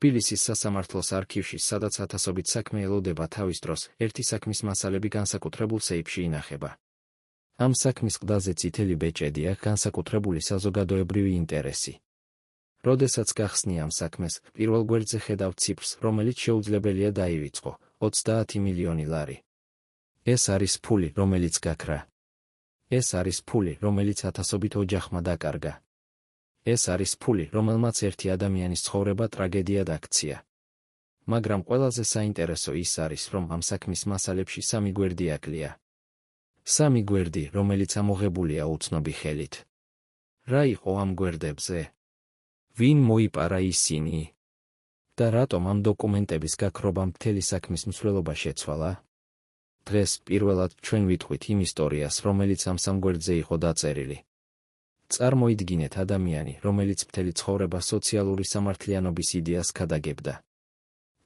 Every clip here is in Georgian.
თბილისის სასამართლოს არქივში, სადაც ათასობით საქმე ელოდება თავის დროს, ერთი საქმის მასალები განსაკუთრებულ სეიფში ინახება. ამ საქმის ყდაზე წითელი ბეჭედი აქვს განსაკუთრებული საზოგადოებრივი ინტერესი. როდესაც გახსნი ამ საქმეს, პირველ გვერდზე ხედავთ ციფრს, რომელიც შეუძლებელია დაივიწყო, 30 მილიონი ლარი. ეს არის ფული, რომელიც გაქრა. ეს არის ფული, რომელიც ათასობით ოჯახმა დაკარგა. ეს არის ფული, რომელმაც ერთი ადამიანის ცხოვრება ტრაგედიად აქცია. მაგრამ ყველაზე საინტერესო ის არის, რომ ამ საქმის მასალებში 3 გვერდი აკლია. 3 გვერდი, რომელიც ამოღებულია უცნობი ხელით. რა იყო ამ გვერდებზე? ვინ მოიპარა ისინი? და რატომ ამ დოკუმენტების გაქრობამ მთელი საქმის მსვლელობა შეცვალა? დღეს პირველად ჩვენ ვიტყვით იმ ისტორიას, რომელიც ამ 3 გვერდზე იყო დაწერილი. წარმოიდგინეთ ადამიანი, რომელიც მთელი ცხოვრება სოციალური სამართლიანობის იდეას ქადაგებდა.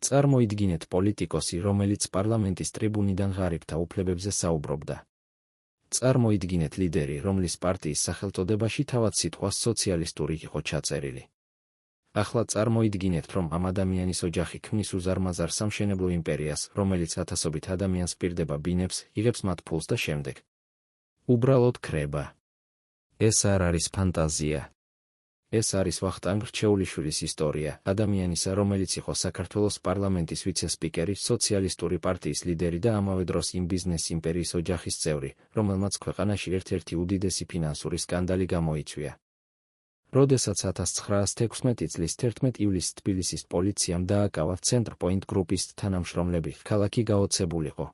წარმოიდგინეთ პოლიტიკოსი, რომელიც პარლამენტის ტრიბუნიდან ღარიბთა უფლებებზე საუბრობდა. წარმოიდგინეთ ლიდერი, რომლის პარტიის სახელწოდებაში თავად სიტყვა სოციალისტური იყო ჩაწერილი. ახლა წარმოიდგინეთ, რომ ამ ადამიანის ოჯახი ქმნის უზარმაზარ სამშენებლო იმპერიას, რომელიც ათასობით ადამიანს პირდება ბინებს, იღებს მათ ფულს და შემდეგ უბრალოდ ქრება. ეს არ არის ფანტაზია. ეს არის ვახტანგ რჩეულიშვილის ისტორია, ადამიანისა, რომელიც იყო საქართველოს პარლამენტის ვიცე-სპიკერი, სოციალისტური პარტიის ლიდერი და ამავე დროს იმ ბიზნეს იმპერიის ოჯახის წევრი, რომელმაც ქვეყანაში ერთ-ერთი უდიდესი ფინანსური სკანდალი გამოიწვია. როდესაც 1916 წლის 11 ივლისს თბილისის პოლიციამ დააკავა ცენტრ პოინტ გრუპის თანამშრომლები, ქალაქი გაოცებულიყო.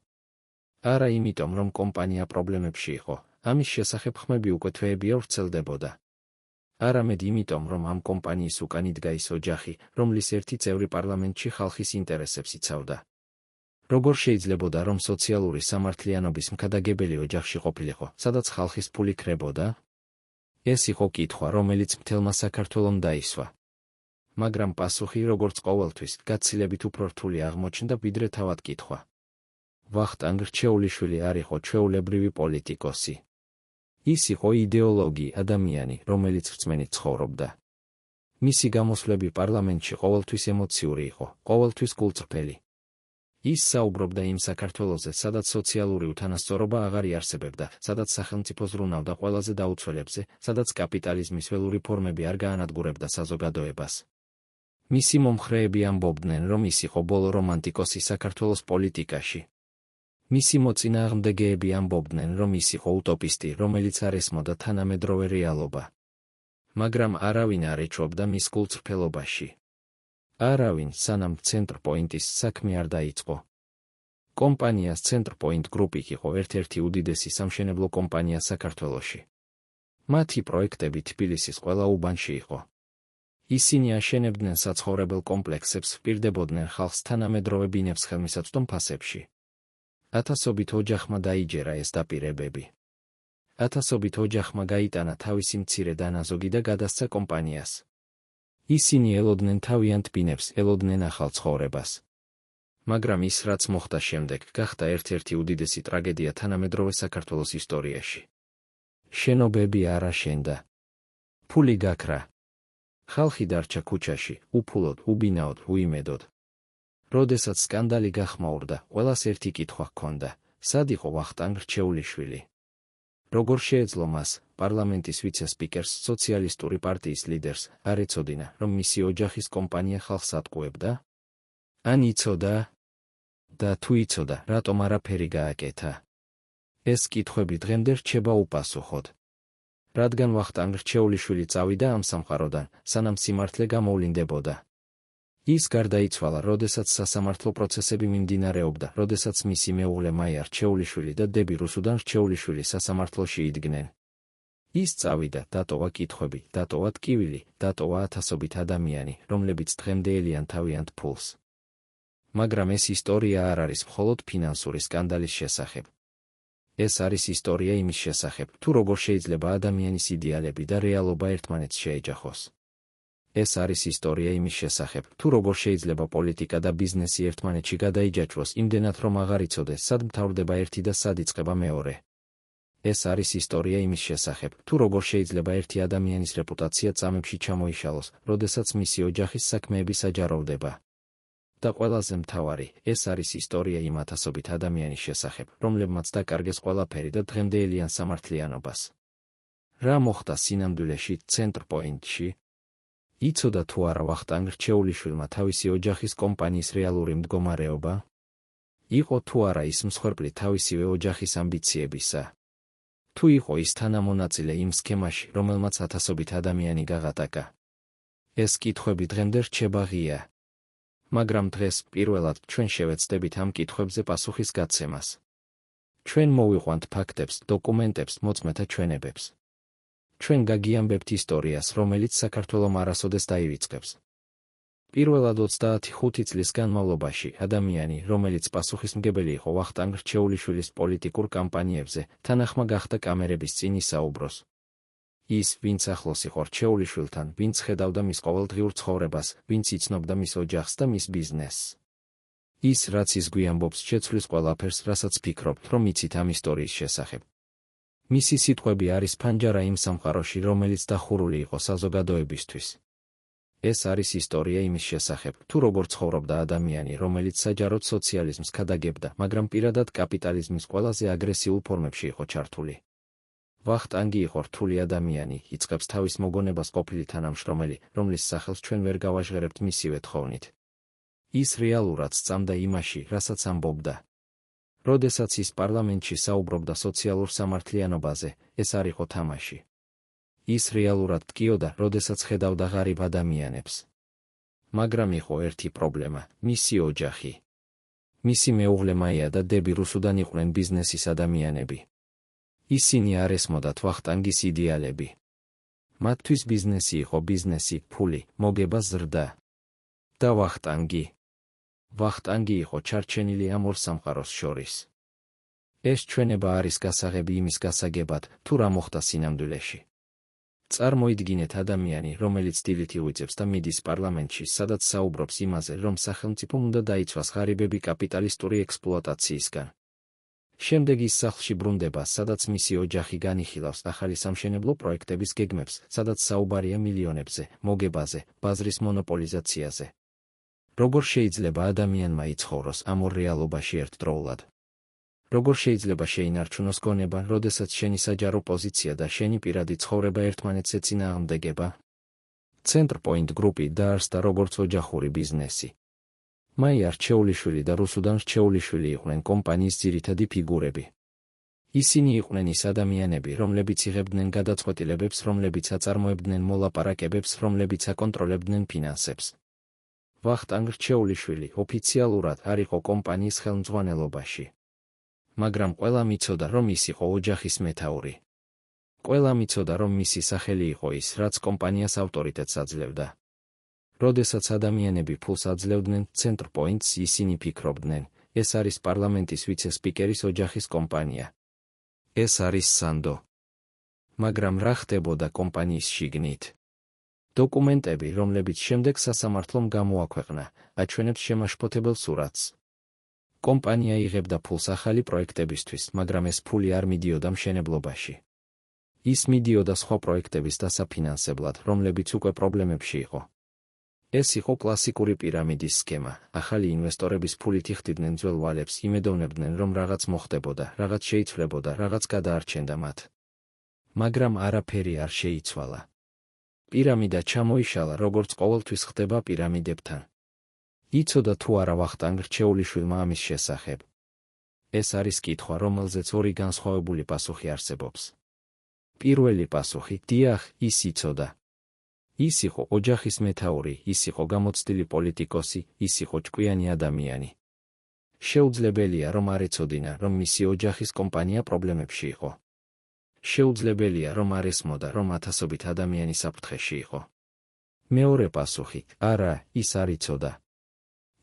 არა იმიტომ, რომ კომპანია პრობლემებში იყო, ამის შესახებ ხმები უკვე თვეებია ვრცელდებოდა. არამედ იმიტომ, რომ ამ კომპანიის უკან იდგა ის ოჯახი, რომლის ერთი წევრი პარლამენტში ხალხის ინტერესებს იცავდა. როგორ შეიძლებოდა, რომ სოციალური სამართლიანობის მქადაგებელი ოჯახში ყოფილიყო, სადაც ხალხის ფული ქრებოდა? ეს იყო კითხვა, რომელიც მთელმა საქართველომ დაისვა. მაგრამ პასუხი, როგორც ყოველთვის, გაცილებით უფრო რთული აღმოჩნდა, ვიდრე თავად კითხვა. ვახტანგ რჩეულიშვილი არ იყო ჩვეულებრივი პოლიტიკოსი. ის იყო იდეოლოგი, ადამიანი, რომელიც რწმენით ცხოვრობდა. მისი გამოსვლები პარლამენტში ყოველთვის ემოციური იყო, ყოველთვის გულწრფელი. ის საუბრობდა იმ საქართველოზე, სადაც სოციალური უთანასწორობა აღარ იარსებებდა, სადაც სახელმწიფო ზრუნავდა ყველაზე დაუცველებზე, სადაც კაპიტალიზმის ველური ფორმები არ გაანადგურებდა საზოგადოებას. მისი მომხრეები ამბობდნენ, რომ ის იყო ბოლო რომანტიკოსი საქართველოს პოლიტიკაში. მისი მოწინააღმდეგეები ამბობდნენ, რომ ის იყო უტოპისტი, რომელიც არ ესმოდა თანამედროვე რეალობა. მაგრამ არავინ არ ეჩვეობდა მის გულწრფელობაში. არავინ, სანამ ცენტრ პოინტის საქმე არ დაიწყო. კომპანიას ცენტრ პოინტ გრუპი იყო ერთ-ერთი უდიდესი სამშენებლო კომპანია საქართველოში. მათი პროექტები თბილისის ყველა უბანში იყო. ისინი აშენებდნენ საცხოვრებელ კომპლექსებს, პირდებოდნენ ხალხს თანამედროვე ბინებს ხელმისაწვდომ ფასებში. ათასობით ოჯახმა დაიჯერა ეს დაპირებები. ათასობით ოჯახმა გაიტანა თავისი მცირე დანაზოგი და გადასცა კომპანიას. ისინი ელოდნენ თავიანთ ბინებს, ელოდნენ ახალ ცხოვრებას. მაგრამ ის, რაც მოხდა შემდეგ, გახდა ერთ-ერთი უდიდესი ტრაგედია თანამედროვე საქართველოს ისტორიაში. შენობები არ აშენდა. ფული გაქრა. ხალხი დარჩა ქუჩაში, უფულოდ, უბინაოდ, უიმედოდ. როდესაც სკანდალი გახმაურდა, ყველას ერთი კითხვა ჰქონდა: სად იყო ვახტანგ რჩეულიშვილი? როგორ შეეძლო მას, პარლამენტის ვიცე-სპიკერს, სოციალისტური პარტიის ლიდერს, არ ეცოდინა, რომ მისი ოჯახის კომპანია ხალხს ატყუებდა? ან იცოდა? და თუ იცოდა, რატომ არაფერი გააკეთა? ეს კითხვები დღემდე რჩება უპასუხოდ. რადგან ვახტანგ რჩეულიშვილი წავიდა ამ სამყაროდან, სანამ სიმართლე გამოვლინდებოდა. ის გარდაიცვალა, როდესაც სასამართლო პროცესები მიმდინარეობდა, როდესაც მისი მეუღლე მაია რჩეულიშვილი და დები რუსუდან რჩეულიშვილი სასამართლოში იდგნენ. ის წავიდა, დატოვა კითხვები, დატოვა ტკივილი, დატოვა ათასობით ადამიანი, რომლებიც დღემდე ელიან თავიანთ ფულს. მაგრამ ეს ისტორია არ არის მხოლოდ ფინანსური სკანდალის შესახებ. ეს არის ისტორია იმის შესახებ, თუ როგორ შეიძლება ადამიანის იდეალები და რეალობა ერთმანეთს შეეჯახოს. ეს არის ისტორია იმის შესახებ, თუ როგორ შეიძლება პოლიტიკა და ბიზნესი ერთმანეთში გადაიჯაჭვოს იმდენად, რომ აღარ იცოდეს, სად მთავრდება ერთი და სად იწყება მეორე. ეს არის ისტორია იმის შესახებ, თუ როგორ შეიძლება ერთი ადამიანის რეპუტაცია წამებში ჩამოიშალოს, როდესაც მისი ოჯახის საქმეები საჯაროვდება. და ყველაზე მთავარი, ეს არის ისტორია იმ ათასობით ადამიანის შესახებ, რომლებმაც დაკარგეს ყველაფერი და დღემდეელიან სამართლიანობას. რა მოხდა სინამდვილეში ცენტრ-პოინტში? იცოდა თუ არა ვახტანგ რჩეულიშვილმა თავისი ოჯახის კომპანიის რეალური მდგომარეობა? იყო თუ არა ის მსხვერპლი თავისივე ოჯახის ამბიციებისა? თუ იყო ის თანამონაწილე იმ სქემაში, რომელმაც ათასობით ადამიანი გაღატაკა? ეს კითხვები დღემდე რჩება ღია. მაგრამ დღეს პირველად ჩვენ შევეცდებით ამ კითხვებზე პასუხის გაცემას. ჩვენ მოვიყვანთ ფაქტებს, დოკუმენტებს, მოწმეთა ჩვენებებს. ჩვენ გაგიამბებთ ისტორიას, რომელიც საქართველომ არასოდეს დაივიწყებს. პირველად 25 წლის განმავლობაში ადამიანი, რომელიც პასუხისმგებელი იყო ვახტანგ რჩეულიშვილის პოლიტიკურ კამპანიებზე, თანახმა გახდა კამერების წინ ისაუბროს. ის, ვინც ახლოს იყო რჩეულიშვილთან, ვინც ხედავდა მის ყოველდღიურ ცხოვრებას, ვინც იცნობდა მის ოჯახს და მის ბიზნესს. ის, რაც ის გვიამბობს, შეცვლის ყველაფერს, რასაც ფიქრობთ, რომ იცით ამ ისტორიის შესახებ. მისი სიტყვები არის ფანჯარა იმ სამყაროში, რომელიც დახურული იყო საზოგადოებისთვის. ეს არის ისტორია იმის შესახებ, თუ როგორ ცხოვრობდა ადამიანი, რომელიც საჯაროდ სოციალიზმს ქადაგებდა, მაგრამ პირადად კაპიტალიზმის ყველაზე აგრესიულ ფორმებში იყო ჩართული. ვახტანგი იყო რთული ადამიანი, იწყებს თავის მოგონებას ყოფილი თანამშრომელი, რომლის სახელს ჩვენ ვერ გავაჟღერებთ მისივე თხოვნით. ის რეალურად სწამდა იმაში, რასაც ამბობდა. როდესაც ის პარლამენტში საუბრობდა სოციალურ სამართლიანობაზე, ეს არ იყო თამაში. ის რეალურად ტკიოდა, როდესაც ხედავდა ღარიბ ადამიანებს. მაგრამ იყო ერთი პრობლემა, მისი ოჯახი. მისი მეუღლე მაია და დები რუსუდან იყვნენ ბიზნესის ადამიანები. ისინი არ ესმოდათ ვახტანგის იდეალები. მათთვის ბიზნესი იყო ბიზნესი, ფული, მოგება, ზრდა. და ვახტანგი იყო ჩარჩენილი ამ ორ სამყაროს შორის. ეს ჩვენება არის გასაღები იმის გასაგებად, თუ რა მოხდა სინამდვილეში. წარმოიდგინეთ ადამიანი, რომელიც დილით იღვიძებს და მიდის პარლამენტში, სადაც საუბრობს იმაზე, რომ სახელმწიფომ უნდა დაიცვას ღარიბები კაპიტალისტური ექსპლუატაციისგან. შემდეგ ის სახლში ბრუნდება, სადაც მისი ოჯახი განიხილავს ახალი სამშენებლო პროექტების გეგმებს, სადაც საუბარია მილიონებზე, მოგებაზე, ბაზრის მონოპოლიზაციაზე. როგორ შეიძლება ადამიანმა იცხოვროს ამ ორ რეალობაში ერთდროულად? როგორ შეიძლება შეინარჩუნოს გონება, როდესაც შენი საჯარო პოზიცია და შენი პირადი ცხოვრება ერთმანეთს ეწინააღმდეგება? ცენტრ-პოინტ გრუპი დაარსდა როგორც ოჯახური ბიზნესი. მაია რჩეულიშვილი და რუსუდან რჩეულიშვილი იყვნენ კომპანიის ძირითადი ფიგურები. ისინი იყვნენ ის ადამიანები, რომლებიც იღებდნენ გადაწყვეტილებებს, რომლებიც აწარმოებდნენ მოლაპარაკებებს, რომლებიც აკონტროლებდნენ ფინანსებს. ვახტანგ რჩეულიშვილი ოფიციალურად არ იყო კომპანიის ხელმძღვანელობაში. მაგრამ ყველამ იცოდა, რომ ის იყო ოჯახის მეთაური. ყველამ იცოდა, რომ მისი სახელი იყო ის, რაც კომპანიას ავტორიტეტს აძლევდა. როდესაც ადამიანები ფულს აძლევდნენ ცენტრ-პოინტს, ისინი ფიქრობდნენ, ეს არის პარლამენტის ვიცე-სპიკერის ოჯახის კომპანია. ეს არის სანდო. მაგრამ რა ხდებოდა კომპანიის შიგნით? დოკუმენტები, რომლებიც შემდეგ სასამართლომ გამოაქვეყნა, აჩვენებს შემაშფოთებელ სურათს. კომპანია იღებდა ფულს ახალი პროექტებისთვის, მაგრამ ეს ფული არ მიდიოდა მშენებლობაში. ის მიდიოდა სხვა პროექტების დასაფინანსებლად, რომლებიც უკვე პრობლემებში იყო. ეს იყო კლასიკური პირამიდის სქემა. ახალი ინვესტორების ფულით იხდიდნენ ძველ ვალებს, იმედოვნებდნენ, რომ რაღაც მოხდებოდა, რაღაც შეიცვლებოდა, რაღაც გადაარჩენდა მათ. მაგრამ არაფერი არ შეიცვალა. პირამიდა ჩამოიშალა, როგორც ყოველთვის ხდება პირამიდებთან. იცოდა თუ არა ვახტანგ რჩეულიშვილმა ამის შესახებ? ეს არის კითხვა, რომელზეც ორი განსხვავებული პასუხი არსებობს. პირველი პასუხი, დიახ, ის იცოდა. ის იყო ოჯახის მეთაური, ის იყო გამოცდილი პოლიტიკოსი, ის იყო ჭკვიანი ადამიანი. შეუძლებელია, რომ არ ეცოდინა, რომ მისი ოჯახის კომპანია პრობლემებში იყო. შეუძლებელია, რომ არ ესმოდა, რომ ათასობით ადამიანი საფრთხეში იყო. მეორე პასუხი, არა, ის არ იცოდა.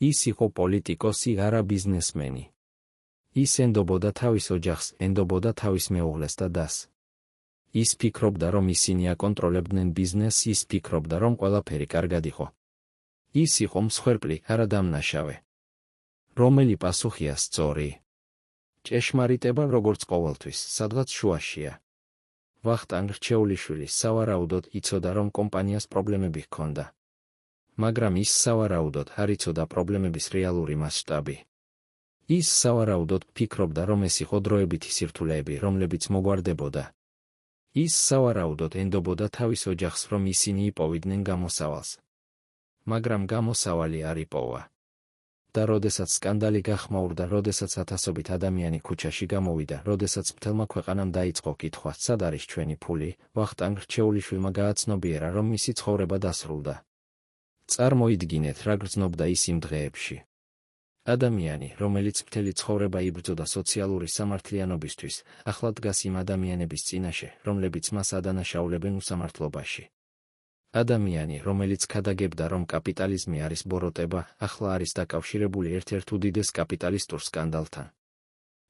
ის იყო პოლიტიკოსი, არა ბიზნესმენი. ის ენდობოდა თავის ოჯახს, ენდობოდა თავის მეუღლეს და დას. ის ფიქრობდა, რომ ისინი აკონტროლებდნენ ბიზნესს, ის ფიქრობდა, რომ ყველაფერი კარგად იყო. ის იყო მსხვერპლი, არა დამნაშავე. რომელი პასუხია სწორი? ჭეშმარიტება როგორც ყოველთვის, სადღაც შუაშია. ვახტანგ რჩეულიშვილი სავარაუდოდ იცოდა, რომ კომპანიას პრობლემები ჰქონდა. მაგრამ ის სავარაუდოდ არ იცოდა პრობლემების რეალური მასშტაბი. ის სავარაუდოდ ფიქრობდა, რომ ეს იყო დროებითი სირთულეები, რომლებიც მოგვარდებოდა. ის სავარაუდოდ ენდობოდა თავის ოჯახს, რომ ისინი იპოვიდნენ გამოსავალს. მაგრამ გამოსავალი არ იპოვა. და როდესაც სკანდალი გახმაურდა, როდესაც ათასობით ადამიანი ქუჩაში გამოვიდა, როდესაც მთელმა ქვეყანამ დაიწყო კითხვა, სად არის ჩვენი ფული, ვახტანგ რჩეულიშვილმა გააცნობიერა, რომ მისი ცხოვრება დასრულდა. წარმოიდგინეთ, რა გრძნობდა ის იმ დღეებში. ადამიანი, რომელიც მთელი ცხოვრება იბრძოდა სოციალური სამართლიანობისთვის, ახლა დგას იმ ადამიანების წინაშე, რომლებიც მას ადანაშაულებენ უსამართლობაში. ადამიანი, რომელიც ქადაგებდა, რომ კაპიტალიზმი არის ბოროტება, ახლა არის დაკავშირებული ერთ-ერთ უდიდეს კაპიტალისტურ სკანდალთან.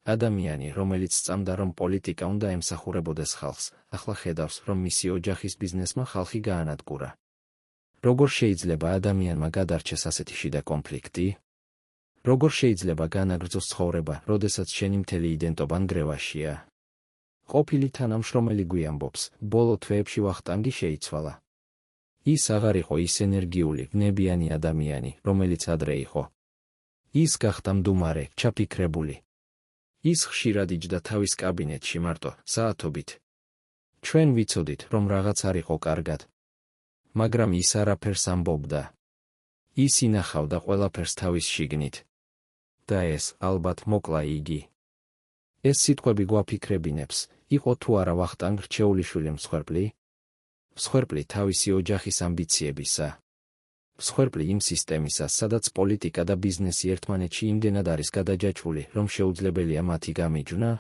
ადამიანი, რომელიც სწამდა, რომ პოლიტიკა უნდა ემსახურებოდეს ხალხს, ახლა ხედავს, რომ მისი ოჯახის ბიზნესმა ხალხი გაანადგურა. როგორ შეიძლება ადამიანმა გადარჩეს ასეთი შიდა კონფლიქტი? როგორ შეიძლება განაგრძოს ცხოვრება, როდესაც შენი მთელი იდენტობა ნგრევაშია? ყოფილი თანამშრომელი გვიამბობს, ბოლო თვეებში ვახტანგი შეიცვალა. ის აღარ იყო ის ენერგიული, ვნებიანი ადამიანი, რომელიც ადრე იყო. ის გახდა მდუმარე, ჩაფიქრებული. ის ხშირად იჯდა თავის კაბინეტში მარტო, საათობით. ჩვენ ვიცოდით, რომ რაღაც არ იყო კარგად. მაგრამ ის არაფერს ამბობდა. ის ინახავდა ყველაფერს თავის შიგნით. და ეს, ალბათ, მოკლა იგი. ეს სიტყვები გვაფიქრებინებს, იყო თუ არა ვახტანგ რჩეულიშვილი მსხვერპლი? მსხვერპლი თავისი ოჯახის ამბიციებისა. მსხვერპლი იმ სისტემისა, სადაც პოლიტიკა და ბიზნესი ერთმანეთში იმდენად არის გადაჯაჭვული, რომ შეუძლებელია მათი გამიჯვნა?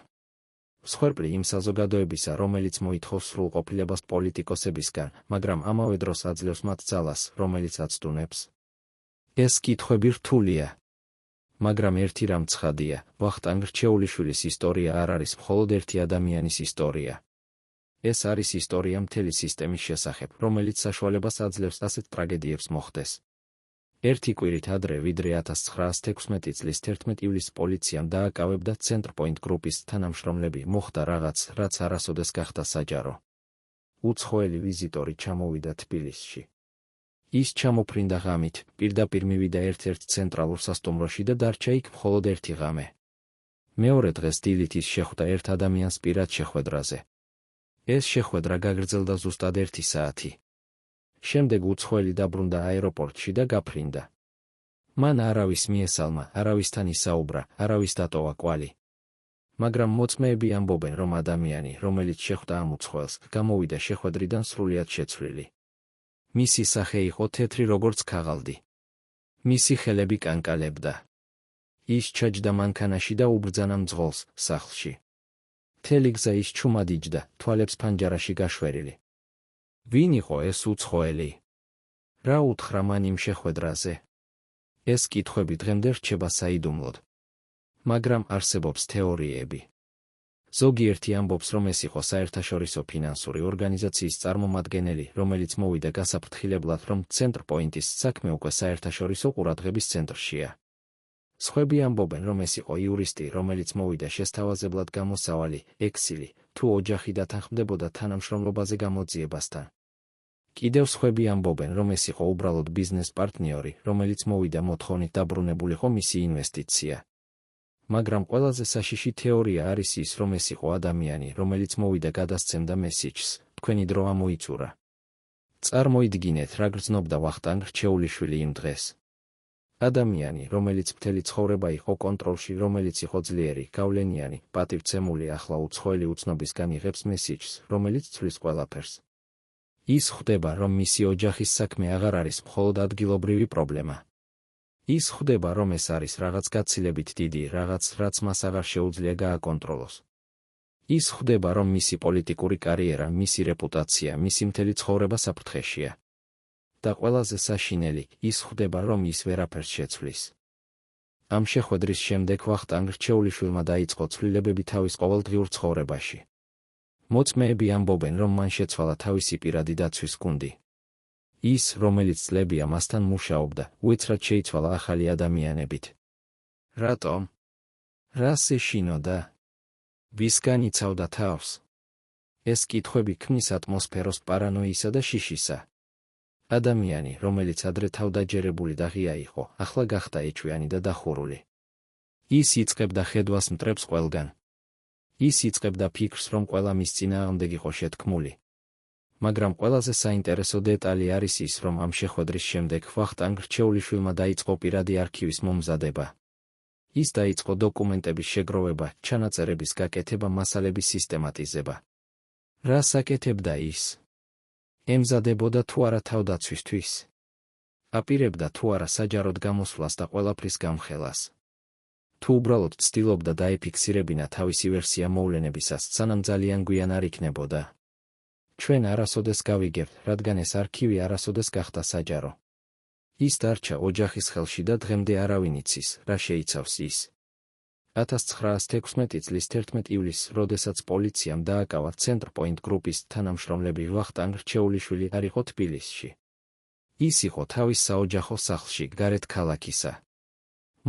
მსხვერპლი იმ საზოგადოებისა, რომელიც მოითხოვს სრულყოფილებას პოლიტიკოსებისგან, მაგრამ ამავე დროს აძლევს მათ ძალას, რომელიც აცდუნებს? ეს კითხვები რთულია. მაგრამ ერთი რამ ცხადია, ვახტანგ რჩეულიშვილის ისტორია არ არის მხოლოდ ერთი ადამიანის ისტორია. ეს არის ისტორია მთელი სისტემის შესახებ, რომელიც საშუალებას აძლევს ასეთ ტრაგედიებს მოხდეს. ერთი კვირით ადრე, ვიდრე 1916 წლის 11 ივლისს პოლიციამ დააკავებდა ცენტრპოინტ გრუპის თანამშრომლები, მოხდა რაღაც, რაც არასოდეს გახდა საჯარო. უცხოელი ვიზიტორი ჩამოვიდა თბილისში. ის ჩამოფრინდა ღამით, პირდაპირ მივიდა ერთ-ერთ ცენტრალურ სასტუმროში და დარჩა იქ მხოლოდ ერთი ღამე. მეორე დღეს დილით ის შეხვდა ერთ ადამიანს პირად შეხვედრაზე. ეს შეხვედრა გაგრძელდა ზუსტად 1 საათი. შემდეგ უცხოელი დაბრუნდა აეროპორტში და გაფრინდა. მან არავის მიესალმა, არავისთან ისაუბრა, არავის დატოვა კვალი. მაგრამ მოწმეები ამბობენ, რომ ადამიანი, რომელიც შეხვდა ამ უცხოელს, გამოვიდა შეხვედრიდან სრულიად შეცვლილი. მისი სახე იყო თეთრი როგორც ქაღალდი. მისი ხელები კანკალებდა. ის ჩაჯდა მანქანაში და უბრძანა მძღოლს, სახლში. მთელი გზა ის ჩუმად იჯდა, თვალებს ფანჯარაში გაშვერილი. ვინ იყო ეს უცხოელი? რა უთხრა მან იმ შეხვედრაზე? ეს კითხვები დღემდე რჩება საიდუმლოდ. მაგრამ არსებობს თეორიები. ზოგიერთი ამბობს, რომ ეს იყო საერთაშორისო ფინანსური ორგანიზაციის წარმომადგენელი, რომელიც მოვიდა გასაფრთხილებლად, რომ ცენტრპოინტის საქმე უკვე საერთაშორისო ყურადღების ცენტრშია. სხვები ამბობენ, რომ ეს იყო იურისტი, რომელიც მოვიდა შესთავაზებლად გამოსავალი, ექსილი, თუ ოჯახი დათანხმდებოდა თანამშრომლობაზე გამოძიებასთან. კიდევ სხვები ამბობენ, რომ ეს იყო უბრალოდ ბიზნეს პარტნიორი, რომელიც მოვიდა მოთხოვნით დაბრუნებულიყო მისი ინვესტიცია. მაგრამ ყველაზე საშიში თეორია არის ის, რომ ეს იყო ადამიანი, რომელიც მოვიდა გადასცემდა მესიჯს, თქვენი დრო ამოიწურა. წარმოიდგინეთ, რა გრძნობდა ვახტანგ რჩეულიშვილი იმ დღეს. ადამიანი, რომელიც მთელი ცხოვრება იყო კონტროლში, რომელიც იყო ძლიერი, გავლენიანი, პატივცემული, ახლა უცხოელი უცნობისგან იღებს მესიჯს, რომელიც ცვლის ყველაფერს. ის ხვდება, რომ მისი ოჯახის საქმე აღარ არის მხოლოდ ადგილობრივი პრობლემა. ის ხვდება, რომ ეს არის რაღაც გაცილებით დიდი, რაღაც, რაც მას აღარ შეუძლია გააკონტროლოს. ის ხვდება, რომ მისი პოლიტიკური კარიერა, მისი რეპუტაცია, მისი მთელი ცხოვრება საფრთხეშია. და ყველაზე საშინელი, ის ხვდება, რომ ის ვერაფერს შეცვლის. ამ შეხვედრის შემდეგ ვახტანგ რჩეულიშვილმა დაიწყო ცვლილებები თავის ყოველდღიურ ცხოვრებაში. მოწმეები ამბობენ, რომ მან შეცვალა თავისი პირადი დაცვის გუნდი. ის, რომელიც წლებია მასთან მუშაობდა, უეცრად შეიცვალა ახალი ადამიანებით. რატომ? რას ეშინოდა? ვისგან იცავდა თავს? ეს კითხვები ქმნის ატმოსფეროს პარანოიისა და შიშისა. ადამიანი, რომელიც ადრე თავდაჯერებული და ღია იყო, ახლა გახდა ეჭვიანი და დახურული. ის იწყებდა ხედვას მტრებს ყველგან. ის იწყებდა ფიქრს, რომ ყველა მის წინააღმდეგ იყო შეთქმული. მაგრამ ყველაზე საინტერესო დეტალი არის ის, რომ ამ შეხვედრის შემდეგ ვახტანგ რჩეულიშვილმა დაიწყო პირადი არქივის მომზადება. ის დაიწყო დოკუმენტების შეგროვება, ჩანაწერების გაკეთება, მასალების სისტემატიზება. რას აკეთებდა ის? ემზადებოდა თუ არა თავდაცვისთვის? აპირებდა თუ არა საჯაროდ გამოსვლას და ყველაფრის გამხელას? თუ უბრალოდ ცდილობდა დაეფიქსირებინა თავისი ვერსია მოვლენებისას, სანამ ძალიან გვიან არ იქნებოდა? ჩვენ არასოდეს გავიგებთ, რადგან ეს არქივი არასოდეს გახდა საჯარო. ის დარჩა ოჯახის ხელში და დღემდე არავინ იცის, რა შეიცავს ის. 1916 წლის 11 ივლისს, როდესაც პოლიციამ დააკავა ცენტრ-პოინტ გრუპის თანამშრომლები, ვახტანგ რჩეულიშვილი არ იყო თბილისში. ის იყო თავის საოჯახო სახლში, გარეთ ქალაქისა.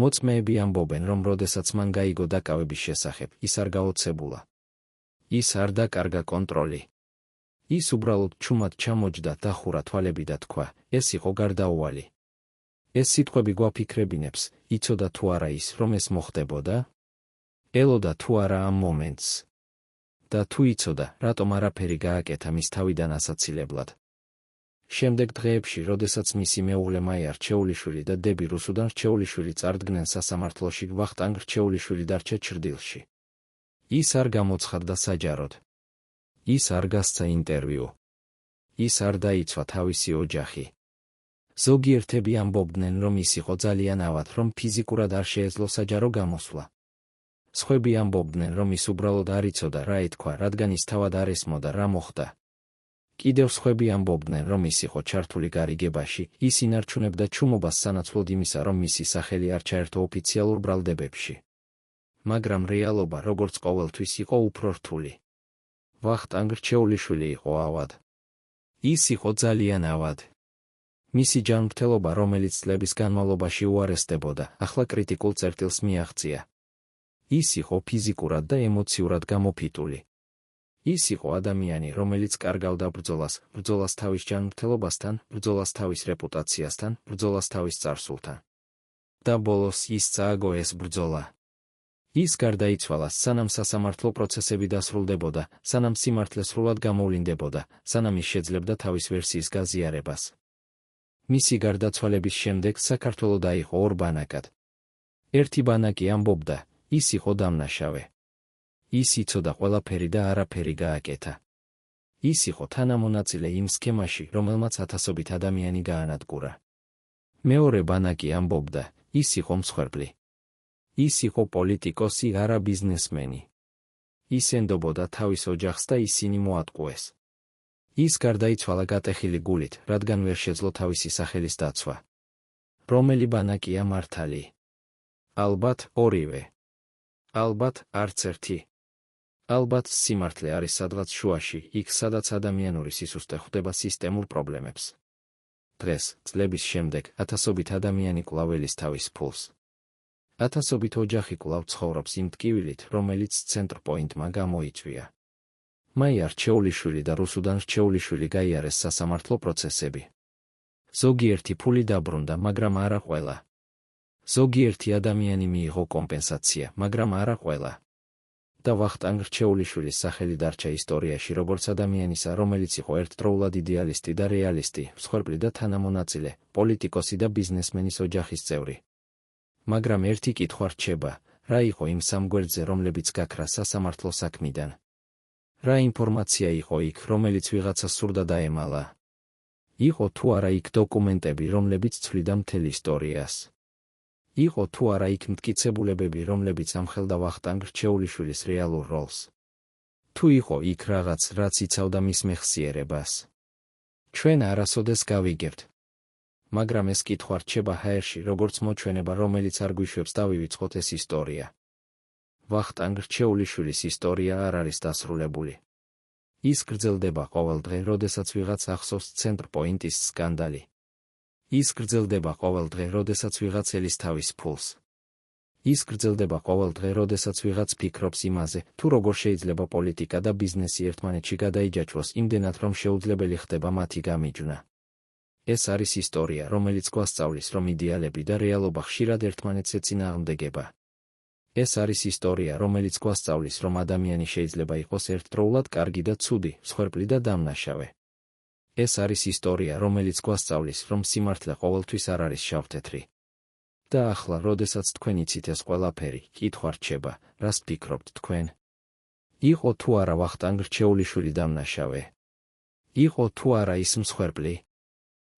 მოწმეები ამბობენ, რომ როდესაც მან გაიგო დაკავების შესახებ, ის არ გაოცებულა. ის არ დაკარგა კონტროლი. ის უბრალოდ ჩუმად ჩამოჯდა, დახურა თვალები და თქვა, ეს იყო გარდაუვალი. ეს სიტყვები გვაფიქრებინებს, იცოდა თუ არა ის, რომ ეს მოხდებოდა? ელოდა თუ არა ამ მომენტს? და თუ იცოდა, რატომ არაფერი გააკეთა მის თავიდან ასაცილებლად? შემდეგ დღეებში, როდესაც მისი მეუღლე მაია რჩეულიშვილი და დები რუსუდან რჩეულიშვილი წარდგნენ სასამართლოში, ვახტანგ რჩეულიშვილი დარჩა ჩრდილში. ის არ გამოცხადდა საჯაროდ. ის არ გასცა ინტერვიუ. ის არ დაიცვა თავისი ოჯახი. ზოგიერთები ამბობდნენ, რომ ის იყო ძალიან ავად, რომ ფიზიკურად არ შეეძლო საჯარო გამოსვლა. სხვები ამბობდნენ, რომ ის უბრალოდ არ იცოდა რა ეთქვა, რადგან ის თავად არ ესმოდა რა მოხდა. კიდევ სხვები ამბობდნენ, რომ ის იყო ჩართული გარიგებაში, ის ინარჩუნებდა ჩუმობას სანაცვლოდ იმისა, რომ მისი სახელი არ ჩაერთო ოფიციალურ ბრალდებებში. მაგრამ რეალობა, როგორც ყოველთვის, იყო უფრო რთული. ვახტანგ რჩეულიშვილი იყო ავად. ის იყო ძალიან ავად. მისი ჯანმრთელობა, რომელიც წლების განმავლობაში უარესდებოდა, ახლა კრიტიკულ წერტილს მიაღწია. ის იყო ფიზიკურად და ემოციურად გამოფიტული. ის იყო ადამიანი, რომელიც კარგავდა ბრძოლას, ბრძოლას თავის ჯანმრთელობასთან, ბრძოლას თავის რეპუტაციასთან, ბრძოლას თავის წარსულთან. და ბოლოს ის წააგო ეს ბრძოლა. ის გარდაიცვალა, სანამ სასამართლო პროცესები დასრულდებოდა, სანამ სიმართლე სრულად გამოვლინდებოდა, სანამ ის შეძლებდა თავის ვერსიის გაზიარებას. მისი გარდაცვალების შემდეგ საქართველო დაიყო ორ ბანაკად. ერთი ბანაკი ამბობდა, ის იყო დამნაშავე. ის იცოდა ყველაფერი და არაფერი გააკეთა. ის იყო თანამონაწილე იმ სქემაში, რომელმაც ათასობით ადამიანი გაანადგურა. მეორე ბანაკი ამბობდა, ის იყო მსხვერპლი. ის იყო პოლიტიკოსი, არა ბიზნესმენი. ის ენდობოდა თავის ოჯახს და ისინი მოატყუეს. ის გარდაიცვალა გატეხილი გულით, რადგან ვერ შეძლო თავისი სახელის დაცვა. რომელი ბანაკია მართალი? ალბათ ორივე. ალბათ არც ერთი. ალბათ სიმართლე არის სადღაც შუაში, იქ სადაც ადამიანური სისუსტე ხვდება სისტემურ პრობლემებს. დღეს, წლების შემდეგ, ათასობით ადამიანი კვლავ ელის თავის ფულს. ათასობით ოჯახი კვლავ ცხოვრობს იმ ტკივილით, რომელიც ცენტრ-პოინტმა გამოიწვია. მაია რჩეულიშვილი და რუსუდან რჩეულიშვილი გაიარეს სასამართლო პროცესები. ზოგიერთი ფული დაბრუნდა, მაგრამ არა ყველა. ზოგიერთი ადამიანი მიიღო კომპენსაცია, მაგრამ არა ყველა. და ვახტანგ რჩეულიშვილის სახელი დარჩა ისტორიაში, როგორც ადამიანისა, რომელიც იყო ერთდროულად იდეალისტი და რეალისტი, მსხვერპლი და თანამონაწილე, პოლიტიკოსი და ბიზნესმენის ოჯახის წევრი. მაგრამ ერთი კითხვა რჩება, რა იყო იმ სამ გვერდზე, რომლებიც გაქრა სასამართლო საქმიდან? რა ინფორმაცია იყო იქ, რომელიც ვიღაცას სურდა დაემალა? იყო თუ არა იქ დოკუმენტები, რომლებიც ცვლიდა მთელ ისტორიას? იყო თუ არა იქ მტკიცებულებები, რომლებიც ამხელდა ვახტანგ რჩეულიშვილის რეალურ როლს? თუ იყო იქ რაღაც, რაც იცავდა მის მეხსიერებას? ჩვენ არასოდეს გავიგებთ. მაგრამ ეს კითხვა რჩება ჰაერში, როგორც მოჩვენება, რომელიც არ გვიშვებს დავივიწყოთ ეს ისტორია. ვახტანგ რჩეულიშვილის ისტორია არ არის დასრულებული. ის გრძელდება ყოველ დღე, როდესაც ვიღაც ახსოვს ცენტრ-პოინტის სკანდალი. ის გრძელდება ყოველ დღე, როდესაც ვიღაც ელის თავის ფულს. ის გრძელდება ყოველ დღე, როდესაც ვიღაც ფიქრობს იმაზე, თუ როგორ შეიძლება პოლიტიკა და ბიზნესი ერთმანეთში გადაიჯაჭვოს იმდენად, რომ შეუძლებელი ხდება მათი გამიჯვნა. ეს არის ისტორია, რომელიც გვასწავლის, რომ იდეალები და რეალობა ხშირად ერთმანეთს ეწინააღმდეგება. ეს არის ისტორია, რომელიც გვასწავლის, რომ ადამიანი შეიძლება იყოს ერთდროულად კარგი და ცუდი, მსხვერპლი და დამნაშავე. ეს არის ისტორია, რომელიც გვასწავლის, რომ სიმართლე ყოველთვის არ არის შავ-თეთრი. და ახლა, როდესაც თქვენ იცით ეს ყველაფერი, კითხვა რჩება, რას ფიქრობთ თქვენ? იყო თუ არა ვახტანგ რჩეულიშვილი დამნაშავე? იყო თუ არა ის მსხვერპლი?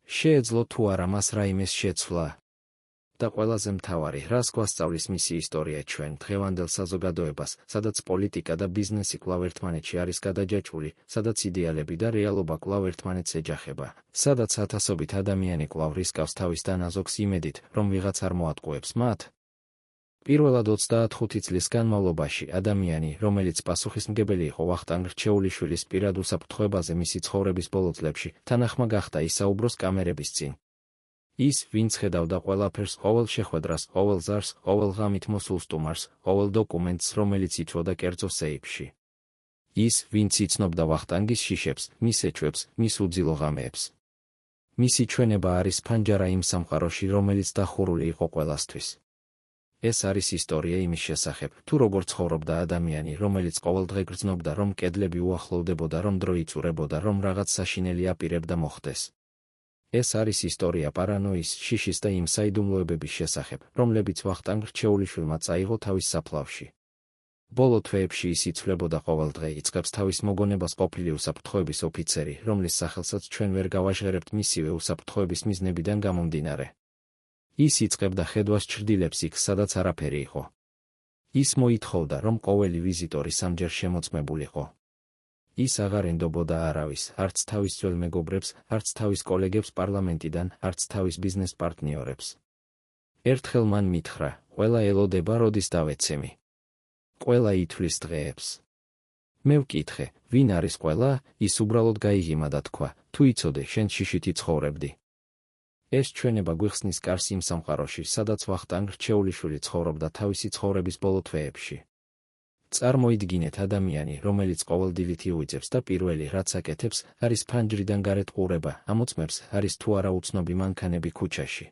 შეეძლო თუ არა მას რაიმეს შეცვლა? და ყველაზე მთავარი, რას გვასწავლის მისი ისტორია ჩვენ დღევანდელ საზოგადოებას, სადაც პოლიტიკა და ბიზნესი კვლავ ერთმანეთში არის გადაჯაჭვული, სადაც იდეალები და რეალობა კვლავ ერთმანეთს ეჯახება, სადაც ათასობით ადამიანი კვლავ რისკავს თავის დანაზოგს იმედით, რომ ვიღაც არ მოატყუებს მათ? პირველად 25 წლის განმავლობაში ადამიანი, რომელიც პასუხისმგებელი იყო ვახტანგ რჩეულიშვილის პირად უსაფრთხოებაზე მისი ცხოვრების ბოლო წლებში, თანახმა გახდა ისაუბროს კამერების წინ. ის, ვინც ხედავდა ყველაფერს, ყოველ შეხვედრას, ყოველ ზარს, ყოველ ღამით მოსულ სტუმარს, ყოველ დოკუმენტს, რომელიც იწვოდა კერძო სეიფში. ის, ვინც იცნობდა ვახტანგის შიშებს, მის ეჭვებს, მის უძილო ღამეებს. მისი ჩვენება არის ფანჯარა იმ სამყაროში, რომელიც დახურული იყო ყველასთვის. ეს არის ისტორია იმის შესახებ, თუ როგორ ცხოვრობდა ადამიანი, რომელიც ყოველდღე გრძნობდა, რომ კედლები უახლოვდებოდა, რომ დრო იწურებოდა, რომ რაღაც საშინელი აპირებდა მოხდეს. ეს არის ისტორია პარანოის, შიშის და იმ საიდუმლოებების შესახებ, რომლებიც ვახტანგ რჩეულიშვილმა წაიღო თავის საფლავში. ბოლო თვეებში ის იცვლებოდა ყოველდღე, იწყებს თავის მოგონებას ყოფილი უსაფრთხოების ოფიცერი, რომლის სახელსაც ჩვენ ვერ გავაჟღერებთ მისივე უსაფრთხოების მიზნებიდან გამომდინარე. ის იწყებდა ხედვას ჩრდილებს იქ, სადაც არაფერი იყო. ის მოითხოვდა, რომ ყოველი ვიზიტორი სამჯერ შემოწმებულიყო. ის აღარ ენდობოდა არავის, არც თავის ძველ მეგობრებს, არც თავის კოლეგებს პარლამენტიდან, არც თავის ბიზნეს პარტნიორებს. ერთხელ მან მითხრა, ყველა ელოდება, როდის დავეცემი. ყველა ითვლის დღეებს. მე ვკითხე, ვინ არის ყველა, ის უბრალოდ გაიღიმა და თქვა, თუ იცოდე, შენ შიშით იცხოვრებდი. ეს ჩვენება გვიხსნის კარს იმ სამყაროში, სადაც ვახტანგ რჩეულიშვილი ცხოვრობდა თავისი ცხოვრების ბოლო თვეებში. წარმოიდგინეთ ადამიანი, რომელიც ყოველდილით იღვიძებს და პირველი, რაც აკეთებს, არის ფანჯრიდან გარეთ ყურება, ამოწმებს, არის თუ არა უცნობი მანქანები ქუჩაში.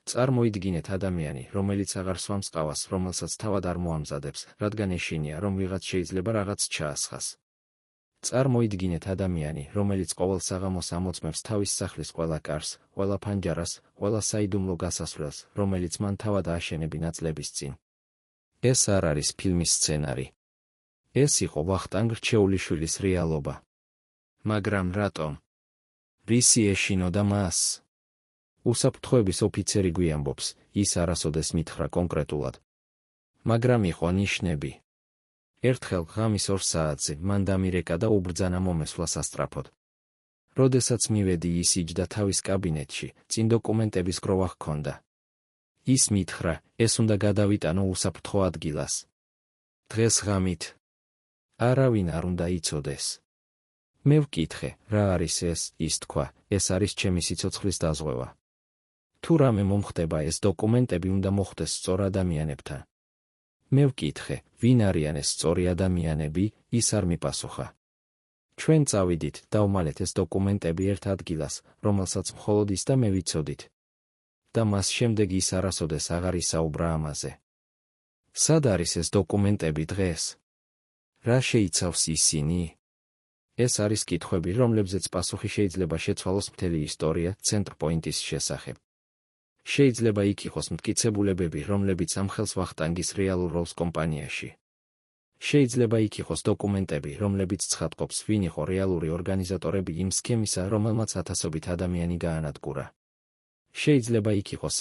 წარმოიდგინეთ ადამიანი, რომელიც აღარ სვამს ყავას, რომელსაც თავად არ მოამზადებს, რადგან ეშინია, რომ ვიღაც შეიძლება რაღაც ჩაასხას. წარმოიდგინეთ ადამიანი, რომელიც ყოველ საღამოს ამოწმებს თავის სახლის ყველა კარს, ყველა ფანჯარას, ყველა საიდუმლო გასასვლელს, რომელიც მან თავად ააშენებინა წლების წინ. ეს არ არის ფილმის სცენარი. ეს იყო ვახტანგ რჩეულიშვილის რეალობა. მაგრამ რატომ? რისი ეშინოდა მას? უსაფრთხოების ოფიცერი გვიამბობს, ის არასოდეს მითხრა კონკრეტულად. მაგრამ იყო ნიშნები. ერთხელ ღამის 2 საათზე მან დამირეკა და უბრძანა მომესვლა სასწრაფოდ. როდესაც მივედი, ის იჯდა თავის კაბინეტში, წინ დოკუმენტების გროვა ჰქონდა. ის მითხრა, ეს უნდა გადავიტანო უსაფრთხო ადგილას. დღეს ღამით. არავინ არ უნდა იცოდეს. მე ვკითხე, რა არის ეს, ის თქვა, ეს არის ჩემი სიცოცხლის დაზღვევა. თუ რამე მომხდება, ეს დოკუმენტები უნდა მოხდეს სწორ ადამიანებთან. მე ვკითხე, ვინ არიან ეს სწორი ადამიანები, ის არ მიპასუხა. ჩვენ წავიდით, დავმალეთ ეს დოკუმენტები ერთ ადგილას, რომელსაც მხოლოდ ის და მე ვიცოდით. და მას შემდეგ ის არასოდეს აღარ ისაუბრა ამაზე. სად არის ეს დოკუმენტები დღეს? რა შეიცავს ისინი? ეს არის კითხვები, რომლებზეც პასუხი შეიძლება შეცვალოს მთელი ისტორია ცენტრპოინტის შესახებ. შეიძლება იქ იყოს მტკიცებულებები, რომლებიც ამხელს ვახტანგის რეალურ როლს კომპანიაში. შეიძლება იქ იყოს დოკუმენტები, რომლებიც ცხადყოფს, ვინ იყო რეალური ორგანიზატორები იმ სქემისა, რომელმაც ათასობით ადამიანი გაანადგურა. შეიძლება იქ იყოს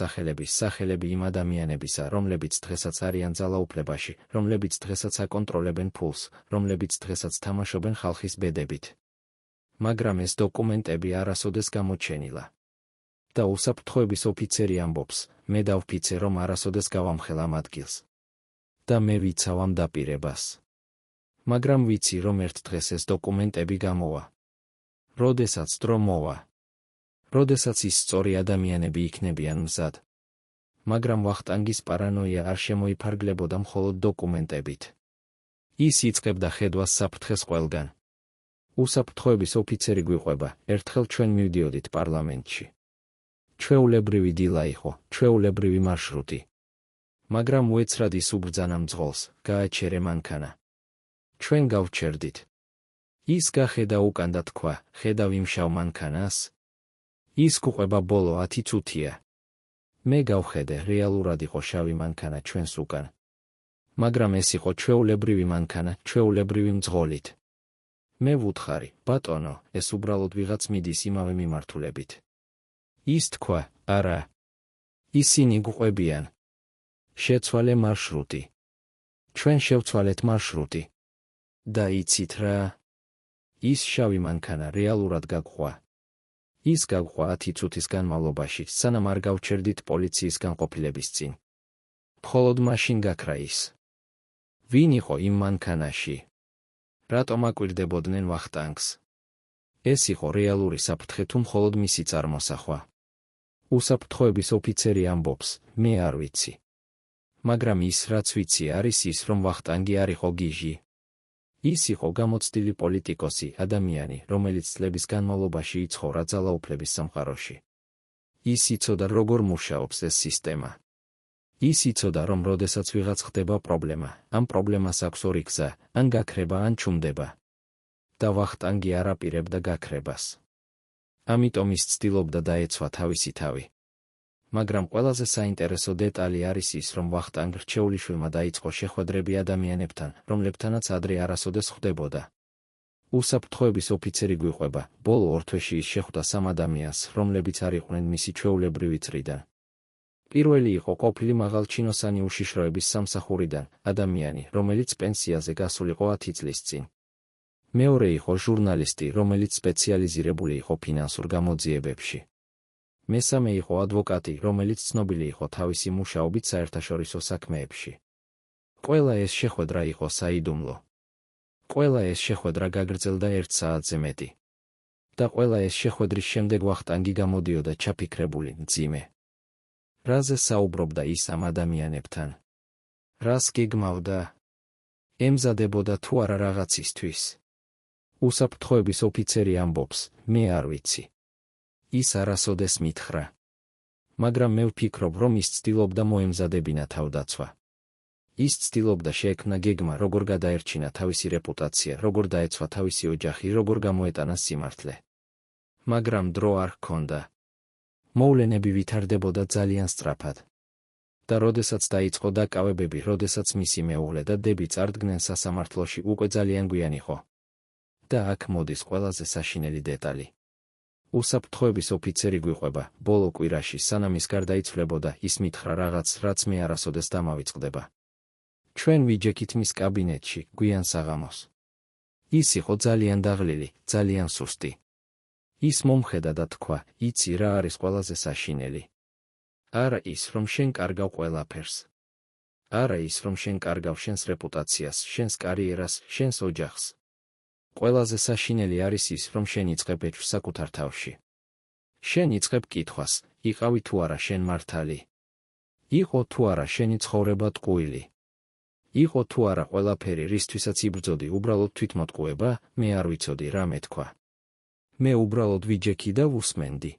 სახელები იმ ადამიანებისა, რომლებიც დღესაც არიან ძალაუფლებაში, რომლებიც დღესაც აკონტროლებენ ფულს, რომლებიც დღესაც თამაშობენ ხალხის ბედებით. მაგრამ ეს დოკუმენტები არასოდეს გამოჩენილა. და უსაფრთხოების ოფიცერი ამბობს, მე დავფიცე, რომ არასოდეს გავამხელ ამ ადგილს. და მე ვიცავ ამ დაპირებას. მაგრამ ვიცი, რომ ერთ დღეს ეს დოკუმენტები გამოვა. როდესაც დრო მოვა. როდესაც ის სწორი ადამიანები იქნებიან მზად. მაგრამ ვახტანგის პარანოია არ შემოიფარგლებოდა მხოლოდ დოკუმენტებით. ის იწყებდა ხედვას საფრთხეს ყველგან. უსაფრთხოების ოფიცერი გვიყვება, ერთხელ ჩვენ მივდიოდით პარლამენტში. ჩვეულებრივი დილა იყო, ჩვეულებრივი მარშრუტი. მაგრამ უეცრად ის უბრძანა მძღოლს, გააჩერე მანქანა. ჩვენ გავჩერდით. ის გახედა უკან და თქვა, ხედავ იმშავ მანქანას? ის გვყვება ბოლო 10 წუთია. მე გავხედე, რეალურად იყო შავი მანქანა ჩვენს უკან. მაგრამ ეს იყო ჩვეულებრივი მანქანა, ჩვეულებრივი მძღოლით. მე ვუთხარი, ბატონო, ეს უბრალოდ ვიღაც მიდის იმავე მიმართულებით. ის თქვა, არა. ისინი გვყვებიან. შეცვალე მარშრუტი. ჩვენ შევცვალეთ მარშრუტი. და იცით რა? ის შავი მანქანა რეალურად გაგყვა. ის გაგყვა 10 წუთის განმავლობაში, სანამ არ გავჩერდით პოლიციის განყოფილების წინ. მხოლოდ მაშინ გაქრა ის. ვინ იყო იმ მანქანაში? რატომ აკვირდებოდნენ ვახტანგს? ეს იყო რეალური საფრთხე თუ მხოლოდ მისი წარმოსახვა? უსაფრთხოების ოფიცერი ამბობს, მე არ ვიცი. მაგრამ ის, რაც ვიცი, არის ის, რომ ვახტანგი არ იყო გიჟი. ის იყო გამოცდილი პოლიტიკოსი, ადამიანი, რომელიც წლების განმავლობაში იცხოვრა ძალაუფლების სამყაროში. ის იცოდა, როგორ მუშაობს ეს სისტემა. ის იცოდა, რომ როდესაც ვიღაც ხდება პრობლემა, ამ პრობლემას აქვს ორი გზა, ან გაქრება, ან ჩუმდება. და ვახტანგი არ აპირებდა გაქრებას. ამიტომ ის ცდილობდა დაეცვა თავისი თავი. მაგრამ ყველაზე საინტერესო დეტალი არის ის, რომ ვახტანგ რჩეულიშვილმა დაიწყო შეხვედრები ადამიანებთან, რომლებთანაც ადრე არასოდეს ხვდებოდა. უსაფრთხოების ოფიცერი გვიყვება, ბოლო 2 თვეში ის შეხვდა 3 ადამიანს, რომლებიც არ იყვნენ მისი ჩვეულებრივი წრიდან. პირველი იყო ყოფილი მაღალჩინოსანი უშიშროების სამსახურიდან, ადამიანი, რომელიც პენსიაზე გასულიყო 10 წლის წინ. მეორე იყო ჟურნალისტი, რომელიც სპეციალიზირებული იყო ფინანსურ გამოძიებებში. მესამე იყო ადვოკატი, რომელიც ცნობილი იყო თავისი მუშაობით საერთაშორისო საქმეებში. ყველა ეს შეხვედრა იყო საიდუმლო. ყველა ეს შეხვედრა გაგრძელდა 1 საათზე მეტი. და ყველა ეს შეხვედრის შემდეგ ვახტანგი გამოდიოდა ჩაფიქრებული, მძიმე. რაზე საუბრობდა ის ამ ადამიანებთან? რას გეგმავდა? ემზადებოდა თუ არა რაღაცისთვის? უსაფრთხოების ოფიცერი ამბობს, მე არ ვიცი. ის არასოდეს მითხრა. მაგრამ მე ვფიქრობ, რომ ის ცდილობდა მოემზადებინა თავდაცვა. ის ცდილობდა შეექმნა გეგმა, როგორ გადაერჩინა თავისი რეპუტაცია, როგორ დაეცვა თავისი ოჯახი, როგორ გამოეტანა სიმართლე. მაგრამ დრო არ ჰქონდა. მოვლენები ვითარდებოდა ძალიან სწრაფად. და როდესაც დაიწყო დაკავებები, როდესაც მისი მეუღლე და დები წარდგნენ სასამართლოში, უკვე ძალიან გვიან იყო. და აქ მოდის ყველაზე საშინელი დეტალი. უსაფრთხოების ოფიცერი გვიყვება, ბოლო კვირაში, სანამ ის გარდაიცვლებოდა, ის მითხრა რაღაც, რაც მე არასოდეს დამავიწყდება. ჩვენ ვიჯექით მის კაბინეტში, გვიან საღამოს. ის იყო ძალიან დაღლილი, ძალიან სუსტი. ის მომხედა და თქვა, იცი რა არის ყველაზე საშინელი? არა ის, რომ შენ კარგავ ყველაფერს. არა ის, რომ შენ კარგავ შენს რეპუტაციას, შენს კარიერას, შენს ოჯახს. ყველაზე საშინელი არის ის, რომ შენ იწყებ ეჭვს საკუთარ თავში. შენ იწყებ კითხვას, იყავი თუ არა შენ მართალი? იყო თუ არა შენი ცხოვრება ტყუილი? იყო თუ არა ყველაფერი, რისთვისაც იბრძოდი, უბრალოდ თვითმოტყუება? მე არ ვიცოდი რა მეთქვა. მე უბრალოდ ვიჯექი და ვუსმენდი.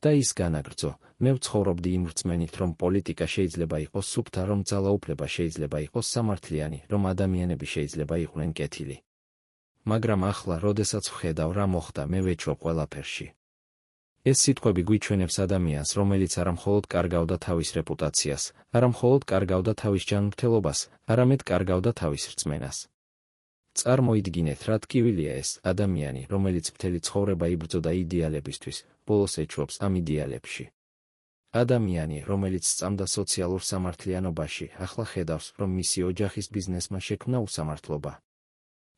და ის განაგრძო, მე ვცხოვრობდი იმ რწმენით, რომ პოლიტიკა შეიძლება იყოს სუფთა, რომ ძალაუფლება შეიძლება იყოს სამართლიანი, რომ ადამიანები შეიძლება იყვნენ კეთილი. მაგრამ ახლა, როდესაც ვხედავ რა მოხდა, მე ვეჭვობ ყველაფერში. ეს სიტყვები გვიჩვენებს ადამიანს, რომელიც არა მხოლოდ კარგავდა თავის რეპუტაციას, არა მხოლოდ კარგავდა თავის ჯანმრთელობას, არამედ კარგავდა თავის რწმენას. წარმოიდგინეთ, რა ტკივილია ეს ადამიანი, რომელიც მთელი ცხოვრება იბრძოდა იდეალებისთვის, ბოლოს ეჭვობს ამ იდეალებში. ადამიანი, რომელიც სწამდა სოციალურ სამართლიანობაში, ახლა ხედავს, რომ მისი ოჯახის ბიზნესმა შექმნა უსამართლობა.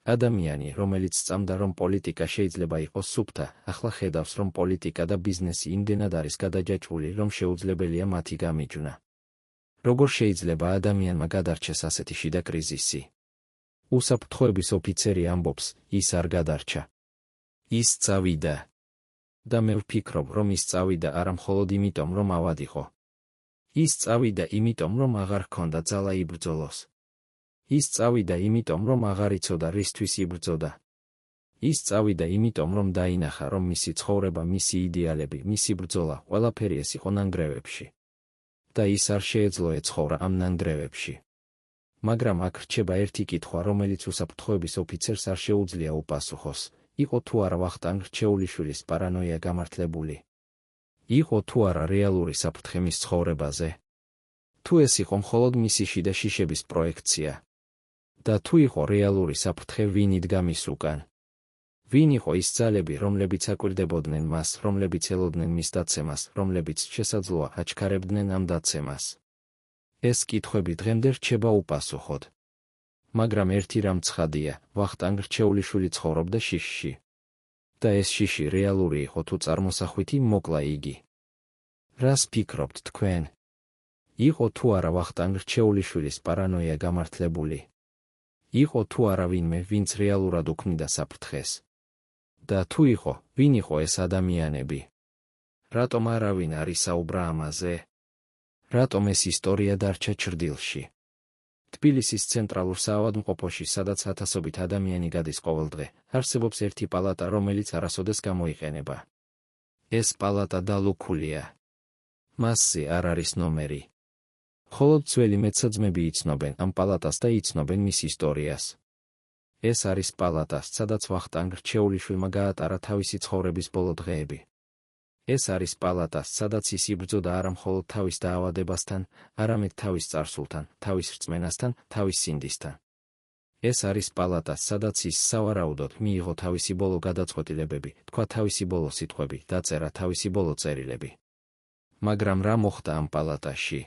ადამიანი, რომელიც სწამდა, რომ პოლიტიკა შეიძლება იყოს სუფთა, ახლა ხედავს, რომ პოლიტიკა და ბიზნესი იმდენად არის გადაჯაჭვული, რომ შეუძლებელია მათი გამიჯვნა. როგორ შეიძლება ადამიანმა გადარჩეს ასეთი შიდა კრიზისი? უსაფრთხოების ოფიცერი ამბობს, ის არ გადარჩა. ის წავიდა. და მე ვფიქრობ, რომ ის წავიდა არა მხოლოდ იმიტომ, რომ ავად იყო. ის წავიდა იმიტომ, რომ აღარ ჰქონდა ძალა იბრძოლოს. ის წავიდა იმიტომ, რომ აღარ იცოდა რისთვის იბრძოდა. ის წავიდა იმიტომ, რომ დაინახა, რომ მისი ცხოვრება, მისი იდეალები, მისი ბრძოლა, ყველაფერი ეს იყო ნანგრევებში. და ის არ შეეძლო ეცხოვრა ამ ნანგრევებში. მაგრამ აქ რჩება ერთი კითხვა, რომელიც უსაფრთხოების ოფიცერს არ შეუძლია უპასუხოს. იყო თუ არა ვახტანგ რჩეულიშვილის პარანოია გამართლებული? იყო თუ არა რეალური საფრთხე მის ცხოვრებაზე? თუ ეს იყო მხოლოდ მისი შიდა შიშების პროექცია? და თუ იყო რეალური საფრთხე, ვინ იდგა მის უკან? ვინ იყო ის ძალები, რომლებიც აკვირდებოდნენ მას, რომლებიც ელოდნენ მის დაცემას, რომლებიც შესაძლოა აჩქარებდნენ ამ დაცემას? ეს კითხვები დღემდე რჩება უპასუხოდ. მაგრამ ერთი რამ ცხადია, ვახტანგ რჩეულიშვილი ცხოვრობდა შიშში. და ეს შიში რეალური იყო თუ წარმოსახვითი მოკლა იგი. რას ფიქრობთ თქვენ? იყო თუ არა ვახტანგ რჩეულიშვილის პარანოია გამართლებული? იყო თუ არა ვინმე, ვინც რეალურად უქმნიდა საფრთხეს? და თუ იყო, ვინ იყო ეს ადამიანები? რატომ არავინ არ ისაუბრა ამაზე? რატომ ეს ისტორია დარჩა ჩრდილში? თბილისის ცენტრალურ საავადმყოფოში, სადაც ათასობით ადამიანი გადის ყოველდღე, არსებობს ერთი პალატა, რომელიც არასოდეს გამოიყენება. ეს პალატა დალუქულია. მასზე არ არის ნომერი. მხოლოდ ძველი მეცაძმები იცნობენ ამ პალატას და იცნობენ მის ისტორიას. ეს არის პალატა, სადაც ვახტანგ რჩეულიშვილმა გაატარა თავისი ცხოვრების ბოლო დღეები. ეს არის პალატა, სადაც ის იბრძოდა არა მხოლოდ თავის დაავადებასთან, არამედ თავის წარსულთან, თავის რწმენასთან, თავის სინდისთან. ეს არის პალატა, სადაც ის სავარაუდოდ მიიღო თავისი ბოლო გადაწყვეტილებები, თქვა თავისი ბოლო სიტყვები, დაწერა თავისი ბოლო წერილები. მაგრამ რა მოხდა ამ პალატაში?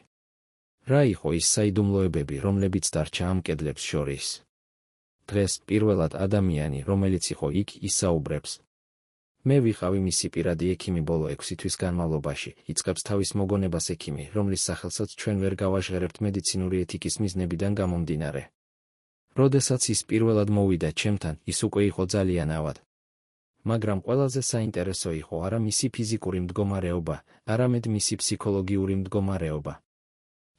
რა იყო ის საიდუმლოებები, რომლებიც დარჩა ამ კედლებს შორის? დღეს პირველად ადამიანი, რომელიც იყო იქ, ისაუბრებს. მე ვიყავი მისი პირადი ექიმი ბოლო 6 თვის განმავლობაში, იწყებს თავის მოგონებას ექიმი, რომლის სახელსაც ჩვენ ვერ გავაჟღერებთ მედიცინური ეთიკის მიზნებიდან გამომდინარე. როდესაც ის პირველად მოვიდა ჩემთან, ის უკვე იყო ძალიან ავად. მაგრამ ყველაზე საინტერესო იყო არა მისი ფიზიკური მდგომარეობა, არამედ მისი ფსიქოლოგიური მდგომარეობა.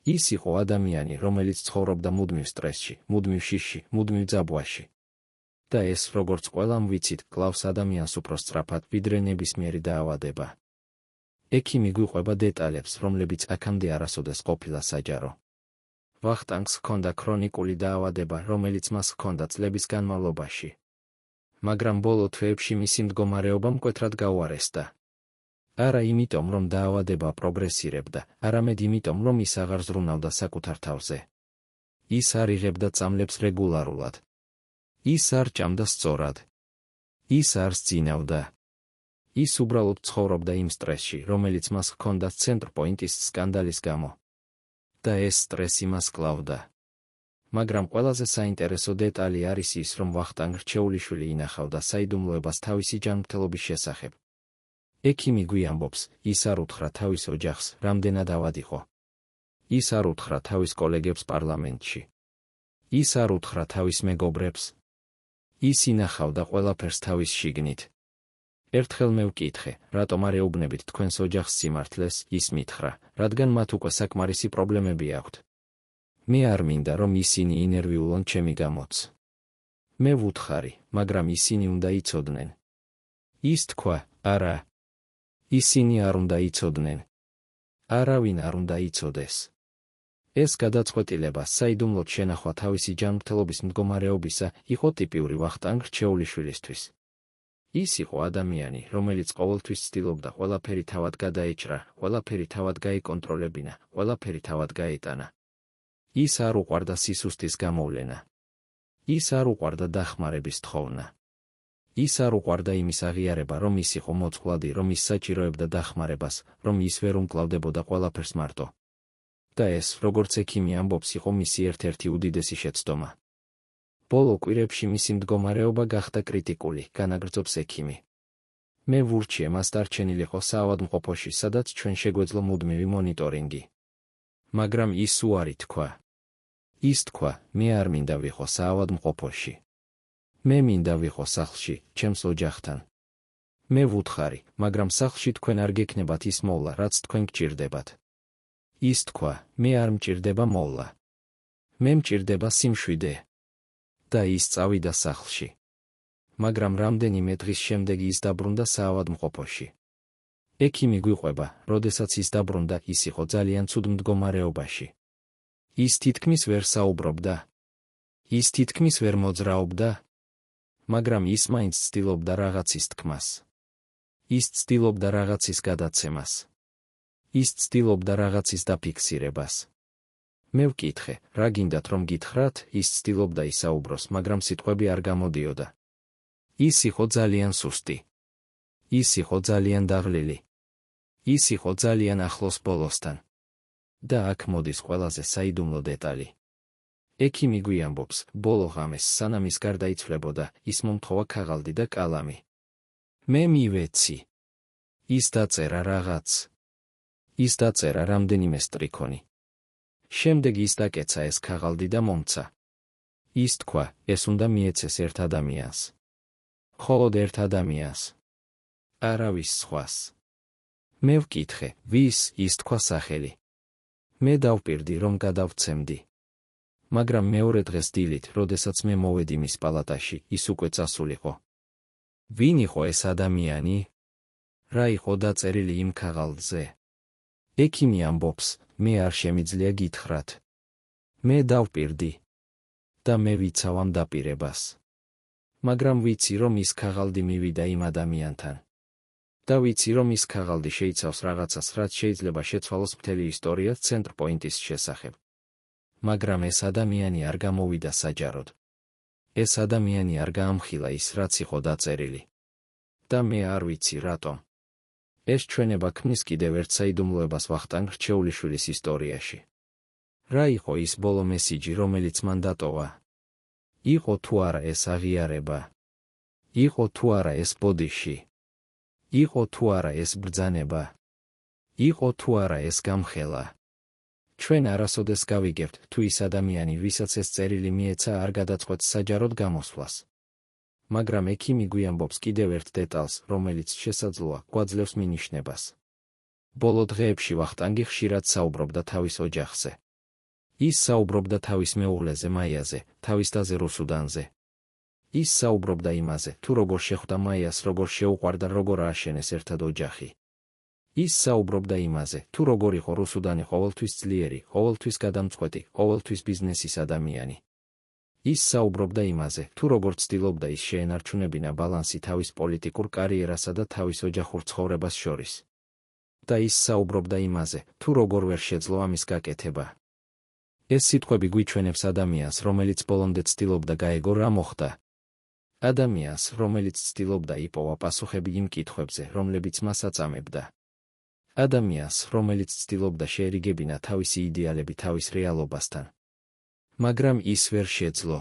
ის იყო ადამიანი, რომელიც ცხოვრობდა მუდმივ სტრესში, მუდმივ შიშში, მუდმივ ძაბვაში. და ეს, როგორც ყველამ ვიცით, კლავს ადამიანს უფრო სწრაფად, ვიდრე ნებისმიერი დაავადება. ექიმი გვიყვება დეტალებს, რომლებიც აქამდე არასოდეს ყოფილა საჯარო. ვახტანგს ჰქონდა ქრონიკული დაავადება, რომელიც მას ჰქონდა წლების განმავლობაში. მაგრამ ბოლო თვეებში მისი მდგომარეობა მკვეთრად გაუარესდა. არა იმიტომ, რომ დაავადება პროგრესირებდა, არამედ იმიტომ, რომ ის აღარ ზრუნავდა საკუთარ თავზე. ის არ იღებდა წამლებს რეგულარულად. ის არ ჭამდა სწორად. ის არ სძინავდა. ის უბრალოდ ცხოვრობდა იმ სტრესში, რომელიც მას ჰქონდა ცენტრპოინტის სკანდალის გამო. და ეს სტრესი მას კლავდა. მაგრამ ყველაზე საინტერესო დეტალი არის ის, რომ ვახტანგ რჩეულიშვილი ინახავდა საიდუმლოებას თავისი ჯანმრთელობის შესახებ. ექიმი გვიამბობს, ის არ უთხრა თავის ოჯახს, რამდენად ავად იყო. ის არ უთხრა თავის კოლეგებს პარლამენტში. ის არ უთხრა თავის მეგობრებს. ის ინახავდა ყველაფერს თავის შიგნით. ერთხელ მე ვკითხე, რატომ არ ეუბნებით თქვენს ოჯახს სიმართლეს, ის მითხრა, რადგან მათ უკვე საკმარისი პრობლემები აქვთ. მე არ მინდა, რომ ისინი ინერვიულონ ჩემი გამოც. მე ვუთხარი, მაგრამ ისინი უნდა იცოდნენ. ის თქვა, არა. ისინი არ უნდა იცოდნენ. არავინ არ უნდა იცოდეს. ეს გადაწყვეტილება საიდუმლოდ შენახვა თავისი ჯანმრთელობის მდგომარეობისა იყო ტიპიური ვახტანგ რჩეულიშვილისთვის. ის იყო ადამიანი, რომელიც ყოველთვის ცდილობდა ყველაფერი თავად გადაეჭრა, ყველაფერი თავად გაეკონტროლებინა, ყველაფერი თავად გაეტანა. ის არ უყვარდა სისუსტის გამოვლენა. ის არ უყვარდა დახმარების თხოვნა. ის არ უყვარდა იმის აღიარება, რომ ის იყო მოწყვლადი, რომ ის საჭიროებდა დახმარებას, რომ ის ვერ უმკლავდებოდა ყველაფერს მარტო. და ეს, როგორც ექიმი ამბობს, იყო მისი ერთ-ერთი უდიდესი შეცდომა. ბოლო კვირებში მისი მდგომარეობა გახდა კრიტიკული, განაგრძობს ექიმი. მე ვურჩიე მას დარჩენილიყო საავადმყოფოში, სადაც ჩვენ შეგვეძლო მუდმივი მონიტორინგი. მაგრამ ის უარი თქვა. ის თქვა, მე არ მინდა ვიყო საავადმყოფოში. მე მინდა ვიყო სახლში, ჩემს ოჯახთან. მე ვუთხარი, მაგრამ სახლში თქვენ არ გექნებათ ის მოვლა, რაც თქვენ გჭირდებათ. ის თქვა, მე არ მჭირდება მოვლა. მე მჭირდება სიმშვიდე. და ის წავიდა სახლში. მაგრამ რამდენიმე დღის შემდეგ ის დაბრუნდა საავადმყოფოში. ექიმი გვიყვება, როდესაც ის დაბრუნდა, ის იყო ძალიან ცუდ მდგომარეობაში. ის თითქმის ვერ საუბრობდა. ის თითქმის ვერ მოძრაობდა, მაგრამ ის მაინც ცდილობდა რაღაცის თქმას. ის ცდილობდა რაღაცის გადაცემას. ის ცდილობდა რაღაცის დაფიქსირებას. მე ვკითხე, რა გინდათ რომ გითხრათ, ის ცდილობდა ისაუბროს, მაგრამ სიტყვები არ გამოდიოდა. ის იყო ძალიან სუსტი. ის იყო ძალიან დაღლილი. ის იყო ძალიან ახლოს ბოლოსთან. და აქ მოდის ყველაზე საიდუმლო დეტალი. ექიმი გვიამბობს, ბოლო ღამეს, სანამ ის გარდაიცვლებოდა, ის მომთხოვა ქაღალდი და კალამი. მე მივეცი. ის დაწერა რაღაც. ის დაწერა რამდენიმე სტრიქონი. შემდეგ ის დაკეცა ეს ქაღალდი და მომცა. ის თქვა, ეს უნდა მიეცეს ერთ ადამიანს. მხოლოდ ერთ ადამიანს. არავის სხვას. მე ვკითხე, ვის? ის თქვა სახელი. მე დავპირდი, რომ გადავცემდი. მაგრამ მეორე დღეს დილით, როდესაც მე მოვედი მის პალატაში, ის უკვე წასულიყო. ვინ იყო ეს ადამიანი? რა იყო დაწერილი იმ ქაღალდზე? ექიმი ამბობს, მე არ შემიძლია გითხრათ. მე დავპირდი. და მე ვიცავ ამ დაპირებას. მაგრამ ვიცი, რომ ის ქაღალდი მივიდა იმ ადამიანთან. და ვიცი, რომ ის ქაღალდი შეიცავს რაღაცას, რაც შეიძლება შეცვალოს მთელი ისტორია ცენტრ პოინტის შესახებ. მაგრამ ეს ადამიანი არ გამოვიდა საჯაროდ. ეს ადამიანი არ გაამხილა ის, რაც იყო დაწერილი. და მე არ ვიცი რატომ. ეს ჩვენება ქმნის კიდევ ერთ საიდუმლოებას ვახტანგ რჩეულიშვილის ისტორიაში. რა იყო ის ბოლო მესიჯი, რომელიც მან დატოვა? იყო თუ არა ეს აღიარება? იყო თუ არა ეს ბოდიში? იყო თუ არა ეს ბრძანება? იყო თუ არა ეს გამხელა? ჩვენ არასოდეს გავიგებთ, თუ ის ადამიანი, ვისაც ეს წერილი მიეცა, არ გადაწყვეტს საჯაროდ გამოსვლას. მაგრამ ექიმი გვიამბობს კიდევ ერთ დეტალს, რომელიც შესაძლოა გვაძლევს მინიშნებას. ბოლო დღეებში ვახტანგი ხშირად საუბრობდა თავის ოჯახზე. ის საუბრობდა თავის მეუღლეზე მაიაზე, თავის დაზე რუსუდანზე. ის საუბრობდა იმაზე, თუ როგორ შეხვდა მაიას, როგორ შეუყვარდა, როგორ ააშენეს ერთად ოჯახი. ის საუბრობდა იმაზე, თუ როგორ იყო რუსუდანი ყოველთვის ძლიერი, ყოველთვის გადამწყვეტი, ყოველთვის ბიზნესის ადამიანი. ის საუბრობდა იმაზე, თუ როგორ ცდილობდა ის შეენარჩუნებინა ბალანსი თავის პოლიტიკურ კარიერასა და თავის ოჯახურ ცხოვრებას შორის. და ის საუბრობდა იმაზე, თუ როგორ ვერ შეძლო ამის გაკეთება. ეს სიტყვები გვიჩვენებს ადამიანს, რომელიც ბოლომდე ცდილობდა გაეგო რა მოხდა. ადამიანს, რომელიც ცდილობდა იპოვა პასუხები იმ კითხვებზე, რომლებიც მას აწამებდა. ადამიანს, რომელიც ცდილობდა შეერიგებინა თავისი იდეალები თავის რეალობასთან. მაგრამ ის ვერ შეძლო.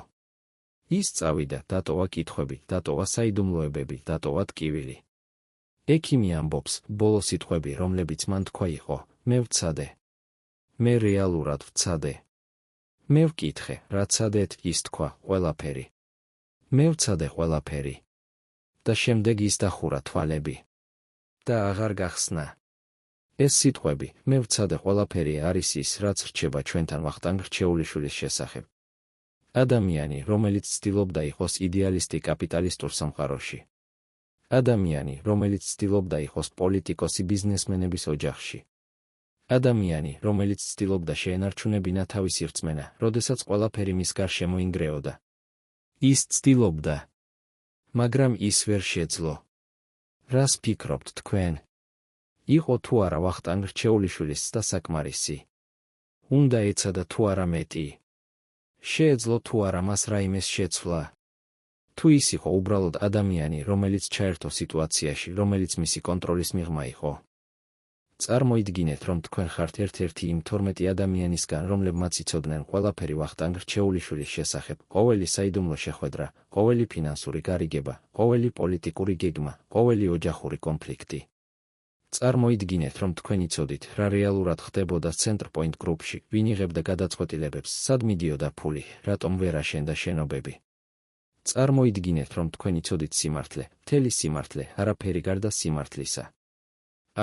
ის წავიდა, დატოვა კითხვები, დატოვა საიდუმლოებები, დატოვა ტკივილი. ექიმი ამბობს, ბოლო სიტყვები, რომლებიც მან თქვა იყო, მე ვცადე. მე რეალურად ვცადე. მე ვკითხე, რა ცადეთ? ის თქვა, ყველაფერი. მე ვცადე ყველაფერი. და შემდეგ ის დახურა თვალები. და აღარ გახსნა. ეს სიტყვები, მე ვცადე ყველაფერი არის ის, რაც რჩება ჩვენთან ვახტანგ რჩეულიშვილის შესახებ. ადამიანი, რომელიც ცდილობდა იყოს იდეალისტი კაპიტალისტურ სამყაროში. ადამიანი, რომელიც ცდილობდა იყოს პოლიტიკოსი ბიზნესმენების ოჯახში. ადამიანი, რომელიც ცდილობდა შეენარჩუნებინა თავისი რწმენა, როდესაც ყველაფერი მის გარშემო ინგრეოდა. ის ცდილობდა. მაგრამ ის ვერ შეძლო. რას ფიქრობთ თქვენ? იყო თუ არა ვახტანგ რჩეულიშვილის ცდა საკმარისი? უნდა ეცადა თუ არა მეტი? შეეძლო თუ არა მას რაიმეს შეცვლა? თუ ის იყო უბრალოდ ადამიანი, რომელიც ჩაერთო სიტუაციაში, რომელიც მისი კონტროლის მიღმა იყო. წარმოიდგინეთ, რომ თქვენ ხართ ერთ-ერთი იმ 12 ადამიანისგან, რომლებმაც იცოდნენ ყველაფერი ვახტანგ რჩეულიშვილის შესახებ, ყოველი საიდუმლო შეხვედრა, ყოველი ფინანსური გარიგება, ყოველი პოლიტიკური გეგმა, ყოველი ოჯახური კონფლიქტი. წარმოიდგინეთ, რომ თქვენ იცოდით, რა რეალურად ხდებოდა ცენტრ პოინტ გრუპში, ვინ იღებდა გადაწყვეტილებებს, სად მიდიოდა ფული, რატომ ვერ აშენდა შენობები. წარმოიდგინეთ, რომ თქვენ იცოდით სიმართლე, მთელი სიმართლე, არაფერი გარდა სიმართლისა.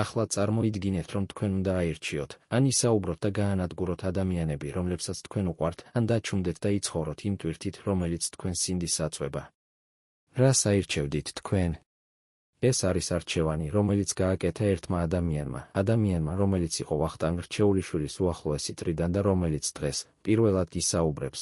ახლა წარმოიდგინეთ, რომ თქვენ უნდა აირჩიოთ, ან ისაუბროთ და გაანადგუროთ ადამიანები, რომლებსაც თქვენ უყვართ, ან დაჩუმდეთ და იცხოვროთ იმ ტვირთით, რომელიც თქვენს სინდისს აწვება. რას აირჩევდით თქვენ? ეს არის არჩევანი, რომელიც გააკეთა ერთმა ადამიანმა, რომელიც იყო ვახტანგ რჩეულიშვილის უახლოესი წრიდან და რომელიც დღეს პირველად ისაუბრებს.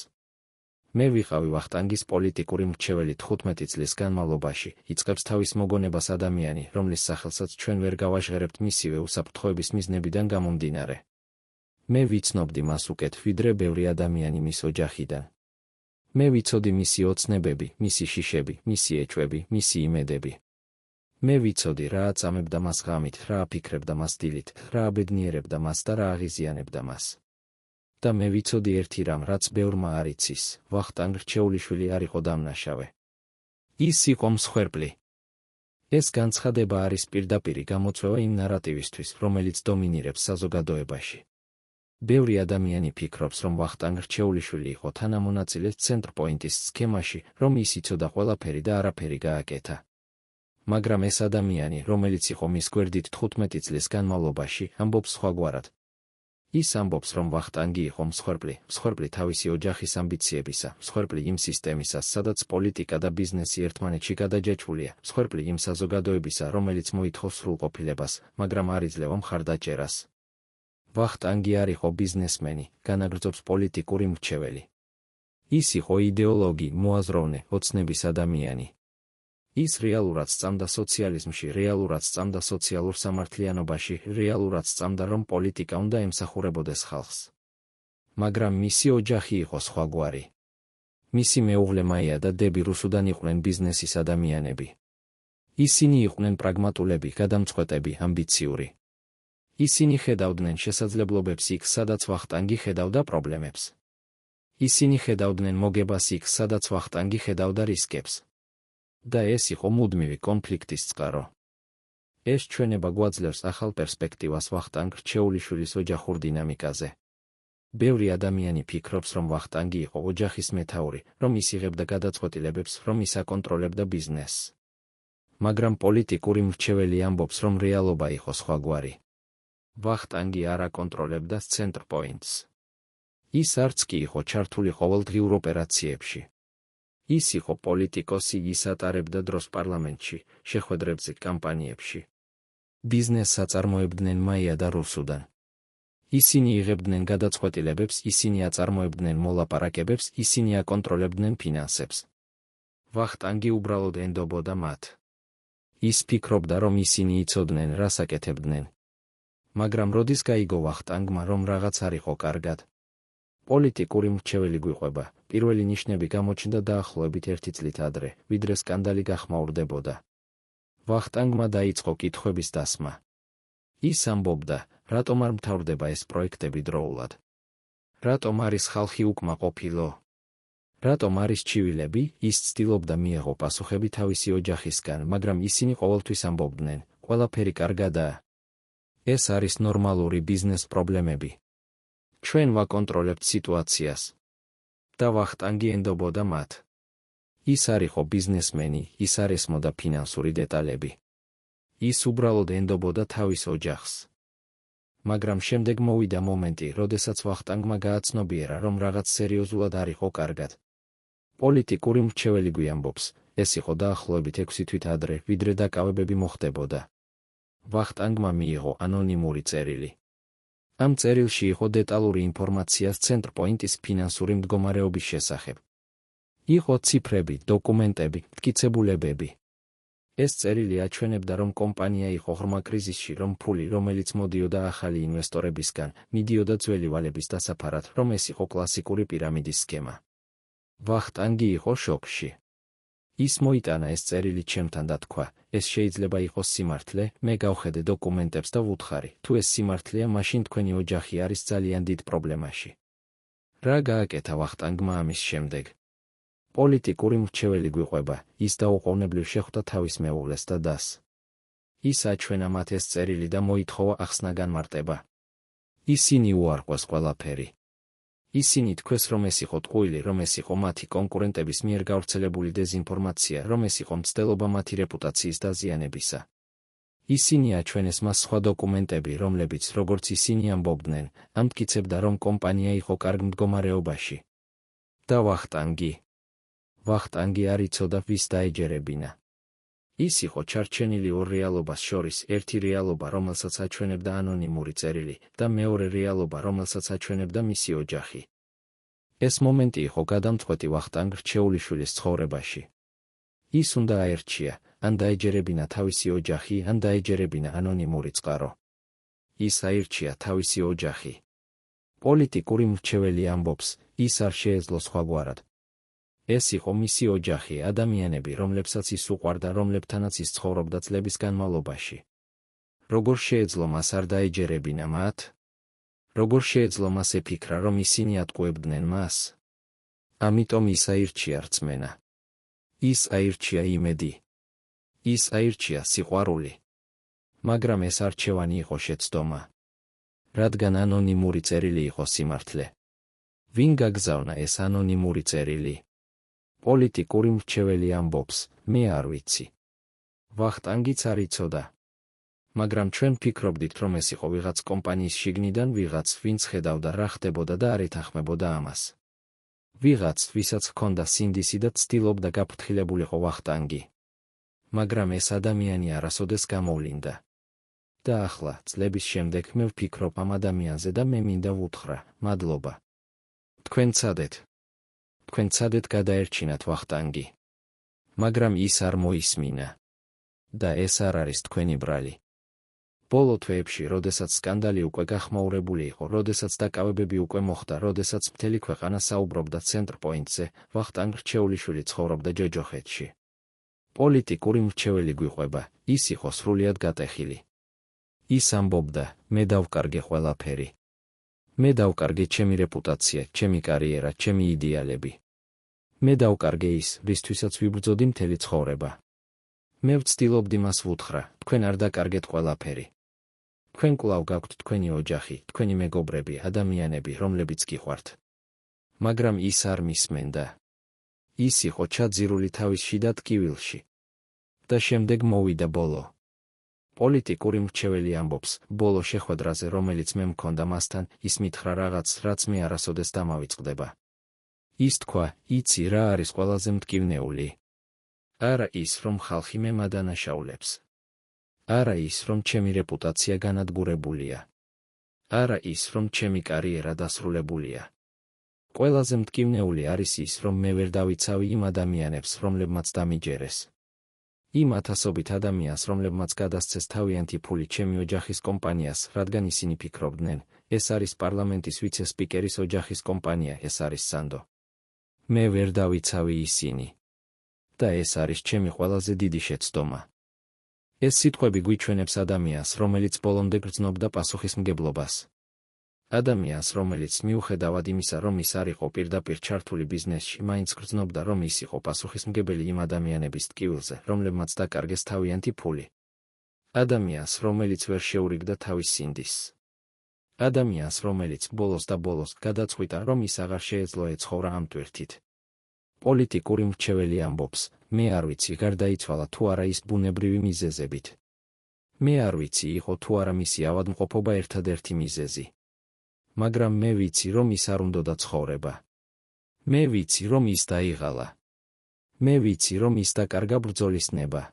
მე ვიყავი ვახტანგის პოლიტიკური მრჩეველი 15 წლის განმავლობაში, იწყებს თავის მოგონებას ადამიანი, რომლის სახელსაც ჩვენ ვერ გავაჟღერებთ მისივე უსაფრთხოების მიზნებიდან გამომდინარე. მე ვიცნობდი მას უკეთ, ვიდრე ბევრი ადამიანი მის ოჯახიდან. მე ვიცოდი მისი ოცნებები, მისი შიშები, მისი ეჭვები, მისი იმედები. მე ვიცოდი, რა აწამებდა მას ღამით, რა აფიქრებდა მას დილით, რა აბედნიერებდა მას და რა აღიზიანებდა მას. და მე ვიცოდი ერთი რამ, რაც ბევრმა არ იცის, ვახტანგ რჩეულიშვილი არ იყო დამნაშავე. ის იყო მსხვერპლი. ეს განცხადება არის პირდაპირი გამოწვევა იმ ნარატივისთვის, რომელიც დომინირებს საზოგადოებაში. ბევრი ადამიანი ფიქრობს, რომ ვახტანგ რჩეულიშვილი იყო თანამონაწილე ცენტრპოინტის სქემაში, რომ ის იცოდა ყველაფერი და არაფერი გააკეთა. მაგრამ ეს ადამიანი, რომელიც იყო მის გვერდით 15 წლის განმავლობაში, ამბობს სხვაგვარად. ის ამბობს, რომ ვახტანგი იყო მსხვერპლი თავისი ოჯახის ამბიციებისა, მსხვერპლი იმ სისტემისას, სადაც პოლიტიკა და ბიზნესი ერთმანეთში გადაჯეჭვულია, მსხვერპლი იმ საზოგადოებისა, რომელიც მოითხოვს სრულყოფილებას, მაგრამ არ იძლევა მხარდაჭერას. ვახტანგი არ იყო ბიზნესმენი, განაგრძობს პოლიტიკური მრჩეველი. ის იყო იდეოლოგი, მოაზროვნე, ოცნების ადამიანი. ის რეალურად სწამდა სოციალიზმში, რეალურად სწამდა სოციალურ სამართლიანობაში, რეალურად სწამდა, რომ პოლიტიკა უნდა ემსახურებოდეს ხალხს. მაგრამ მისი ოჯახი იყო სხვაგვარი. მისი მეუღლე მაია და დები რუსუდან იყვნენ ბიზნესის ადამიანები. ისინი იყვნენ პრაგმატულები, გადამწყვეტები, ამბიციური. ისინი ხედავდნენ შესაძლებლობებს იქ, სადაც ვახტანგი ხედავდა პრობლემებს. ისინი ხედავდნენ მოგებას იქ, სადაც ვახტანგი ხედავდა რისკებს. და ეს იყო მუდმივი კონფლიქტის წყარო. ეს ჩვენება გვაძლევს ახალ პერსპექტივას ვახტანგ რჩეულიშვილის ოჯახურ დინამიკაზე. ბევრი ადამიანი ფიქრობს, რომ ვახტანგი იყო ოჯახის მეთაური, რომ ის იღებდა გადაწყვეტილებებს, რომ ის აკონტროლებდა ბიზნესს. მაგრამ პოლიტიკური მრჩეველი ამბობს, რომ რეალობა იყო სხვაგვარი. ვახტანგი არ აკონტროლებდა ცენტრპოინტს. ის არც კი იყო ჩართული ყოველდღიურ ოპერაციებში. ის იყო პოლიტიკოსი, ის ატარებდა დროს პარლამენტში, შეხვედრებზე, კამპანიებში. ბიზნესს აწარმოებდნენ მაია და რუსუდან. ისინი იღებდნენ გადაწყვეტილებებს, ისინი აწარმოებდნენ მოლაპარაკებებს, ისინი აკონტროლებდნენ ფინანსებს. ვახტანგი უბრალოდ ენდობოდა მათ. ის ფიქრობდა, რომ ისინი იცოდნენ, რას აკეთებდნენ. მაგრამ როდის გაიგო ვახტანგმა, რომ რაღაც არ იყო კარგად? პოლიტიკური მრჩეველი გვიყვება, პირველი ნიშნები გამოჩნდა დაახლოებით 1 წლით ადრე, ვიდრე სკანდალი გახმაურდებოდა. ვახტანგმა დაიწყო კითხვების დასმა. ის ამბობდა, რატომ არ მთავრდება ეს პროექტები დროულად? რატომ არის ხალხი უკმაყოფილო? რატომ არის ჩივილები? ის ცდილობდა მიეღო პასუხები თავისი ოჯახისგან, მაგრამ ისინი ყოველთვის ამბობდნენ, ყველაფერი კარგადაა. ეს არის ნორმალური ბიზნეს პრობლემები. ჩვენ ვაკონტროლებთ სიტუაციას. და ვახტანგი ენდობოდა მათ. ის არ იყო ბიზნესმენი, ის არ ესმოდა ფინანსური დეტალები. ის უბრალოდ ენდობოდა თავის ოჯახს. მაგრამ შემდეგ მოვიდა მომენტი, როდესაც ვახტანგმა გააცნობიერა, რომ რაღაც სერიოზულად არ იყო კარგად. პოლიტიკური მრჩეველი გვიამბობს, ეს იყო დაახლოებით 6 თვით ადრე, ვიდრე დაკავებები მოხდებოდა. ვახტანგმა მიიღო ანონიმური წერილი. ამ წერილში იყო დეტალური ინფორმაცია ცენტრპოინტის ფინანსური მდგომარეობის შესახებ. იყო ციფრები, დოკუმენტები, მტკიცებულებები. ეს წერილი აჩვენებდა, რომ კომპანია იყო ღრმა კრიზისში, რომ ფული, რომელიც მოდიოდა ახალი ინვესტორებისგან, მიდიოდა ძველი ვალების დასაფარად, რომ ეს იყო კლასიკური პირამიდის სქემა. ვახტანგი იყო შოკში. ის მოიტანა ეს წერილი ჩემთან და თქვა, ეს შეიძლება იყოს სიმართლე, მე გავხედე დოკუმენტებს და ვუთხარი, თუ ეს სიმართლეა, მაშინ თქვენი ოჯახი არის ძალიან დიდ პრობლემაში. რა გააკეთა ვახტანგმა ამის შემდეგ? პოლიტიკური მრჩეველი გვიყვება, ის დაუყოვნებლივ შეხვდა თავის მეუღლეს და დას. ის აჩვენა მათ ეს წერილი და მოითხოვა ახსნა განმარტება. ისინი უარყვეს ყველაფერი. ისინი თქვეს, რომ ეს იყო ტყუილი, რომ ეს იყო მათი კონკურენტების მიერ გავრცელებული დეზინფორმაცია, რომ ეს იყო მცდელობა მათი რეპუტაციის დაზიანებისა. ისინი აჩვენეს მას სხვა დოკუმენტები, რომლებიც, როგორც ისინი ამბობდნენ, ამტკიცებდა, რომ კომპანია იყო კარგ მდგომარეობაში. და ვახტანგი არ იცოდა, ვის დაეჯერებინა. ის იყო ჩარჩენილი ორ რეალობას შორის, ერთი რეალობა, რომელსაც აჩვენებდა ანონიმური წერილი, და მეორე რეალობა, რომელსაც აჩვენებდა მისი ოჯახი. ეს მომენტი იყო გადამწყვეტი ვახტანგ რჩეულიშვილის ცხოვრებაში. ის უნდა აერჩია, ან დაეჯერებინა თავისი ოჯახი, ან დაეჯერებინა ანონიმური წყარო. ის აირჩია თავისი ოჯახი. პოლიტიკური მრჩეველი ამბობს, ის არ შეეძლო სხვაგვარად. ეს იყო მისი ოჯახი, ადამიანები, რომლებსაც ის უყვარდა, რომლებთანაც ის ცხოვრობდა წლების განმავლობაში. როგორ შეეძლო მას არ დაეჯერებინა მათ? როგორ შეეძლო მას ეფიქრა, რომ ისინი ატყუებდნენ მას? ამიტომ ის აირჩია რწმენა. ის აირჩია იმედი. ის აირჩია სიყვარული. მაგრამ ეს არჩევანი იყო შეცდომა. რადგან ანონიმური წერილი იყო სიმართლე. ვინ გაგზავნა ეს ანონიმური წერილი? პოლიტიკური მრჩეველი ამბობს, მე არ ვიცი. ვახტანგიც არ იცოდა. მაგრამ ჩვენ ფიქრობდით, რომ ეს იყო ვიღაც კომპანიის შიგნიდან ვიღაც, ვინც ხედავდა რა ხდებოდა და არ ეთანხმებოდა ამას. ვიღაც, ვისაც ჰქონდა სინდისი და ცდილობდა გაფრთხილებულიყო ვახტანგი. მაგრამ ეს ადამიანი არასოდეს გამოვლინდა. და ახლა, წლების შემდეგ მე ვფიქრობ ამ ადამიანზე და მე მინდა ვუთხრა, მადლობა. თქვენ ცადეთ გადაერჩინათ ვახტანგი. მაგრამ ის არ მოისმინა. და ეს არ არის თქვენი ბრალი. ბოლო თვეებში, როდესაც სკანდალი უკვე გახმაურებული იყო, როდესაც დაკავებები უკვე მოხდა, როდესაც მთელი ქვეყანა საუბრობდა ცენტრ პოინტზე, ვახტანგ რჩეულიშვილი ცხოვრობდა ჯოჯოხეთში. პოლიტიკური მრჩეველი გვიყვება, ის იყო სრულიად გატეხილი. ის ამბობდა, მე დავკარგე ყველაფერი. მე დავკარგე ჩემი რეპუტაცია, ჩემი კარიერა, ჩემი იდეალები. მე დავკარგე ის, რისთვისაც ვიბრძოდი მთელი ცხოვრება. მე ვცდილობდი მას ვუთხრა, თქვენ არ დაკარგეთ ყველაფერი. თქვენ კვლავ გაქვთ თქვენი ოჯახი, თქვენი მეგობრები, ადამიანები, რომლებიც გიყვართ. მაგრამ ის არ მისმენდა. ის იყო ჩაძირული თავის შიდა ტკივილში. და შემდეგ მოვიდა ბოლო. პოლიტიკური მრჩეველი ამბობს, ბოლო შეხვედრაზე, რომელიც მე მქონდა მასთან, ის მითხრა რაღაც, რაც მე არასოდეს დამავიწყდება. ის თქვა, იცი რა არის ყველაზე მტკივნეული? არა ის, რომ ხალხი მე მადანაშაულებს. არა ის, რომ ჩემი რეპუტაცია განადგურებულია. არა ის, რომ ჩემი კარიერა დასრულებულია. ყველაზე მტკივნეული არის ის, რომ მე ვერ დავიცავი იმ ადამიანებს, რომლებმაც დამიჯერეს. იმ ათასობით ადამიანს, რომლებმაც გადასცეს თავიანთი ფული ჩემი ოჯახის კომპანიას, რადგან ისინი ფიქრობდნენ, ეს არის პარლამენტის ვიცე-სპიკერის ოჯახის კომპანია, ეს არის სანდო. მე ვერ დავიცავი ისინი. და ეს არის ჩემი ყველაზე დიდი შეცდომა. ეს სიტყვები გვიჩვენებს ადამიანს, რომელიც ბოლომდე გრძნობდა პასუხისმგებლობას. ადამიანს, რომელიც მიუხედავად იმისა, რომ ის არ იყო პირდაპირ ჩართული ბიზნესში, მაინც გრძნობდა, რომ ის იყო პასუხისმგებელი იმ ადამიანების ტკივილზე, რომლებმაც დაკარგეს თავიანთი ფული. ადამიანს, რომელიც ვერ შეურიგდა თავის სინდისს. ადამიანს, რომელიც ბოლოს და ბოლოს გადაწყვიტა, რომ ის აღარ შეეძლო ეცხოვრა ამ ტვირთით. პოლიტიკური მრჩეველი ამბობს, მე არ ვიცი, გარდაიცვალა თუ არა ის ბუნებრივი მიზეზებით. მე არ ვიცი, იყო თუ არა მისი ავადმყოფობა ერთადერთი მიზეზი. მაგრამ მე ვიცი, რომ ის არ უნდოდა ცხოვრება. მე ვიცი, რომ ის დაიღალა. მე ვიცი, რომ ის დაკარგა ბრძოლის ნება.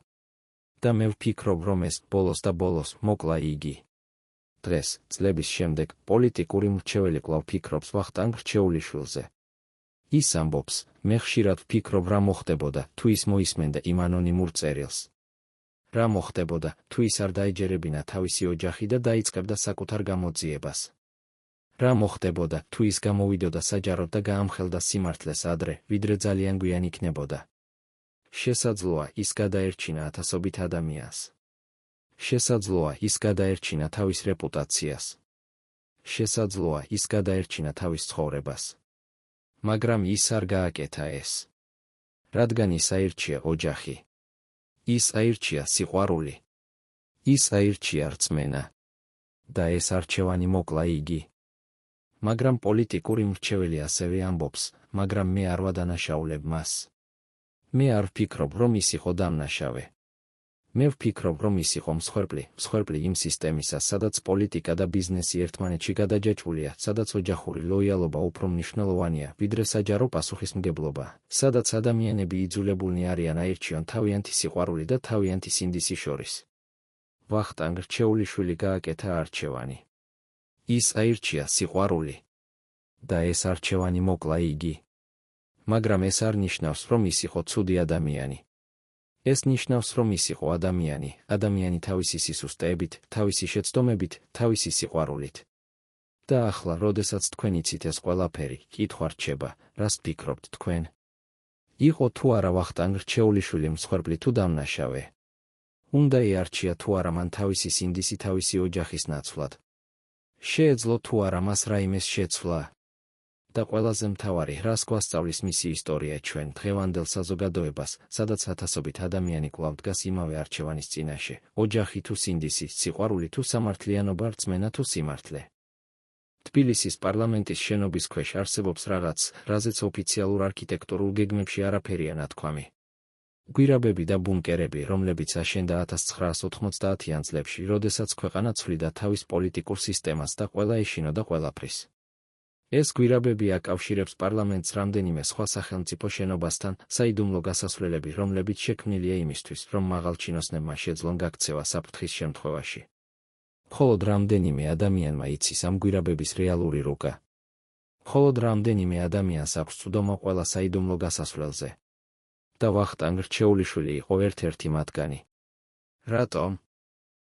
და მე ვფიქრობ, რომ ეს ბოლოს და ბოლოს მოკლა იგი. დღეს, წლების შემდეგ, პოლიტიკური მრჩეველი კვლავ ფიქრობს ვახტანგ რჩეულიშვილზე. ის ამბობს, მე ხშირად ვფიქრობ, რა მოხდებოდა, თუ ის მოისმენდა იმ ანონიმურ წერილს. რა მოხდებოდა, თუ ის არ დაეჯერებინა თავისი ოჯახი და დაიწყებდა საკუთარ გამოძიებას. რა მოხდებოდა, თუ ის გამოვიდოდა საჯაროდ და გაამხელდა სიმართლეს ადრე, ვიდრე ძალიან გვიან იქნებოდა. შესაძლოა, ის გადაერჩინა ათასობით ადამიანს. შესაძლოა, ის გადაერჩინა თავის რეპუტაციას. შესაძლოა, ის გადაერჩინა თავის ცხოვრებას. მაგრამ ის არ გააკეთა ეს. რადგან ის აირჩია ოჯახი. ის აირჩია სიყვარული. ის აირჩია რწმენა. და ეს არჩევანი მოკლა იგი. მაგრამ პოლიტიკური მრჩეველი ასევე ამბობს, მაგრამ მე არ ვადანაშაულებ მას. მე არ ვფიქრობ, რომ ის იყო დამნაშავე. მე ვფიქრობ, რომ ის იყო მსხვერპლი იმ სისტემისა, სადაც პოლიტიკა და ბიზნესი ერთმანეთში გადაჯაჭვულია, სადაც ოჯახური ლოიალობა უფრო მნიშვნელოვანია, ვიდრე საჯარო პასუხისმგებლობა, სადაც ადამიანები იძულებულნი არიან აირჩიონ თავიანთი სიყვარული და თავიანთი სინდისი შორის. ვახტანგ რჩეულიშვილი გააკეთა არჩევანი. ის აირჩია სიყვარული. და ეს არჩევანი მოკლა იგი. მაგრამ ეს არ ნიშნავს, რომ ის იყო ცუდი ადამიანი. ეს ნიშნავს, რომ ის იყო ადამიანი თავისი სისუსტეებით, თავისი შეცდომებით, თავისი სიყვარულით. და ახლა, როდესაც თქვენ იცით ეს ყველაფერი, კითხვა რჩება, რას ფიქრობთ თქვენ? იყო თუ არა ვახტანგ რჩეულიშვილი მსხვერპლი თუ დამნაშავე? უნდა იარჩია თუ არა მან თავისი სინდისი თავისი ოჯახის ნაცვლად? შეეძლო თუ არა მას რაიმეს შეცვლა? და ყველაზე მთავარი, რას გვასწავლის მისი ისტორია ჩვენ დღევანდელ საზოგადოებას, სადაც ათასობით ადამიანი კვლავ დგას იმავე არჩევანის წინაშე, ოჯახი თუ სინდისი, სიყვარული თუ სამართლიანობა, რწმენა თუ სიმართლე. თბილისის პარლამენტის შენობის ქვეშ არსებობს რაღაც, რაზეც ოფიციალურ არქიტექტურულ გეგმებში არაფერია ნათქვამი. გვირაბები და ბუნკერები, რომლებიც აშენდა 1990-იან წლებში, როდესაც ქვეყანა ცვლიდა თავის პოლიტიკურ სისტემას და ყველა ეშინოდა ყველაფრის. ეს გვირაბები აკავშირებს პარლამენტს რამდენიმე სხვა სახელმწიფო შენობასთან, საიდუმლო გასასვლელები, რომლებიც შექმნილია იმისთვის, რომ მაღალჩინოსნებმა შეძლონ გაქცევა საფრთხის შემთხვევაში. მხოლოდ რამდენიმე ადამიანმა იცის ამ გვირაბების რეალური რუკა. მხოლოდ რამდენიმე ადამიანს აქვს წვდომა ყველა საიდუმლო გასასვლელზე. და ვახტანგ რჩეულიშვილი იყო ერთ-ერთი მათგანი. რატომ?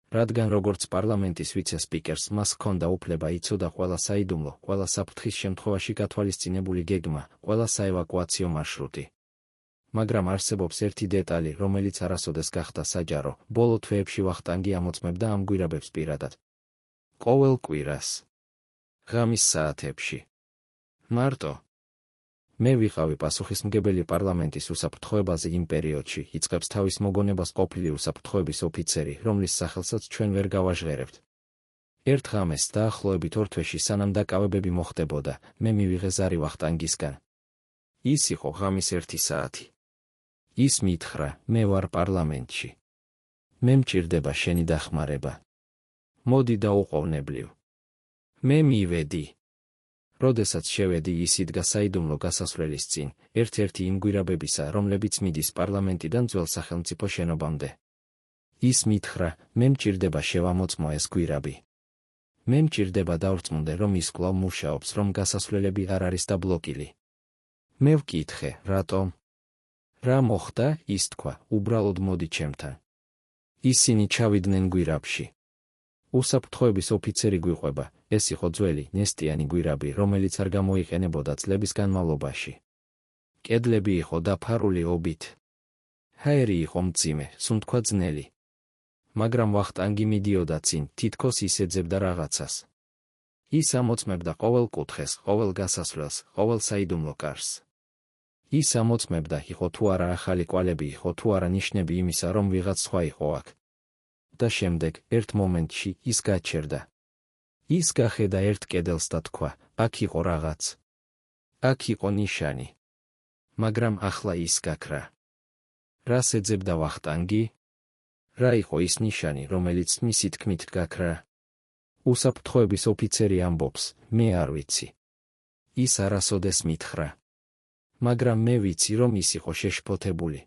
რადგან როგორც პარლამენტის ვიცე-სპიკერს მას ჰქონდა უფლება იცოდა ყველა საიდუმლო, ყველა საფრთხის შემთხვევაში გათვალისწინებული გეგმა, ყველა საევაკუაციო მარშრუტი. მაგრამ არსებობს ერთი დეტალი, რომელიც არასოდეს გახდა საჯარო. ბოლო თვეებში ვახტანგი ამოწმებდა ამ გვირაბებს პირადად. ყოველ კვირას. ღამის საათებში. მარტო. მე ვიყავი პასუხისმგებელი პარლამენტის უსაფრთხოებაზე იმ პერიოდში, იწყებს თავის მოგონებას ყოფილი უსაფრთხოების ოფიცერი, რომლის სახელსაც ჩვენ ვერ გავაჟღერებთ. ერთ ღამეს დაახლოებით 2 თვეში სანამ დაკავებები მოხდებოდა, მე მივიღე ზარი ვახტანგისგან. ის იყო ღამის 1 საათი. ის მითხრა, მე ვარ პარლამენტში. მე მჭირდება შენი დახმარება. მოდი დაუყოვნებლივ. მე მივედი. როდესაც შევედი, ის იდგა საიდუმლო გასასვლელის წინ, ერთ-ერთი იმ გვირაბებისა, რომლებიც მიდის პარლამენტიდან ძველ სახელმწიფო შენობამდე. ის მითხრა, მე მჭირდება შევამოწმო ეს გვირაბი. მე მჭირდება დავრწმუნდე, რომ ის კვლავ მუშაობს, რომ გასასვლელები არ არის დაბლოკილი. მე ვკითხე, რატომ? რა მოხდა? ის თქვა, უბრალოდ მოდი ჩემთან. ისინი ჩავიდნენ გვირაბში. უსაფრთხოების ოფიცერი გვიყვება, ეს იყო ძველი, ნესტიანი გვირაბი, რომელიც არ გამოიყენებოდა წლების განმავლობაში. კედლები იყო დაფარული ობით. ჰაერი იყო მძიმე, სუნთქვა ძნელი. მაგრამ ვახტანგი მიდიოდა წინ, თითქოს ის ეძებდა რაღაცას. ის ამოწმებდა ყოველ კუთხეს, ყოველ გასასვლელს, ყოველ საიდუმლო კარს. ის ამოწმებდა, იყო თუ არა ახალი კვალები, იყო თუ არა ნიშნები იმისა, რომ ვიღაც სხვა იყო აქ. და შემდეგ, ერთ მომენტში, ის გაჩერდა. ის გახედა ერთ კედელს და თქვა, აქ იყო რაღაც. აქ იყო ნიშანი. მაგრამ ახლა ის გაქრა. რას ეძებდა ვახტანგი? რა იყო ის ნიშანი, რომელიც მისი თქმით გაქრა? უსაფრთხოების ოფიცერი ამბობს, მე არ ვიცი. ის არასოდეს მითხრა. მაგრამ მე ვიცი, რომ ის იყო შეშფოთებული.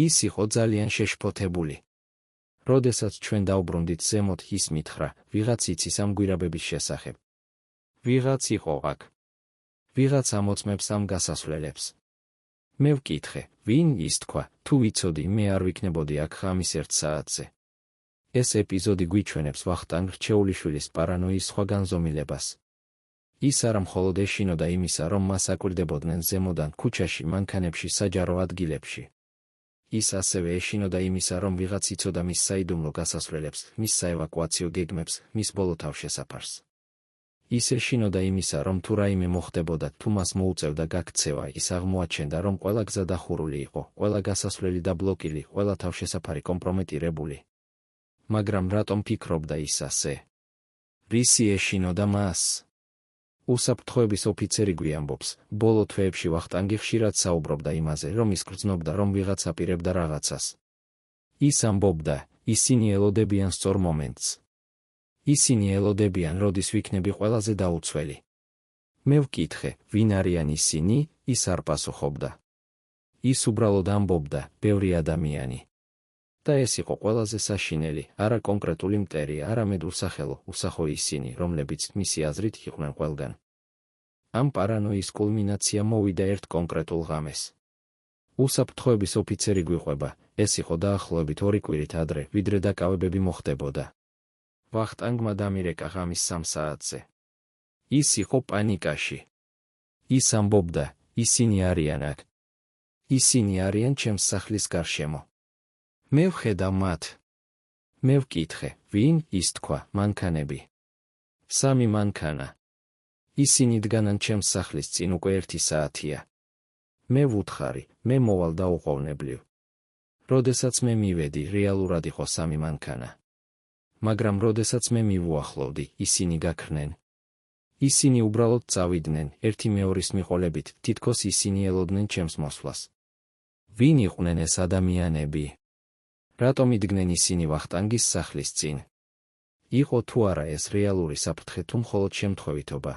ის იყო ძალიან შეშფოთებული. როდესაც ჩვენ დავბრუნდით ზემოთ, ის მითხრა, ვიღაც იცის ამ გვირაბების შესახებ. ვიღაც იყო აქ. ვიღაც ამოწმებს ამ გასასვლელებს. მე ვკითხე, ვინ? ის თქვა, თუ ვიცოდი, მე არ ვიქნებოდი აქ ღამის 1 საათზე. ეს ეპიზოდი გვიჩვენებს ვახტანგ რჩეულიშვილის პარანოის სხვა განზომილებას. ის არა მხოლოდ ეშინოდა იმისა, რომ მას აკვირდებოდნენ ზემოდან, ქუჩაში, მანქანებში, საჯარო ადგილებში. ის ასევე ეშინოდა იმისა, რომ ვიღაც იცოდა მის საიდუმლო გასასვლელებს, მის საევაკუაციო გეგმებს, მის ბოლო თავშესაფარს. ის ეშინოდა იმისა, რომ თუ რაიმე მოხდებოდა, თუ მას მოუწევდა გაქცევა, ის აღმოაჩენდა, რომ ყველა გზა დახურული იყო, ყველა გასასვლელი დაბლოკილი, ყველა თავშესაფარი კომპრომეტირებული. მაგრამ რატომ ფიქრობდა ის ასე? რისი ეშინოდა მას? უსაფრთხოების ოფიცერი გვიამბობს, ბოლო თვეებში ვახტანგი ხშირად საუბრობდა იმაზე, რომ ის გრძნობდა, რომ ვიღაც აპირებდა რაღაცას. ის ამბობდა, ისინი ელოდებიან სწორ მომენტს. ისინი ელოდებიან, როდის ვიქნები ყველაზე დაუცველი. მე ვკითხე, ვინ არიან ისინი, ის არ პასუხობდა. ის უბრალოდ ამბობდა, ბევრი ადამიანი. და ეს იყო ყველაზე საშინელი, არა კონკრეტული მტერი, არამედ უსახო ისინი, რომლებიც მისი აზრით იყვნენ ყველგან. ამ პარანოის კულმინაცია მოვიდა ერთ კონკრეტულ ღამეს. უსაფრთხოების ოფიცერი გვიყვება, ეს იყო დაახლოებით 2 კვირით ადრე, ვიდრე დაკავებები მოხდებოდა. ვახტანგმა დამირეკა ღამის 3 საათზე. ის იყო პანიკაში. ის ამბობდა, ისინი არიან აქ. ისინი არიან ჩემს სახლის გარშემო. მე ვხედავ მათ. მე ვკითხე, ვინ? ის თქვა, მანქანები. 3 მანქანა. ისინი დგანან ჩემს სახლის წინ უკვე 1 საათია. მე ვუთხარი, მე მოვალ დაუყოვნებლივ. როდესაც მე მივედი, რეალურად იყო 3 მანქანა. მაგრამ როდესაც მე მივუახლოვდი, ისინი გაქრნენ. ისინი უბრალოდ წავიდნენ, ერთი მეორის მიყოლებით, თითქოს ისინი ელოდნენ ჩემს მოსვლას. ვინ იყვნენ ეს ადამიანები? რატომ იდგნენ ისინი ვახტანგის სახლის წინ? იყო თუ არა ეს რეალური საფრთხე თუ მხოლოდ შემთხვევითობა?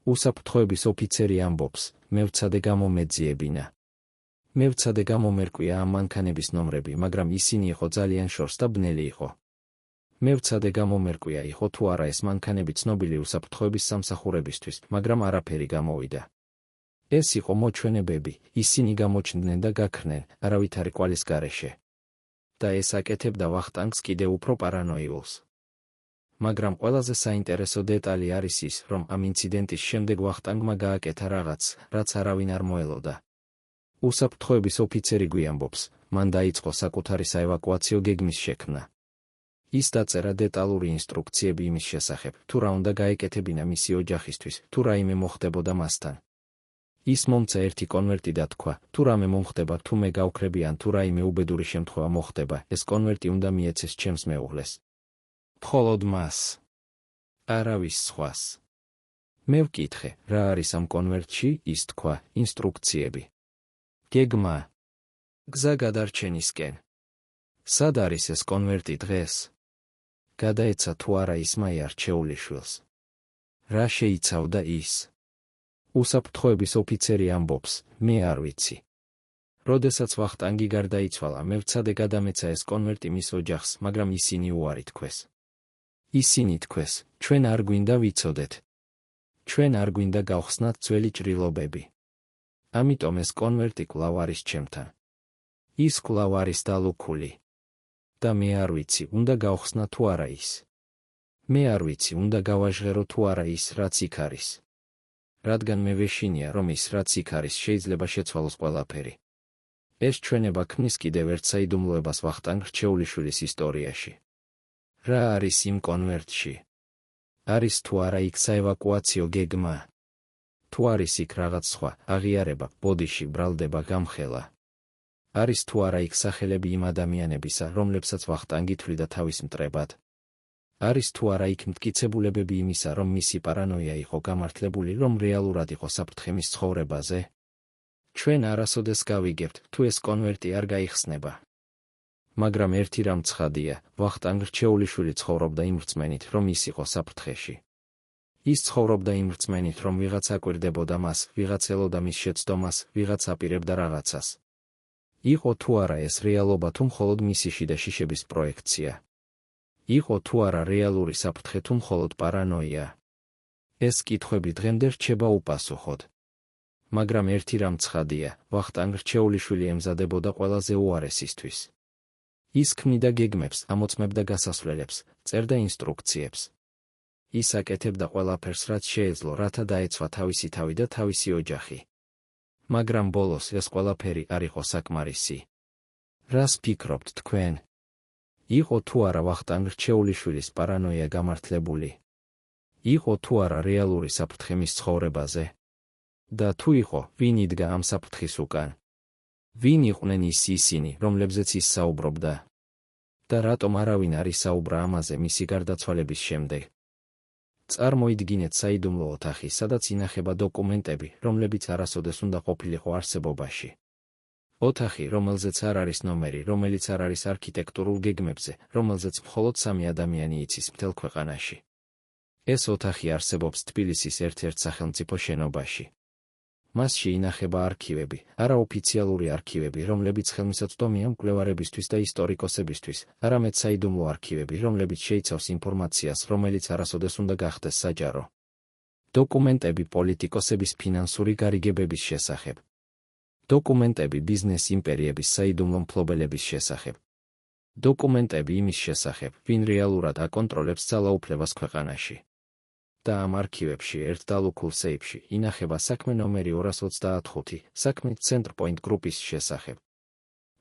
უსაფრთხოების ოფიცერი ამბობს, მე ვცადე გამომეძიებინა. მე ვცადე გამომერკვია ამ მანქანების ნომრები, მაგრამ ისინი იყო ძალიან შორს და ბნელი იყო. მე ვცადე გამომერკვია იყო თუ არა ეს მანქანები ცნობილი უსაფრთხოების სამსახურებისთვის, მაგრამ არაფერი გამოვიდა. ეს იყო მოჩვენებები, ისინი გამოჩნდნენ და გაქრნენ, არავითარი კვალის გარეშე. და ეს აკეთებდა ვახტანგს კიდევ უფრო პარანოიულს. მაგრამ ყველაზე საინტერესო დეტალი არის ის, რომ ამ ინციდენტის შემდეგ ვახტანგმა გააკეთა რაღაც, რაც არავინ არ მოელოდა. უსაფრთხოების ოფიცერი გვიამბობს, მან დაიწყო საკუთარი საევაკუაციო გეგმის შექმნა. ის დაწერა დეტალური ინსტრუქციები იმის შესახებ, თუ რა უნდა გაეკეთებინა მისი ოჯახისთვის, თუ რაიმე მოხდებოდა მასთან. ის მომცა ერთი კონვერტი და თქვა, თუ რამე მომხდება, თუ მე გავქრები ან თუ რაიმე უბედური შემთხვევა მოხდება, ეს კონვერტი უნდა მიეცეს ჩემს მეუღლეს. მხოლოდ მას. არავის სხვას. მე ვკითხე, რა არის ამ კონვერტში, ის თქვა, ინსტრუქციები. გეგმა. გზა გადარჩენისკენ. სად არის ეს კონვერტი დღეს? გადაეცა თუ არა ისმა იარჩეულიშვილს. რა შეიცავდა ის? უსაფრთხოების ოფიცერი ამბობს, მე არ ვიცი. როდესაც ვახტანგი გარდაიცვალა, მე ვცადე გადამეცა ეს კონვერტი მის ოჯახს, მაგრამ ისინი უარი თქვეს. ისინი თქვეს, ჩვენ არ გვინდა ვიცოდეთ. ჩვენ არ გვინდა გავხსნათ ძველი ჭრილობები. ამიტომ ეს კონვერტი კვლავ არის ჩემთან. ის კვლავ არის დალუქული. და მე არ ვიცი, უნდა გავხსნა თუ არა ის. მე არ ვიცი, უნდა გავაჟღერო თუ არა ის, რაც იქ არის. რადგან მე ვეშინია, რომ ის, რაც იქ არის, შეიძლება შეცვალოს ყველაფერი. ეს ჩვენება ქმნის კიდევ ერთ საიდუმლოებას ვახტანგ რჩეულიშვილის ისტორიაში. რა არის იმ კონვერტში? არის თუ არა იქ საევაკუაციო გეგმა? თუ არის იქ რაღაც სხვა, აღიარება, ბოდიში, ბრალდება, გამხელა? არის თუ არა იქ სახელები იმ ადამიანებისა, რომლებსაც ვახტანგი თვლიდა თავის მტრებად? არის თუ არა იქ მტკიცებულებები იმისა, რომ მისი პარანოია იყო გამართლებული, რომ რეალურად იყო საფრთხე მის ცხოვრებაზე? ჩვენ არასოდეს გავიგებთ, თუ ეს კონვერტი არ გაიხსნება. მაგრამ ერთი რამ ცხადია, ვახტანგ რჩეულიშვილი ცხოვრობდა იმ რწმენით, რომ ის იყო საფრთხეში. ის ცხოვრობდა იმ რწმენით, რომ ვიღაც აკვირდებოდა მას, ვიღაც ელოდა მის შეცდომას, ვიღაც აპირებდა რაღაცას. იყო თუ არა ეს რეალობა თუ მხოლოდ მისი შიდა შიშების პროექცია? იყო თუ არა რეალური საფრთხე თუ მხოლოდ პარანოია? ეს კითხვები დღემდე რჩება უპასუხოდ. მაგრამ ერთი რამ ცხადია, ვახტანგ რჩეულიშვილი ემზადებოდა ყველაზე უარესისთვის. ის ქმნიდა გეგმებს, ამოწმებდა გასასვლელებს, წერდა ინსტრუქციებს. ის აკეთებდა ყველაფერს, რაც შეეძლო, რათა დაეცვა თავისი თავი და თავისი ოჯახი. მაგრამ ბოლოს ეს ყველაფერი არ იყო საკმარისი. რას ფიქრობთ თქვენ? იყო თუ არა ვახტანგ რჩეულიშვილის პარანოია გამართლებული? იყო თუ არა რეალური საფრთხე მის ცხოვრებაზე? და თუ იყო, ვინ იდგა ამ საფრთხის უკან? ვინ იყვნენ ისინი, რომლებზეც ის საუბრობდა? და რატომ არავინ არ ისაუბრა ამაზე მისი გარდაცვალების შემდეგ? წარმოიდგინეთ საიდუმლო ოთახი, სადაც ინახება დოკუმენტები, რომლებიც არასოდეს უნდა ყოფილიყო არსებობაში. ოთახი, რომელზეც არ არის ნომერი, რომელიც არ არის არქიტექტურულ გეგმებზე, რომელზეც მხოლოდ 3 ადამიანი იცის მთელ ქვეყანაში. ეს ოთახი არსებობს თბილისის ერთ-ერთ სახელმწიფო შენობაში. მასში ინახება არქივები, არაოფიციალური არქივები, რომლებიც ხელმისაწვდომია მკვლევარებისთვის და ისტორიკოსებისთვის, არამედ საიდუმლო არქივები, რომლებიც შეიცავს ინფორმაციას, რომელიც არასოდეს უნდა გახდეს საჯარო. დოკუმენტები პოლიტიკოსების ფინანსური გარიგებების შესახებ. დოკუმენტები ბიზნეს იმპერიების საიდუმლო მფლობელების შესახებ. დოკუმენტები იმის შესახებ, ვინ რეალურად აკონტროლებს ძალაუფლებას ქვეყანაში. და ამ არქივებში ერთ დალუქულ სეიფში ინახება საქმე ნომერი 225, საქმე ცენტრპოინტ გრუპის შესახებ.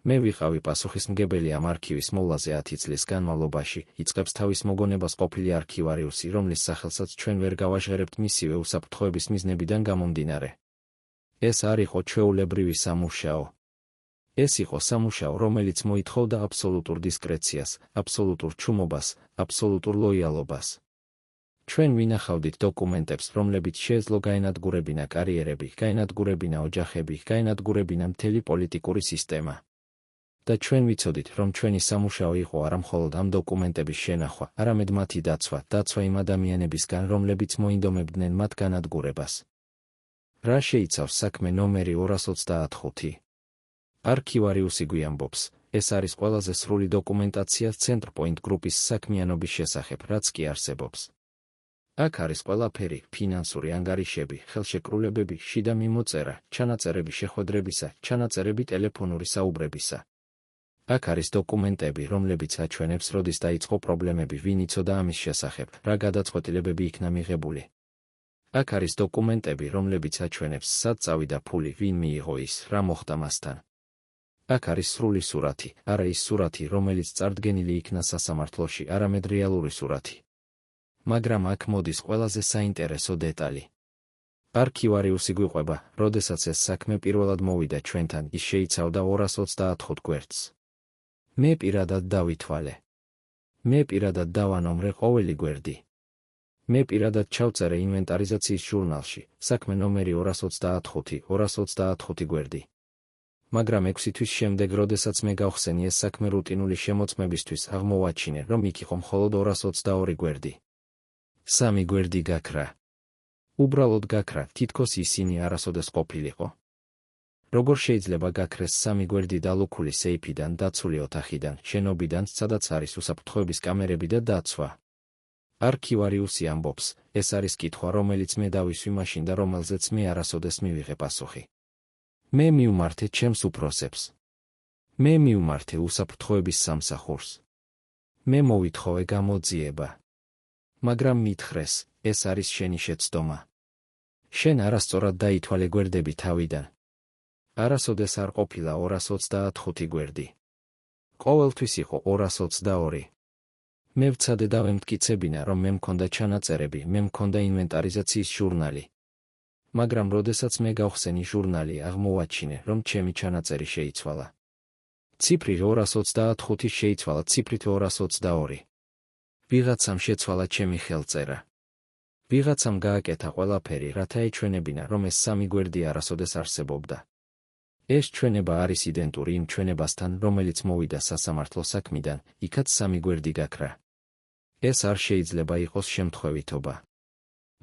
მე ვიყავი პასუხისმგებელი ამ არქივის მოვლაზე 10 წლის განმავლობაში, იწყებს თავის მოგონებას ყოფილი არქივარიუსი, რომლის სახელსაც ჩვენ ვერ გავაჟღერებთ მისივე უსაფრთხოების მიზნებიდან გამომდინარე. ეს არ იყო ჩვეულებრივი სამუშაო. ეს იყო სამუშაო, რომელიც მოითხოვდა აბსოლუტურ დისკრეციას, აბსოლუტურ ჩუმობას, აბსოლუტურ ლოიალობას. ჩვენ ვინახავდით დოკუმენტებს, რომლებიც შეეძლო გაენადგურებინა კარიერები, გაენადგურებინა ოჯახები, გაენადგურებინა მთელი პოლიტიკური სისტემა. და ჩვენ ვიცოდით, რომ ჩვენი სამუშაო იყო არა მხოლოდ ამ დოკუმენტების შენახვა, არამედ მათი დაცვა იმ ადამიანებისგან, რომლებიც მოინდომებდნენ მათ განადგურებას. რა შეიცავს საქმე ნომერი 225? არქივარიუსი გვიამბობს, ეს არის ყველაზე სრული დოკუმენტაცია ცენტრპოინტ გრუპის საქმიანობის შესახებ, რაც კი არსებობს. აქ არის ყველაფერი, ფინანსური ანგარიშები, ხელშეკრულებები, შიდა მიმოწერა, ჩანაწერები შეხვედრებისა, ჩანაწერები ტელეფონური საუბრებისა. აქ არის დოკუმენტები, რომლებიც აჩვენებს, როდის დაიწყო პრობლემები, ვინ იცოდა ამის შესახებ, რა გადაწყვეტილებები იქნა მიღებული. აქ არის დოკუმენტები, რომლებიც აჩვენებს, სად წავიდა ფული, ვინ მიიღო ის, რა მოხდა მასთან. აქ არის სრული სურათი, არა ის სურათი, რომელიც წარდგენილი იქნა სასამართლოში, არამედ რეალური სურათი. მაგრამ აქ მოდის ყველაზე საინტერესო დეტალი. არქივარიუსი გვიყვება, როდესაც ეს საქმე პირველად მოვიდა ჩვენთან, ის შეიცავდა 225 გვერდს. მე პირადად დავითვალე. მე პირადად დავანომრე ყოველი გვერდი. მე პირადად ჩავწერე ინვენტარიზაციის ჟურნალში, საქმე ნომერი 225 გვერდი. მაგრამ 6 თვის შემდეგ, როდესაც მე გავხსენი ეს საქმე რუტინული შემოწმებისთვის, აღმოვაჩინე, რომ იქ იყო მხოლოდ 222 გვერდი. 3 გვერდი გაქრა. უბრალოდ გაქრა, თითქოს ისინი არასოდეს ყოფილიყო. როგორ შეიძლება გაქრეს 3 გვერდი დალუქული სეიფიდან, დაცული ოთახიდან, შენობიდან, სადაც არის უსაფრთხოების კამერები და დაცვა? არქივარიუსი ამბობს, ეს არის კითხვა, რომელიც მე დავისვი მაშინ და რომელზეც მე არასოდეს მივიღე პასუხი. მე მივმართე ჩემს უფროსებს. მე მივმართე უსაფრთხოების სამსახურს. მე მოვითხოვე გამოძიება. მაგრამ მითხრეს, ეს არის შენი შეცდომა. შენ არასწორად დაითვალე გვერდები თავიდან. არასოდეს არ ყოფილა 225 გვერდი. ყოველთვის იყო 222. მე ვცადე და ვემტკიცებინა, რომ მე მქონდა ჩანაწერები, მე მქონდა ინვენტარიზაციის ჟურნალი. მაგრამ როდესაც მე გავხსენი ჟურნალი, აღმოვაჩინე, რომ ჩემი ჩანაწერი შეიცვალა. ციფრი 225 შეიცვალა ციფრით 222. ვიღაცამ შეცვალა ჩემი ხელწერა. ვიღაცამ გააკეთა ყველაფერი, რათა ეჩვენებინა, რომ ეს 3 გვერდი არასოდეს არსებობდა. ეს ჩვენება არის იდენტური იმ ჩვენებასთან, რომელიც მოვიდა სასამართლო საქმიდან, იქაც 3 გვერდი გაქრა. ეს არ შეიძლება იყოს შემთხვევითობა.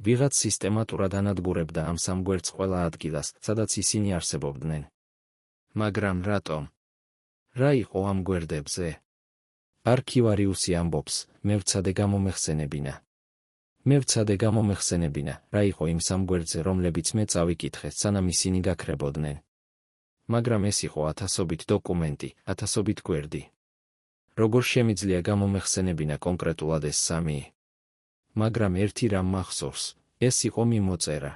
ვიღაც სისტემატურად ანადგურებდა ამ 3 გვერდს ყველა ადგილას, სადაც ისინი არსებობდნენ. მაგრამ რატომ? რა იყო ამ გვერდებზე? არქივარიუსი ამბობს, მე ვცადე გამომეხსენებინა. მე ვცადე გამომეხსენებინა, რა იყო იმ 3 გვერდზე, რომლებიც მე წავიკითხე, სანამ ისინი გაქრებოდნენ. მაგრამ ეს იყო ათასობით დოკუმენტი, ათასობით გვერდი. როგორ შემიძლია გამომეხსენებინა კონკრეტულად ეს 3? მაგრამ ერთი რამ მახსოვს, ეს იყო მიმოწერა.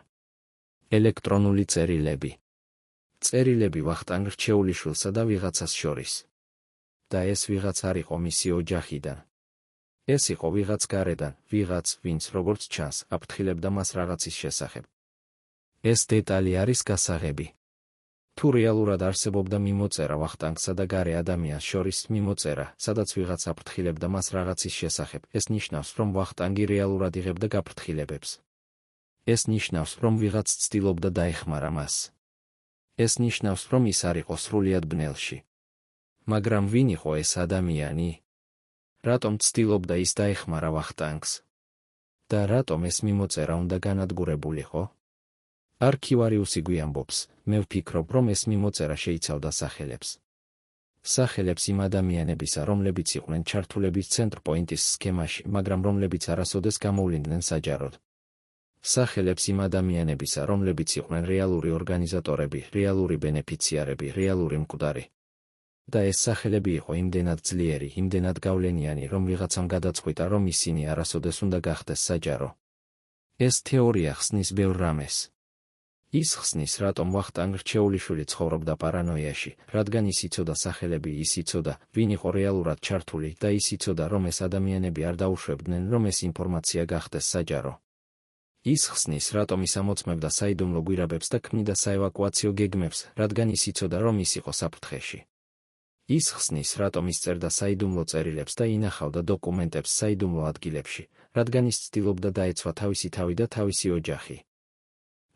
ელექტრონული წერილები. წერილები ვახტანგ რჩეულიშვილსა და ვიღაცას შორის. და ეს ვიღაც არ იყო მისი ოჯახიდან. ეს იყო ვიღაც გარედან, ვიღაც, ვინც, როგორც ჩანს, აფრთხილებდა მას რაღაცის შესახებ. ეს დეტალი არის გასაღები. თუ რეალურად არსებობდა მიმოწერა ვახტანგსა და გარე ადამიანს შორის, მიმოწერა, სადაც ვიღაც აფრთხილებდა მას რაღაცის შესახებ, ეს ნიშნავს, რომ ვახტანგი რეალურად იღებდა გაფრთხილებებს. ეს ნიშნავს, რომ ვიღაც ცდილობდა დაეხმარა მას. ეს ნიშნავს, რომ ის არ იყო სრულიად ბნელში. მაგრამ ვინ იყო ეს ადამიანი? რატომ ცდილობდა ის დაეხმარა ვახტანგს? და რატომ ეს მიმოწერა უნდა განადგურებულიყო? არქივარიუსი გვიამბობს, მე ვფიქრობ, რომ ეს მიმოწერა შეიცავდა სახელებს. სახელებს იმ ადამიანებისა, რომლებიც იყვნენ ჩართულების ცენტრ პოინტის სქემაში, მაგრამ რომლებიც არასოდეს გამოვლინდნენ საჯაროდ. სახელებს იმ ადამიანებისა, რომლებიც იყვნენ რეალური ორგანიზატორები, რეალური ბენეფიციარები, რეალური მკვდარი. და ეს სახელები იყო იმდენად ძლიერი, იმდენად გავლენიანი, რომ ვიღაცამ გადაწყვიტა, რომ ისინი არასოდეს უნდა გახდეს საჯარო. ეს თეორია ხსნის ბევრ რამეს. ის ხსნის, რატომ ვახტანგ რჩეულიშვილი ცხოვრობდა პარანოიაში, რადგან ის იცოდა სახელები, ის იცოდა, ვინ იყო რეალურად ჩართული და ის იცოდა, რომ ეს ადამიანები არ დაუშვებდნენ, რომ ეს ინფორმაცია გახდეს საჯარო. ის ხსნის, რატომ ის ამოწმებდა საიდუმლო გვირაბებს და ქმნიდა საევაკუაციო გეგმებს, რადგან ის იცოდა, რომ ის იყო საფრთხეში. ის ხსნის, რატომ ის წერდა საიდუმლო წერილებს და ინახავდა დოკუმენტებს საიდუმლო ადგილებში, რადგან ის ცდილობდა დაეცვა თავისი თავი და თავისი ოჯახი.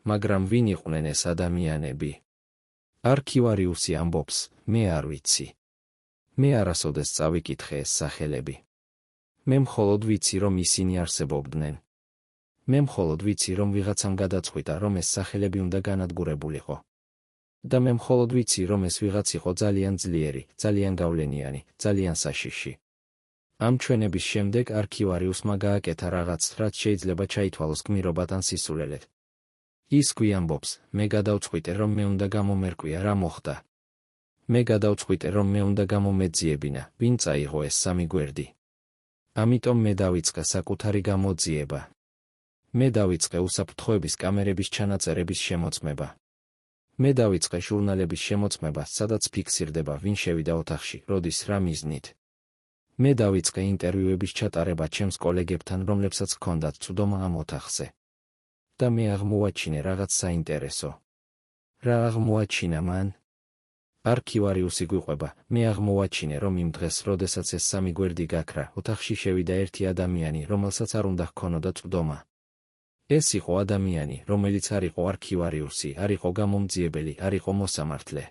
მაგრამ ვინ იყვნენ ეს ადამიანები? არქივარიუსი ამბობს, მე არ ვიცი. მე არასოდეს წავიკითხე ეს სახელები. მე მხოლოდ ვიცი, რომ ისინი არსებობდნენ. მე მხოლოდ ვიცი, რომ ვიღაცამ გადაწყვიტა, რომ ეს სახელები უნდა განადგურებულიყო. და მე მხოლოდ ვიცი, რომ ეს ვიღაც იყო ძალიან ძლიერი, ძალიან გავლენიანი, ძალიან საშიში. ამ ჩვენების შემდეგ არქივარიუსმა გააკეთა რაღაც, რაც შეიძლება ჩაითვალოს გმირობად ან სისულელედ. ის გვიამბობს, მე გადავწყვიტე, რომ მე უნდა გამომერკვია, რა მოხდა. მე გადავწყვიტე, რომ მე უნდა გამომეძიებინა, ვინ წაიღო ეს სამი გვერდი. ამიტომ მე დავიწყე საკუთარი გამოძიება. მე დავიწყე უსაფრთხოების კამერების ჩანაწერების შემოწმება. მე დავიწყე ჟურნალების შემოწმება, სადაც ფიქსირდება, ვინ შევიდა ოთახში, როდის, რა მიზნით. მე დავიწყე ინტერვიუების ჩატარება ჩემს კოლეგებთან, რომლებსაც ჰქონდათ წვდომა ამ ოთახზე. და მე აღმოვაჩინე რაღაც საინტერესო. რა აღმოაჩინა მან? არქივარიუსი გვიყვება, მე აღმოვაჩინე, რომ იმ დღეს, როდესაც ეს სამი გვერდი გაქრა, ოთახში შევიდა ერთი ადამიანი, რომელსაც არ უნდა ჰქონოდა წვდომა. ეს იყო ადამიანი, რომელიც არ იყო არქივარიუსი, არ იყო გამომძიებელი, არ იყო მოსამართლე.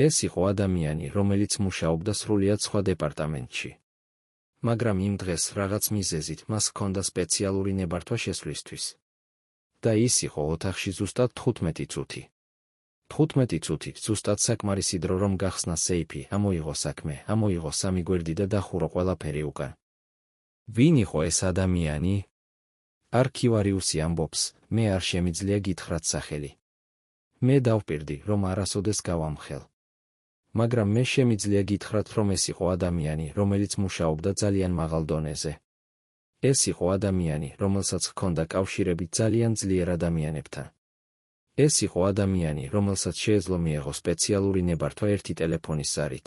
ეს იყო ადამიანი, რომელიც მუშაობდა სრულიად სხვა დეპარტამენტში. მაგრამ იმ დღეს რაღაც მიზეზით მას ჰქონდა სპეციალური ნებართვა შესვლისთვის. და ის იყო ოთახში ზუსტად 15 წუთი. 15 წუთი, ზუსტად საკმარისი დრო, რომ გახსნა სეიფი, ამოიღო საქმე, ამოიღო სამი გვერდი და დახურო ყველაფერი უკან. ვინ იყო ეს ადამიანი? არქივარიუსი ამბობს, მე არ შემიძლია გითხრათ სახელი. მე დავპირდი, რომ არასოდეს გავამხელ. მაგრამ მე შემიძლია გითხრათ, რომ ეს იყო ადამიანი, რომელიც მუშაობდა ძალიან მაღალ დონეზე. ეს იყო ადამიანი, რომელსაც ჰქონდა კავშირები ძალიან ძლიერ ადამიანებთან. ეს იყო ადამიანი, რომელსაც შეეძლო მიეღო სპეციალური ნებართვა ერთი ტელეფონის ზარით.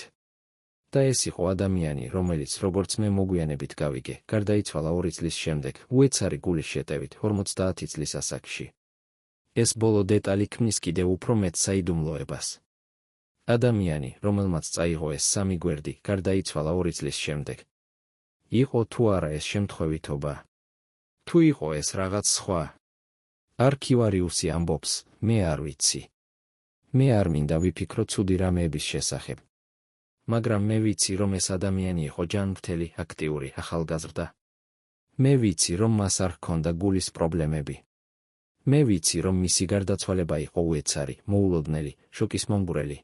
და ეს იყო ადამიანი, რომელიც, როგორც მე მოგვიანებით გავიგე, გარდაიცვალა 2 წლის შემდეგ, უეცარი გულის შეტევით 50 წლის ასაკში. ეს ბოლო დეტალი ქმნის კიდევ უფრო მეტ საიდუმლოებას. ადამიანი, რომელმაც წაიღო ეს სამი გვერდი, გარდაიცვალა 2 წლის შემდეგ. იყო თუ არა ეს შემთხვევითობა? თუ იყო ეს რაღაც სხვა? არქივარიუსი ამბობს, მე არ ვიცი. მე არ მინდა ვიფიქრო ცუდი რამეების შესახებ. მაგრამ მე ვიცი, რომ ეს ადამიანი იყო ჯანმრთელი, აქტიური, ახალგაზრდა. მე ვიცი, რომ მას არ ჰქონდა გულის პრობლემები. მე ვიცი, რომ მისი გარდაცვალება იყო უეცარი, მოულოდნელი, შოკის მომგვრელი.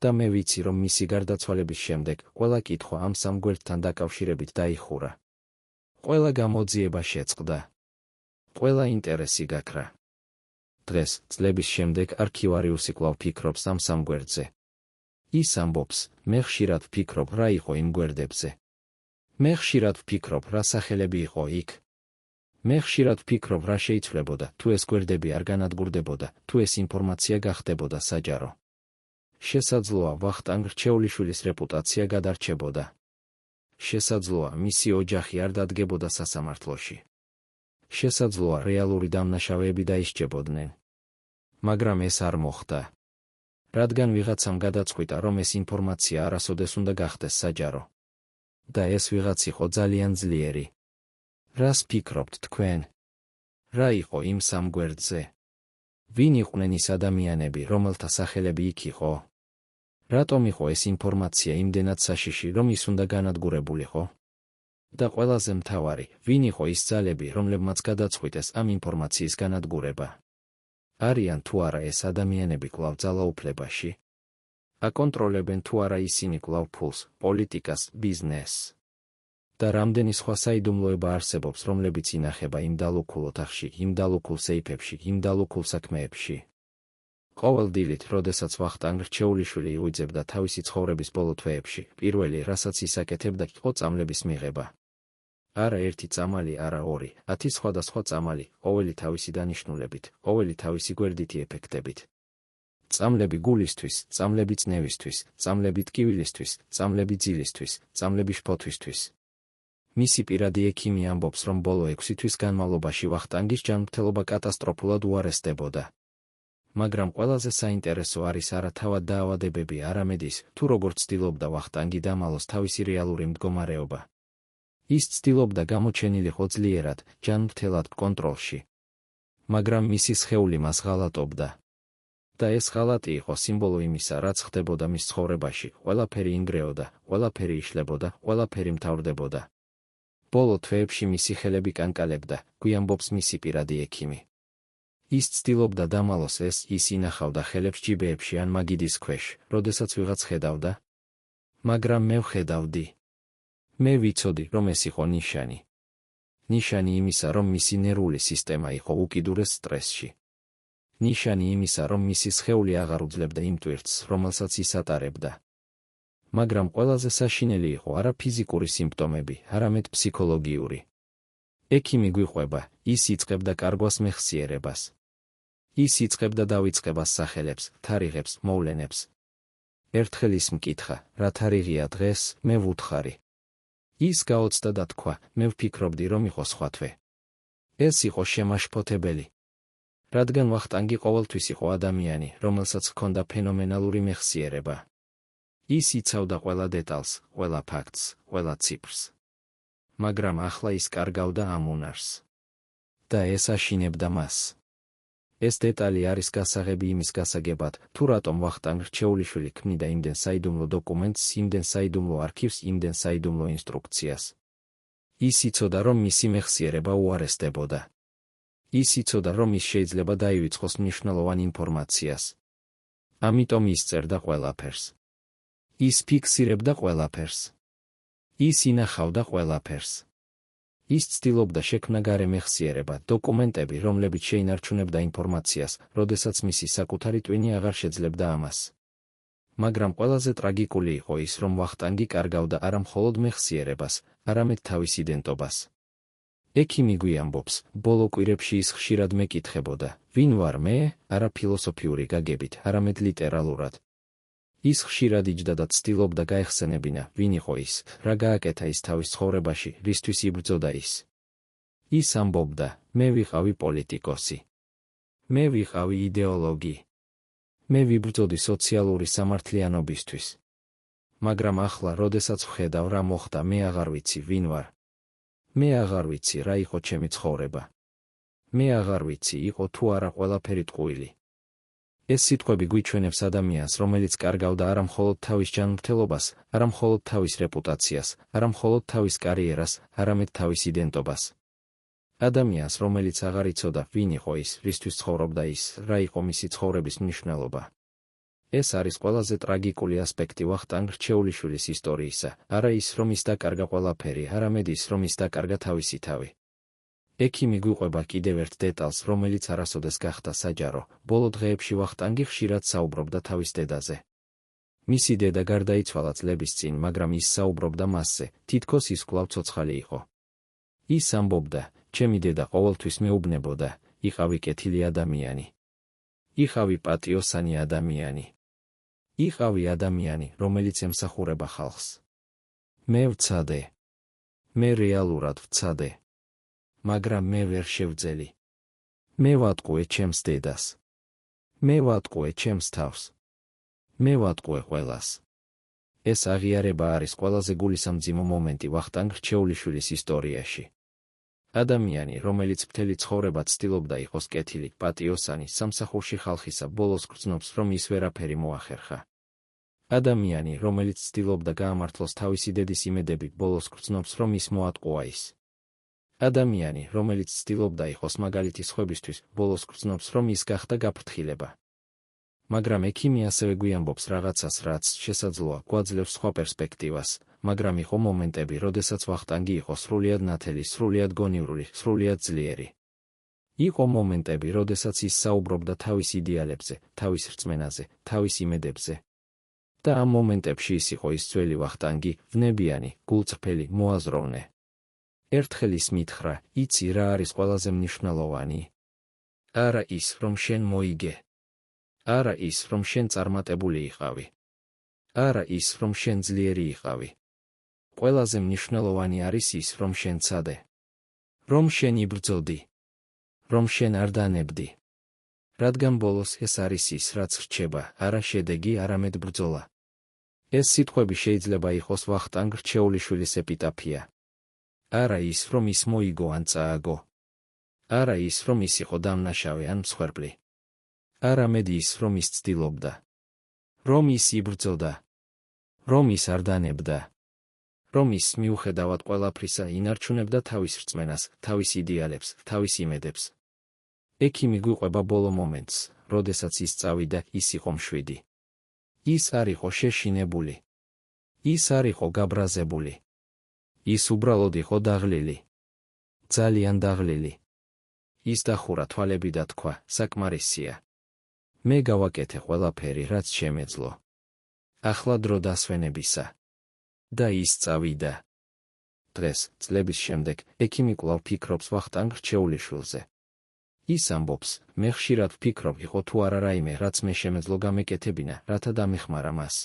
და მე ვიცი, რომ მისი გარდაცვალების შემდეგ ყველა კითხვა ამ სამ გვერდთან დაკავშირებით დაიხურა. ყველა გამოძიება შეწყდა. ყველა ინტერესი გაქრა. დღეს, წლების შემდეგ არქივარიუსი კვლავ ფიქრობს ამ სამ გვერდზე. ის ამბობს, მე ხშირად ვფიქრობ, რა იყო იმ გვერდებზე. მე ხშირად ვფიქრობ, რა სახელები იყო იქ. მე ხშირად ვფიქრობ, რა შეიცვლებოდა, თუ ეს გვერდები არ განადგურდებოდა, თუ ეს ინფორმაცია გახდებოდა საჯარო. შესაძლოა, ვახტანგ რჩეულიშვილის რეპუტაცია გადარჩებოდა. შესაძლოა, მისი ოჯახი არ დადგებოდა სასამართლოში. შესაძლოა, რეალური დამნაშავეები დაისჯებოდნენ. მაგრამ ეს არ მოხდა. რადგან ვიღაცამ გადაწყვიტა, რომ ეს ინფორმაცია არასოდეს უნდა გახდეს საჯარო. და ეს ვიღაც იყო ძალიან ძლიერი. რას ფიქრობთ თქვენ? რა იყო იმ სამ გვერდზე? ვინ იყვნენ ის ადამიანები, რომელთა სახელები იქ იყო? რატომ იყო ეს ინფორმაცია იმდენად საშიში, რომ ის უნდა განადგურებულიყო? და ყველაზე მთავარი, ვინ იყო ის ძალები, რომლებმაც გადაწყვიტეს ამ ინფორმაციის განადგურება? არიან თუ არა ეს ადამიანები კვლავ ძალაუფლებაში? აკონტროლებენ თუ არა ისინი კვლავ ფულს, პოლიტიკას, ბიზნესს? და რამდენი სხვა საიდუმლოება არსებობს, რომლებიც ინახება იმ დალუქულ ოთახში, იმ დალუქულ სეიფებში, იმ დალუქულ საქმეებში. ყოველ დილით, როდესაც ვახტანგ რჩეულიშვილი იღვიძებდა თავისი ცხოვრების ბოლო თვეებში, პირველი, რასაც ის აკეთებდა, იყო წამლების მიღება. არა ერთი წამალი, არა ორი, 10 სხვადასხვა წამალი, ყოველი თავისი დანიშნულებით, ყოველი თავისი გვერდითი ეფექტებით. წამლები გულისთვის, წამლები წნევისთვის, წამლები ტკივილისთვის, წამლები ძილისთვის, წამლები შფოთვისთვის. მისი პირადი ექიმი ამბობს, რომ ბოლო 6 თვის განმავლობაში ვახტანგის ჯანმრთელობა კატასტროფულად უარესდებოდა. მაგრამ ყველაზე საინტერესო არის არა თავად დაავადებები, არამედ ის, თუ როგორ ცდილობდა ვახტანგი დამალოს თავისი რეალური მდგომარეობა. ის ცდილობდა გამოჩენილიყო ძლიერად, ჯანმრთელად კონტროლში. მაგრამ მისი სხეული მას ღალატობდა. და ეს ღალატი იყო სიმბოლო იმისა, რაც ხდებოდა მის ცხოვრებაში, ყველაფერი ინგრეოდა, ყველაფერი იშლებოდა, ყველაფერი მთავრდებოდა. ბოლო თვეებში მისი ხელები კანკალებდა, გვიამბობს მისი პირადი ექიმი. ის ცდილობდა დამალოს ეს, ის ინახავდა ხელებს ჯიბეებში ან მაგიდის ქვეშ, როდესაც ვიღაც ხედავდა. მაგრამ მე ვხედავდი. მე ვიცოდი, რომ ეს იყო ნიშანი. ნიშანი იმისა, რომ მისი ნერვული სისტემა იყო უკიდურეს სტრესში. ნიშანი იმისა, რომ მისი სხეული აღარ უძლებდა იმ ტვირთს, რომელსაც ის ატარებდა. მაგრამ ყველაზე საშინელი იყო არა ფიზიკური სიმპტომები, არამედ ფსიქოლოგიური. ექიმი გვიყვება, ის იწყებდა კარგვას მეხსიერებას. ის იწყებდა დავიწყებას სახელებს, თარიღებს, მოვლენებს. ერთხელ ის მკითხა, რა თარიღია დღეს, მე ვუთხარი. ის გაოცდა და თქვა, მე ვფიქრობდი, რომ იყო სხვა თვე. ეს იყო შემაშფოთებელი. რადგან ვახტანგი ყოველთვის იყო ადამიანი, რომელსაც ჰქონდა ფენომენალური მეხსიერება. ის იცავდა ყველა დეტალს, ყველა ფაქტს, ყველა ციფრს. მაგრამ ახლა ის კარგავდა ამ უნარს. და ეს აშინებდა მას. ეს დეტალი არის გასაღები იმის გასაგებად, თუ რატომ ვახტანგ რჩეულიშვილი ქმნიდა იმდენ საიდუმლო დოკუმენტს, იმდენ საიდუმლო არქივს, იმდენ საიდუმლო ინსტრუქციას. ის იცოდა, რომ მისი მეხსიერება უარესდებოდა. ის იცოდა, რომ ის შეიძლება დაივიწყოს მნიშვნელოვან ინფორმაციას. ამიტომ ის წერდა ყველაფერს. ის ფიქსირებდა ყველაფერს. ის ინახავდა ყველაფერს. ის ცდილობდა შექმნა გარე მეხსიერება, დოკუმენტები, რომლებიც შეინარჩუნებდა ინფორმაციას, როდესაც მისი საკუთარი ტვინი აღარ შეძლებდა ამას. მაგრამ ყველაზე ტრაგიკული იყო ის, რომ ვახტანგი კარგავდა არა მხოლოდ მეხსიერებას, არამედ თავის იდენტობას. ექიმი გვიამბობს, ბოლო კვირებში ის ხშირად მეკითხებოდა, ვინ ვარ მე, არა ფილოსოფიური გაგებით, არამედ ლიტერალურად. ის ხშირად იჯდა და ცდილობდა გაეხსენებინა, ვინ იყო ის, რა გააკეთა ის თავის ცხოვრებაში, რისთვის იბრძოდა ის. ის ამბობდა, მე ვიყავი პოლიტიკოსი. მე ვიყავი იდეოლოგი. მე ვიბრძოდი სოციალური სამართლიანობისთვის. მაგრამ ახლა, როდესაც ვხედავ რა მოხდა, მე აღარ ვიცი, ვინ ვარ. მე აღარ ვიცი, რა იყო ჩემი ცხოვრება. მე აღარ ვიცი, იყო თუ არა ყველაფერი ტყუილი. ეს სიტყვები გვიჩვენებს ადამიანს, რომელიც კარგავდა არა მხოლოდ თავის ჯანმრთელობას, არა მხოლოდ თავის რეპუტაციას, არა მხოლოდ თავის კარიერას, არამედ თავის იდენტობას. ადამიანს, რომელიც აღარ იცოდა, ვინ იყო ის, რისთვის ცხოვრობდა ის, რა იყო მისი ცხოვრების მნიშვნელობა. ეს არის ყველაზე ტრაგიკული ასპექტი ვახტანგ რჩეულიშვილის ისტორიისა, არა ის, რომ ის დაკარგა ყველაფერი, არამედ ის, რომ ის დაკარგა თავისი თავი. ექიმი გვიყვება კიდევ ერთ დეტალს, რომელიც არასოდეს გახდა საჯარო. ბოლო დღეებში ვახტანგი ხშირად საუბრობდა თავის დედაზე. მისი დედა გარდაიცვალა წლების წინ, მაგრამ ის საუბრობდა მასზე, თითქოს ის კვლავ ცოცხალი იყო. ის ამბობდა, ჩემი დედა ყოველთვის მეუბნებოდა, იყავი კეთილი ადამიანი. იყავი პატიოსანი ადამიანი. იყავი ადამიანი, რომელიც ემსახურება ხალხს. მე ვცადე. მე რეალურად ვცადე. მაგრამ მე ვერ შევძელი. მე ვატყუე ჩემს დედას. მე ვატყუე ჩემს თავს. მე ვატყუე ყველას. ეს აღიარება არის ყველაზე გულისამძიმო მომენტი ვახტანგ რჩეულიშვილის ისტორიაში. ადამიანი, რომელიც მთელი ცხოვრება ცდილობდა იყოს კეთილი, პატიოსანი, სამსახურში ხალხისა, ბოლოს გრძნობს, რომ ის ვერაფერი მოახერხა. ადამიანი, რომელიც ცდილობდა გაამართლოს თავისი დედის იმედები, ბოლოს გრძნობს, რომ ის მოატყუა ის. ადამიანი, რომელიც ცდილობდა იყოს მაგალითი სხვებისთვის, ბოლოს გრძნობს, რომ ის გახდა გაფრთხილება. მაგრამ ექიმი ასევე გვიამბობს რაღაცას, რაც შესაძლოა გვაძლევს სხვა პერსპექტივას, მაგრამ იყო მომენტები, როდესაც ვახტანგი იყო სრულიად ნათელი, სრულიად გონივრული, სრულიად ძლიერი. იყო მომენტები, როდესაც ის საუბრობდა თავის იდეალებზე, თავის რწმენაზე, თავის იმედებზე. და ამ მომენტებში ის იყო ის ძველი ვახტანგი, ვნებიანი, გულწრფელი, მოაზროვნე. ერთხელ ის მითხრა, იცი რა არის ყველაზე მნიშვნელოვანი? არა ის, რომ შენ მოიგე. არა ის, რომ შენ წარმატებული იყავი. არა ის, რომ შენ ძლიერი იყავი. ყველაზე მნიშვნელოვანი არის ის, რომ შენ ცადე. რომ შენ იბრძოდი. რომ შენ არ დანებდი. რადგან ბოლოს ეს არის ის, რაც რჩება, არა შედეგი, არამედ ბრძოლა. ეს სიტყვები შეიძლება იყოს ვახტანგ რჩეულიშვილის ეპიტაფია. არა ის, რომ ის მოიგო ან წააგო. არა ის, რომ ის იყო დამნაშავე ან მსხვერპლი. არამედ ის, რომ ის ცდილობდა. რომ ის იბრძოდა. რომ ის არ დანებდა. რომ ის მიუხედავად ყველაფრისა ინარჩუნებდა თავის რწმენას, თავის იდეალებს, თავის იმედებს. ექიმი გვიყვება ბოლო მომენტს, როდესაც ის წავიდა, ის იყო მშვიდი. ის არ იყო შეშინებული. ის არ იყო გაბრაზებული. ის უბრალოდ იყო დაღლილი. ძალიან დაღლილი. ის დახურა თვალები და თქვა, საკმარისია. მე გავაკეთე ყველაფერი, რაც შემეძლო. ახლა დრო დასვენებისა. და ის წავიდა. დღეს, წლების შემდეგ, ექიმი კვლავ ფიქრობს ვახტანგ რჩეულიშვილზე. ის ამბობს, მე ხშირად ვფიქრობ, იყო თუ არა რაიმე, რაც მე შემეძლო გამეკეთებინა, რათა დამეხმარა მას.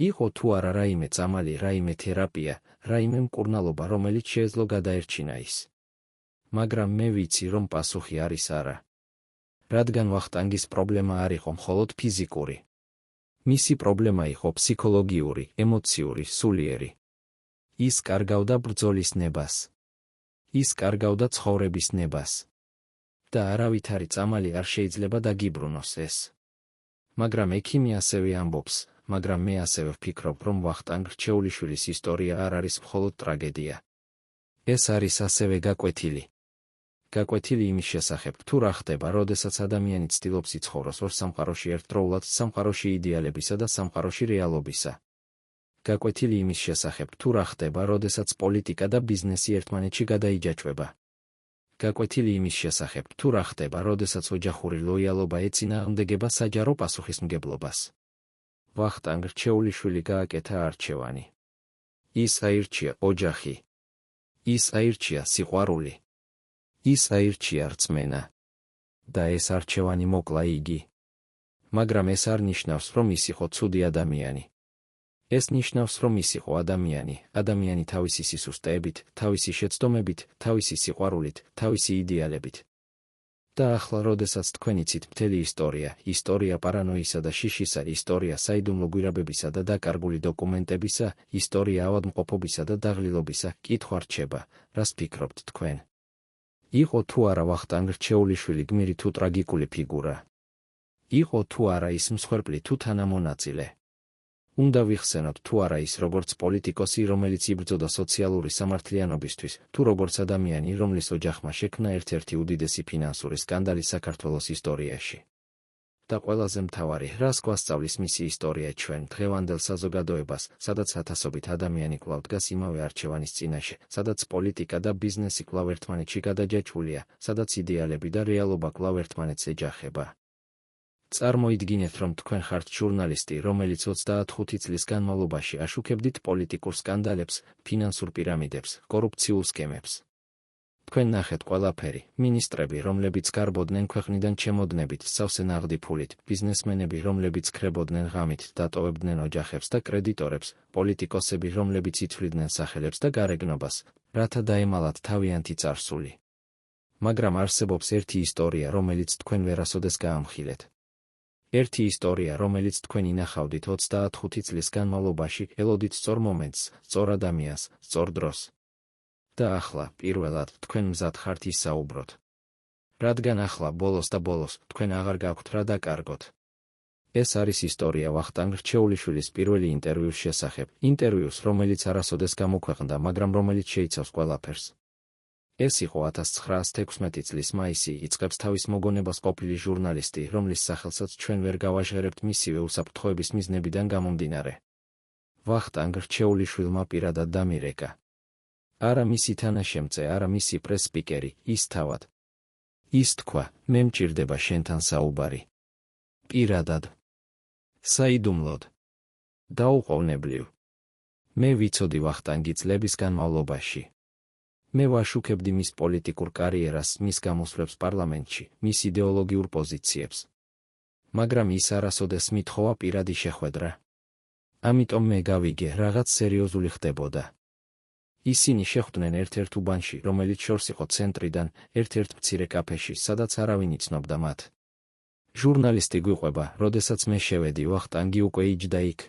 იყო თუ არა რაიმე წამალი, რაიმე თერაპია, რაიმე მკურნალობა, რომელიც შეეძლო გადაერჩინა ის. მაგრამ მე ვიცი, რომ პასუხი არის არა. რადგან ვახტანგის პრობლემა არ იყო მხოლოდ ფიზიკური. მისი პრობლემა იყო ფსიქოლოგიური, ემოციური, სულიერი. ის კარგავდა ბრძოლის ნებას. ის კარგავდა ცხოვრების ნებას. და არავითარი წამალი არ შეიძლება დაგიბრუნოს ეს. მაგრამ ექიმი ასევე ამბობს, მაგრამ მე ასევე ვფიქრობ, რომ ვახტანგ რჩეულიშვილის ისტორია არ არის მხოლოდ ტრაგედია. ეს არის ასევე გაკვეთილი. გაკვეთილი იმის შესახებ, თუ რა ხდება, როდესაც ადამიანი ცდილობს იცხოვროს ორ სამყაროში ერთდროულად, სამყაროში იდეალებისა და სამყაროში რეალობისა. გაკვეთილი იმის შესახებ, თუ რა ხდება, როდესაც პოლიტიკა და ბიზნესი ერთმანეთში გადაიჯაჭვება. გაკვეთილი იმის შესახებ, თუ რა ხდება, როდესაც ოჯახური ლოიალობა ეწინააღმდეგება საჯარო პასუხისმგებლობას. ვახტანგ რჩეულიშვილი გააკეთა არჩევანი. ის აირჩია ოჯახი. ის აირჩია სიყვარული. ის აირჩია რწმენა. და ეს არჩევანი მოკლა იგი. მაგრამ ეს არ ნიშნავს, რომ ის იყო ცუდი ადამიანი. ეს ნიშნავს, რომ ის იყო ადამიანი, ადამიანი თავისი სისუსტეებით, თავისი შეცდომებით, თავისი სიყვარულით, თავისი იდეალებით. და ახლა, როდესაც თქვენ იცით მთელი ისტორია, ისტორია პარანოისა და შიშისა, ისტორია საიდუმლო გვირაბებისა და დაკარგული დოკუმენტებისა, ისტორია ავადმყოფობისა და დაღლილობისა, კითხვა რჩება, რას ფიქრობთ თქვენ? იყო თუ არა ვახტანგ რჩეულიშვილი გმირი თუ ტრაგიკული ფიგურა? იყო თუ არა ის მსხვერპლი თუ თანამონაწილე? უნდა ვიხსენოთ თუ არა ის როგორც პოლიტიკოსი, რომელიც იბრძოდა სოციალური სამართლიანობისთვის, თუ როგორც ადამიანი, რომლის ოჯახმა შექმნა ერთ-ერთი უდიდესი ფინანსური სკანდალი საქართველოს ისტორიაში. და ყველაზე მთავარი, რას გვასწავლის მისი ისტორია ჩვენ დღევანდელ საზოგადოებას, სადაც ათასობით ადამიანი კვლავ დგას იმავე არჩევანის წინაშე, სადაც პოლიტიკა და ბიზნესი კვლავ ერთმანეთში გადაჯაჭვულია, სადაც იდეალები და რეალობა კვლავ ერთმანეთს ეჯახება. წარმოიდგინეთ, რომ თქვენ ხართ ჟურნალისტი, რომელიც 25 წლის განმავლობაში აშუქებდით პოლიტიკურ სკანდალებს, ფინანსურ პირამიდებს, კორუფციულ სქემებს. თქვენ ნახეთ ყველაფერი, მინისტრები, რომლებიც გარბოდნენ ქვეყნიდან ჩემოდნებით, სავსე ნაღდი ფულით, ბიზნესმენები, რომლებიც ქრებოდნენ ღამით, დატოვებდნენ ოჯახებს და კრედიტორებს, პოლიტიკოსები, რომლებიც ითვლიდნენ სახელებს და გარეგნობას, რათა დაემალათ თავიანთი წარსული. მაგრამ არსებობს ერთი ისტორია, რომელიც თქვენ ვერასოდეს გაამხილეთ. ერთი ისტორია, რომელიც თქვენ ინახავდით 25 წლის განმავლობაში, ელოდით სწორ მომენტს, სწორ ადამიანს, სწორ დროს. და ახლა, პირველად, თქვენ მზად ხართ ისაუბროთ. რადგან ახლა ბოლოს და ბოლოს, თქვენ აღარ გაქვთ რა დაკარგოთ. ეს არის ისტორია ვახტანგ რჩეულიშვილის პირველი ინტერვიუს შესახებ, ინტერვიუს, რომელიც არასოდეს გამოქვეყნდა, მაგრამ რომელიც შეიცავს ყველაფერს. ეს იყო 1916 წლის მაისი, იწყებს თავის მოგონებას ყოფილი ჟურნალისტი, რომლის სახელსაც ჩვენ ვერ გავაჟღერებთ მისივე უსაფრთხოების მიზნებიდან გამომდინარე. ვახტანგ რჩეულიშვილმა პირადად დამირეკა. არა მისი თანაშემწე, არა მისი პრეს-სპიკერი, ის თავად. ის თქვა, მე მჭირდება შენთან საუბარი. პირადად. საიდუმლოდ. დაუყოვნებლივ. მე ვიცოდი ვახტანგი წლების განმავლობაში. მე ვაშუქებდი მის პოლიტიკურ კარიერას, მის გამოსვლებს პარლამენტში, მის იდეოლოგიურ პოზიციებს. მაგრამ ის არასოდეს მითხოვა პირადი შეხვედრა. ამიტომ მე გავიგე, რაღაც სერიოზული ხდებოდა. ისინი შეხვდნენ ერთ-ერთ უბანში, რომელიც შორს იყო ცენტრიდან, ერთ-ერთ მცირე კაფეში, სადაც არავინ იცნობდა მათ. ჟურნალისტი გვიყვება, როდესაც მე შევედი, ვახტანგი უკვე იჯდა იქ.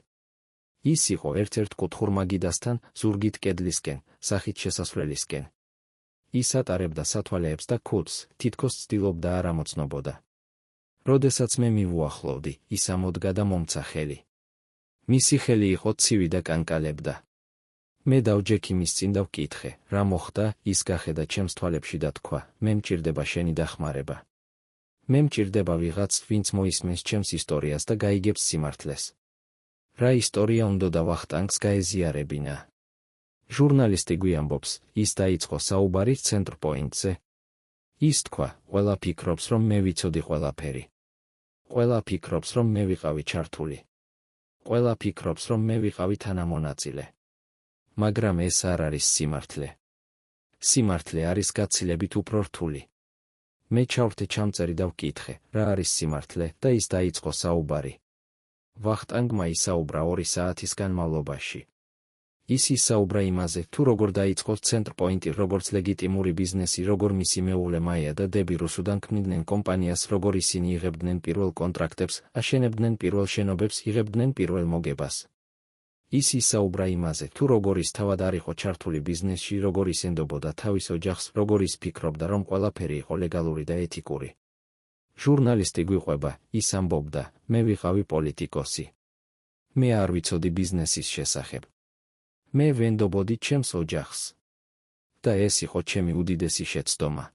ის იყო ერთ-ერთ კუთხურ მაგიდასთან, ზურგით კედლისკენ, სახით შესასვლელისკენ. ის ატარებდა სათვალეებს და ქუდს, თითქოს ცდილობდა არ ამოცნობოდა. როდესაც მე მივუახლოვდი, ის ამოდგა და მომცა ხელი. მისი ხელი იყო ცივი და კანკალებდა. მე დავჯექი მის წინ და ვკითხე, რა მოხდა, ის გახედა ჩემს თვალებში და თქვა, მე მჭირდება შენი დახმარება. მე მჭირდება ვიღაც, ვინც მოისმენს ჩემს ისტორიას და გაიგებს სიმართლეს. რა ისტორია უნდოდა ვახტანგს გაეზიარებინა. ჟურნალისტი გვიამბობს, ის დაიწყო საუბარი ცენტრ პოინტზე. ის თქვა, ყველა ფიქრობს, რომ მე ვიცოდი ყველაფერი. ყველა ფიქრობს, რომ მე ვიყავი ჩართული. ყველა ფიქრობს, რომ მე ვიყავი თანამონაწილე. მაგრამ ეს არ არის სიმართლე. სიმართლე არის გაცილებით უფრო რთული. მე ჩავრთე ჩამწერი და ვკითხე, რა არის სიმართლე, და ის დაიწყო საუბარი. ვახტანგმა ისაუბრა 2 საათის განმავლობაში. ის ისაუბრა იმაზე, თუ როგორ დაიწყო ცენტრ პოინტი, როგორც ლეგიტიმური ბიზნესი, როგორ მისი მეუღლე მაია და დები რუსუდან ქმნიდნენ კომპანიას, როგორ ისინი იღებდნენ პირველ კონტრაქტებს, აშენებდნენ პირველ შენობებს, იღებდნენ პირველ მოგებას. ის ისაუბრა იმაზე, თუ როგორ ის თავად არ იყო ჩართული ბიზნესში, როგორ ის ენდობოდა თავის ოჯახს, როგორ ის ფიქრობდა, რომ ყველაფერი იყო ლეგალური და ეთიკური. ჟურნალისტი გვიყვება, ის ამბობდა, მე ვიყავი პოლიტიკოსი. მე არ ვიცოდი ბიზნესის შესახებ. მე ვენდობოდი ჩემს ოჯახს. და ეს იყო ჩემი უდიდესი შეცდომა.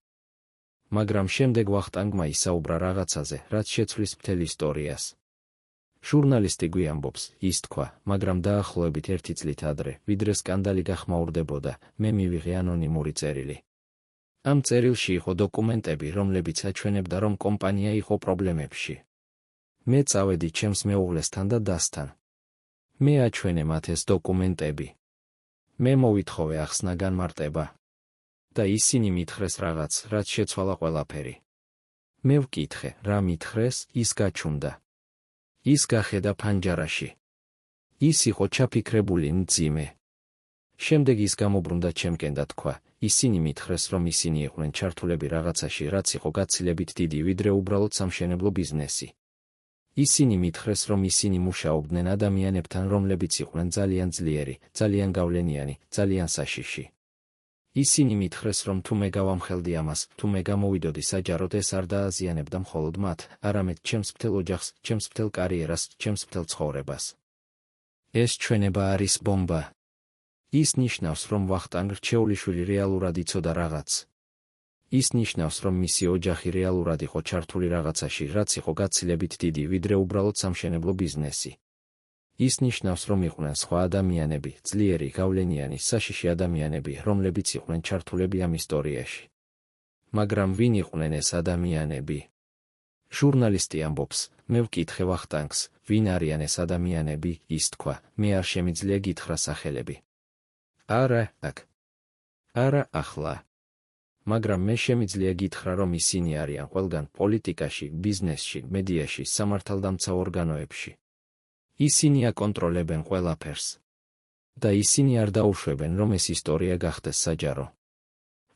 მაგრამ შემდეგ ვახტანგმა ისაუბრა რაღაცაზე, რაც შეცვლის მთელ ისტორიას. ჟურნალისტი გვიამბობს, ის თქვა, მაგრამ დაახლოებით 1 წლით ადრე, ვიდრე სკანდალი გახმაურდებოდა, მე მივიღე ანონიმური წერილი. ამ წერილში იყო დოკუმენტები, რომლებიც აჩვენებდა, რომ კომპანია იყო პრობლემებში. მე წავედი ჩემს მეუღლესთან და დასთან. მე აჩვენე მათ ეს დოკუმენტები. მე მოვითხოვე ახსნა განმარტება. და ისინი მითხრეს რაღაც, რაც შეცვალა ყველაფერი. მე ვკითხე, რა მითხრეს, ის გაჩუმდა. ის გახედა ფანჯარაში. ის იყო ჩაფიქრებული მძიმე. შემდეგ ის გამობრუნდა ჩემკენ და თქვა, ისინი მითხრეს, რომ ისინი იყვნენ ჩართულები რაღაცაში, რაც იყო გაცილებით დიდი, ვიდრე უბრალოდ სამშენებლო ბიზნესი. ისინი მითხრეს, რომ ისინი მუშაობდნენ ადამიანებთან, რომლებიც იყვნენ ძალიან ძლიერი, ძალიან გავლენიანი, ძალიან საშიში. ისინი მითხრეს, რომ თუ მე გავამხელდი ამას, თუ მე გამოვიდოდი საჯაროდ, ეს არ დააზიანებდა მხოლოდ მათ, არამედ ჩემს მთელ ოჯახს, ჩემს მთელ კარიერას, ჩემს მთელ ცხოვრებას. ეს ჩვენება არის ბომბა. ის ნიშნავს, რომ ვახტანგ რჩეულიშვილი რეალურად იცოდა რაღაც. ის ნიშნავს, რომ მისი ოჯახი რეალურად იყო ჩართული რაღაცაში, რაც იყო გაცილებით დიდი, ვიდრე უბრალოდ სამშენებლო ბიზნესი. ის ნიშნავს, რომ იყვნენ სხვა ადამიანები, ძლიერი, გავლენიანი, საშიში ადამიანები, რომლებიც იყვნენ ჩართულები ამ ისტორიაში. მაგრამ ვინ იყვნენ ეს ადამიანები? ჟურნალისტი ამბობს, მე ვკითხე ვახტანგს, ვინ არიან ეს ადამიანები, ის თქვა, მე არ შემიძლია გითხრა სახელები. არა, აქ. არა, ახლა. მაგრამ მე შემიძლია გითხრა, რომ ისინი არიან ყველგან, პოლიტიკაში, ბიზნესში, მედიაში, სამართალდამცავ ორგანოებში. ისინი აკონტროლებენ ყველაფერს. და ისინი არ დაუშვებენ, რომ ეს ისტორია გახდეს საჯარო.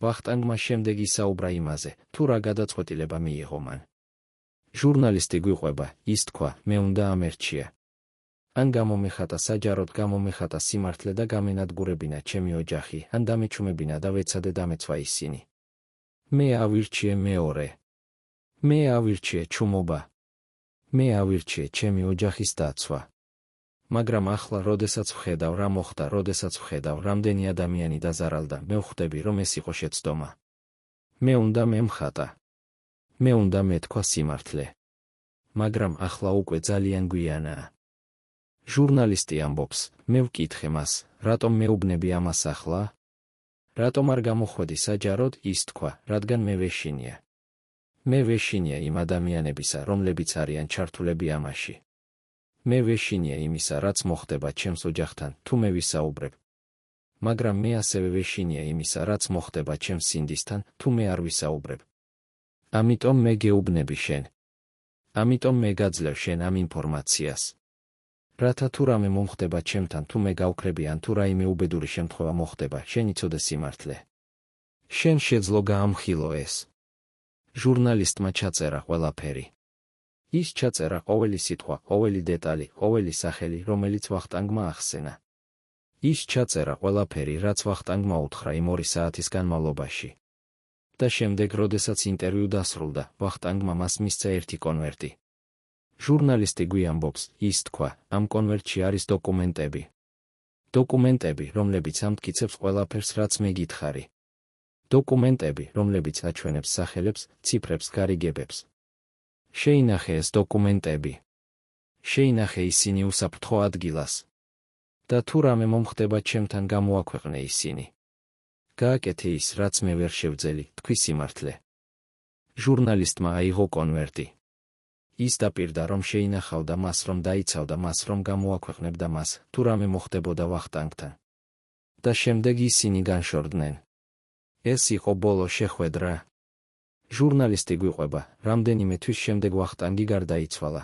ვახტანგმა შემდეგ ისაუბრა იმაზე, თუ რა გადაწყვეტილება მიიღო მან. ჟურნალისტი გვიყვება, ის თქვა, მე უნდა ამერჩია. ან გამომეხატა საჯაროდ გამომეხატა სიმართლე და გამენადგურებინა ჩემი ოჯახი, ან დამეჩუმებინა და ვეცადე დამეცვა ისინი. მე ავირჩიე მეორე. მე ავირჩიე ჩუმობა. მე ავირჩიე ჩემი ოჯახის დაცვა. მაგრამ ახლა, როდესაც ვხედავ რა მოხდა, როდესაც ვხედავ რამდენი ადამიანი დაზარალდა, მე ვხვდები, რომ ეს იყო შეცდომა. მე უნდა მემხატა. მე უნდა მეთქვა სიმართლე. მაგრამ ახლა უკვე ძალიან გვიანაა. ჟურნალისტი ამბობს, მე ვკითხე მას, რატომ მეუბნები ამას ახლა? რატომ არ გამოხვედი საჯაროდ, ის თქვა, რადგან მე ვეშინია. მე ვეშინია იმ ადამიანებისა, რომლებიც არიან ჩართულები ამაში. მე ვეშინია იმისა, რაც მოხდება ჩემს ოჯახთან, თუ მე ვისაუბრებ. მაგრამ მე ასევე ვეშინია იმისა, რაც მოხდება ჩემს სინდისთან, თუ მე არ ვისაუბრებ. ამიტომ მე გეუბნები შენ. ამიტომ მე გაძლევ შენ ამ ინფორმაციას. რათა თუ რამე მომხდება ჩემთან, თუ მე გავქრები ან თუ რაიმე უბედური შემთხვევა მოხდება, შენ იცოდე სიმართლე. შენ შეძლო გაამხილო ეს. ჟურნალისტმა ჩაწერა ყველაფერი. ის ჩაწერა ყოველი სიტყვა, ყოველი დეტალი, ყოველი სახელი, რომელიც ვახტანგმა ახსენა. ის ჩაწერა ყველაფერი, რაც ვახტანგმა უთხრა იმ 2 საათის განმავლობაში. და შემდეგ, როდესაც ინტერვიუ დასრულდა, ვახტანგმა მას მისცა ერთი კონვერტი. ჟურნალისტი გვიამბობს, ის თქვა, ამ კონვერტში არის დოკუმენტები. დოკუმენტები, რომლებიც ამტკიცებს ყველაფერს, რაც მე გითხარი. დოკუმენტები, რომლებიც აჩვენებს სახელებს, ციფრებს, გარიგებებს. შეინახე ეს დოკუმენტები. შეინახე ისინი უსაფრთხო ადგილას. და თუ რამე მომხდება ჩემთან, გამოაქვეყნე ისინი. გააკეთე ის, რაც მე ვერ შევძელი, თქვი სიმართლე. ჟურნალისტმა აიღო კონვერტი. ის დაპირდა, რომ შეინახავდა მას, რომ დაიცავდა მას, რომ გამოაქვეყნებდა მას, თუ რამე მოხდებოდა ვახტანგთან. და შემდეგ ისინი განშორდნენ. ეს იყო ბოლო შეხვედრა. ჟურნალისტი გვიყვება, რამდენიმე თვის შემდეგ ვახტანგი გარდაიცვალა.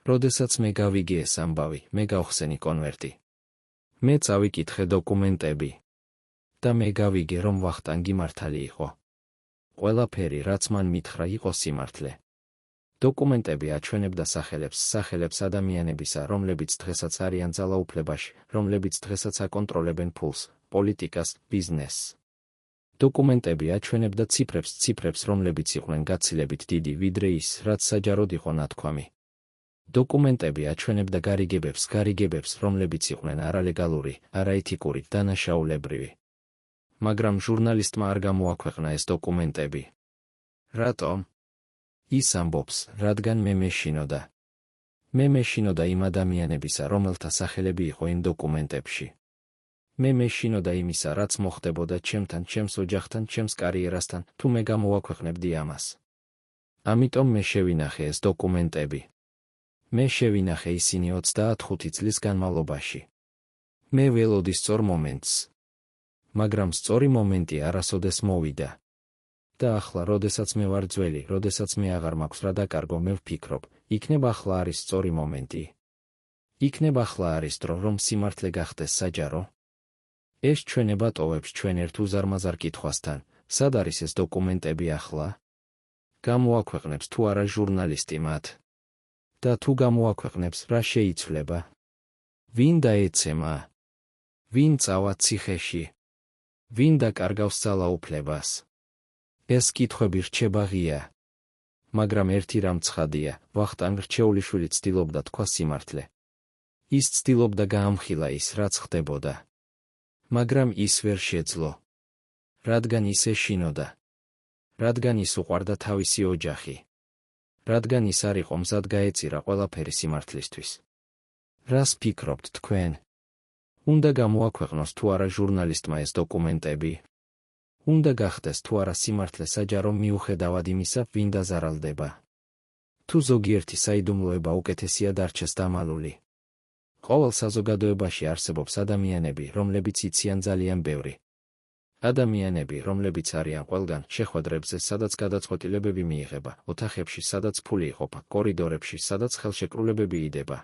როდესაც მე გავიგე ეს ამბავი, მე გავხსენი კონვერტი. მე წავიკითხე დოკუმენტები. და მე გავიგე, რომ ვახტანგი მართალი იყო. ყველაფერი, რაც მან მითხრა, იყო სიმართლე. დოკუმენტები აჩვენებდა სახელებს ადამიანებისა, რომლებიც დღესაც არიან ძალაუფლებაში, რომლებიც დღესაც აკონტროლებენ ფულს, პოლიტიკას, ბიზნესს. დოკუმენტები აჩვენებდა ციფრებს, რომლებიც იყვნენ გაცილებით დიდი, ვიდრე ის, რაც საჯაროდ იყო ნათქვამი. დოკუმენტები აჩვენებდა გარიგებებს, რომლებიც იყვნენ არალეგალური, არაეთიკური, დანაშაულებრივი. მაგრამ ჟურნალისტმა არ გამოაქვეყნა ეს დოკუმენტები. რატომ? ის ამბობს, რადგან მე მეშინოდა. მე მეშინოდა იმ ადამიანებისა, რომელთა სახელები იყო იმ დოკუმენტებში. მე მეშინოდა იმისა, რაც მოხდებოდა ჩემთან, ჩემს ოჯახთან, ჩემს კარიერასთან, თუ მე გამოვაქვეყნებდი ამას. ამიტომ მე შევინახე ეს დოკუმენტები. მე შევინახე ისინი 25 წლის განმავლობაში. მე ველოდი სწორ მომენტს. მაგრამ სწორი მომენტი არასოდეს მოვიდა. და ახლა, როდესაც მე ვარ ძველი, როდესაც მე აღარ მაქვს რა დაკარგო, მე ვფიქრობ, იქნებ ახლა არის სწორი მომენტი. იქნებ ახლა არის დრო, რომ სიმართლე გახდეს საჯარო. ეს ჩვენება ტოვებს ჩვენ ერთ უზარმაზარ კითხვასთან, სად არის ეს დოკუმენტები ახლა? გამოაქვეყნებს თუ არა ჟურნალისტი მათ? და თუ გამოაქვეყნებს, რა შეიცვლება? ვინ დაეცემა? ვინ წავა ციხეში? ვინ დაკარგავს ძალაუფლებას? ეს კითხვები რჩება ღია. მაგრამ ერთი რამ ცხადია, ვახტანგ რჩეულიშვილი ცდილობდა თქვა სიმართლე. ის ცდილობდა გაამხილა ის, რაც ხდებოდა. მაგრამ ის ვერ შეძლო. რადგან ის ეშინოდა. რადგან ის უყვარდა თავისი ოჯახი. რადგან ის არ იყო მზად გაეწირა ყველაფერი სიმართლისთვის. რას ფიქრობთ თქვენ? უნდა გამოაქვეყნოს თუ არა ჟურნალისტმა ეს დოკუმენტები? უნდა გახდეს თუ არა სიმართლე საჯარო მიუხედავად იმისა, ვინ დაზარალდება? თუ ზოგიერთი საიდუმლოება უკეთესია დარჩეს დამალული. ყოველ საზოგადოებაში არსებობს ადამიანები, რომლებიც იციან ძალიან ბევრი. ადამიანები, რომლებიც არიან ყველგან, შეხვედრებზე, სადაც გადაწყვეტილებები მიიღება, ოთახებში, სადაც ფული იყოფა, კორიდორებში, სადაც ხელშეკრულებები იდება.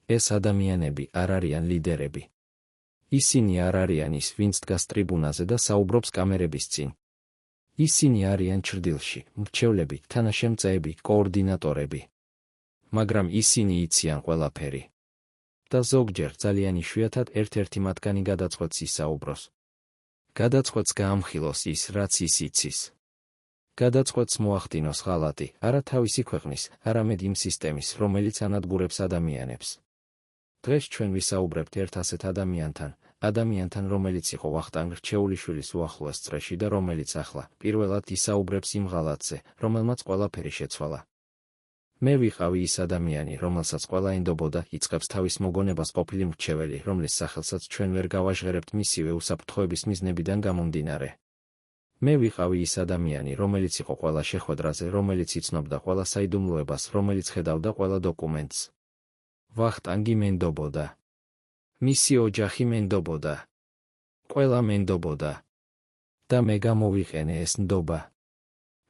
ეს ადამიანები არ არიან ლიდერები. ისინი არ არიან ის, ვინც დგას ტრიბუნაზე და საუბრობს კამერების წინ. ისინი არიან ჩრდილში, მრჩევლები, თანაშემწეები, კოორდინატორები. მაგრამ ისინი იციან ყველაფერი. და ზოგჯერ ძალიან იშვიათად ერთ-ერთი მათგანი გადაწყვეტს ისაუბროს. გადაწყვეტს გაამხილოს ის, რაც ის იცის. გადაწყვეტს მოახდინოს ღალატი, არა თავისი ქვეყნის, არამედ იმ სისტემის, რომელიც ანადგურებს ადამიანებს. დღეს ჩვენ ვისაუბრებთ ერთ ასეთ ადამიანთან, რომელიც იყო ვახტანგ რჩეულიშვილის უახლოეს წრეში და რომელიც ახლა პირველად ისაუბრებს იმ ღალატზე, რომელმაც ყველაფერი შეცვალა. მე ვიყავი ის ადამიანი, რომელსაც ყველა ენდობოდა, იწყებს თავის მოგონებას ყოფილი მრჩეველი, რომლის სახელსაც ჩვენ ვერ გავაჟღერებთ მისივე უსაფრთხოების მიზნებიდან გამომდინარე. მე ვიყავი ის ადამიანი, რომელიც იყო ყველა შეხვედრაზე, რომელიც იცნობდა ყველა საიდუმლოებას, რომელიც ხედავდა ყველა დოკუმენტს. ვახტანგი მენდობოდა. მისი ოჯახი მენდობოდა. ყველა მენდობოდა. და მე გამოვიყენე ეს ნდობა.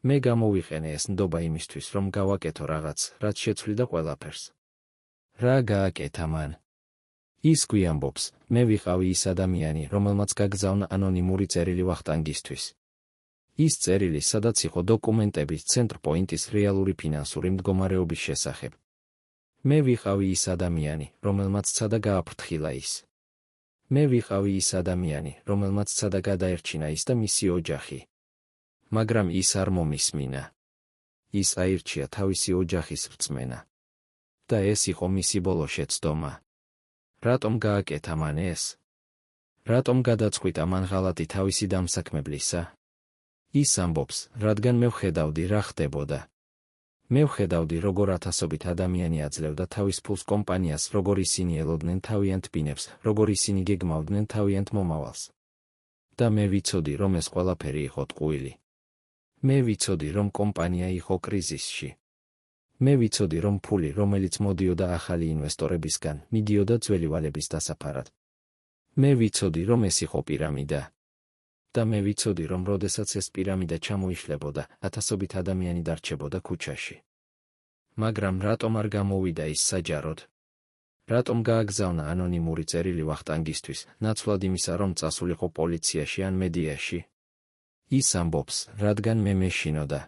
მე გამოვიყენე ეს ნდობა იმისთვის, რომ გავაკეთო რაღაც, რაც შეცვლიდა ყველაფერს. რა გააკეთა მან? ის გვიამბობს, მე ვიყავი ის ადამიანი, რომელმაც გაგზავნა ანონიმური წერილი ვახტანგისთვის. ის წერილი, სადაც იყო დოკუმენტები ცენტრპოინტის რეალური ფინანსური მდგომარეობის შესახებ. მე ვიყავი ის ადამიანი, რომელმაც ცადა გააფრთხილა ის. მე ვიყავი ის ადამიანი, რომელმაც ცადა გადაერჩინა ის და მისი ოჯახი. მაგრამ ის არ მომისმინა. ის აირჩია თავისი ოჯახის რწმენა. და ეს იყო მისი ბოლო შეცდომა. რატომ გააკეთა მან ეს? რატომ გადაწყვიტა მან ღალატი თავისი დამსაქმებლისა? ის ამბობს, რადგან მე ვხედავდი რა ხდებოდა. მე ვხედავდი, როგორ ათასობით ადამიანი აძლევდა თავის ფულს კომპანიას, როგორ ისინი ელოდნენ თავიანთ ბინებს, როგორ ისინი გეგმავდნენ თავიანთ მომავალს. და მე ვიცოდი, რომ ეს ყველაფერი იყო ტყუილი. მე ვიცოდი, რომ კომპანია იყო კრიზისში. მე ვიცოდი, რომ ფული, რომელიც მოდიოდა ახალი ინვესტორებისგან, მიდიოდა ძველი ვალების დასაფარად. მე ვიცოდი, რომ ეს იყო პირამიდა. და მე ვიცოდი, რომ როდესაც ეს პირამიდა ჩამოიშლებოდა, ათასობით ადამიანი დარჩებოდა ქუჩაში. მაგრამ რატომ არ გამოვიდა ის საჯაროდ? რატომ გააგზავნა ანონიმური წერილი ვახტანგისთვის, ნაცვლად იმისა, რომ წასულიყო პოლიციაში ან მედიაში? ის ამბობს, რადგან მე მეშინოდა.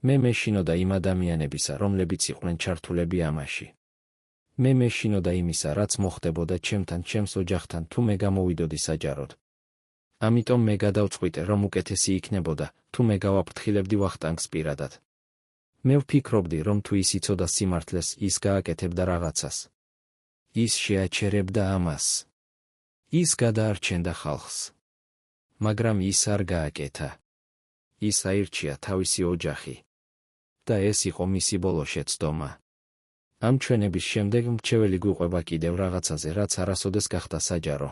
მე მეშინოდა იმ ადამიანებისა, რომლებიც იყვნენ ჩართულები ამაში. მე მეშინოდა იმისა, რაც მოხდებოდა ჩემთან, ჩემს ოჯახთან, თუ მე გამოვიდოდი საჯაროდ. ამიტომ მე გადავწყვიტე, რომ უკეთესი იქნებოდა, თუ მე გავაფრთხილებდი ვახტანგს პირადად. მე ვფიქრობდი, რომ თუ ის იცოდა სიმართლეს, ის გააკეთებდა რაღაცას. ის შეაჩერებდა ამას. ის გადაარჩენდა ხალხს. მაგრამ ის არ გააკეთა. ის აირჩია თავისი ოჯახი. და ეს იყო მისი ბოლო შეცდომა. ამ ჩვენების შემდეგ მრჩეველი გვიყვება კიდევ რაღაცაზე, რაც არასოდეს გახდა საჯარო.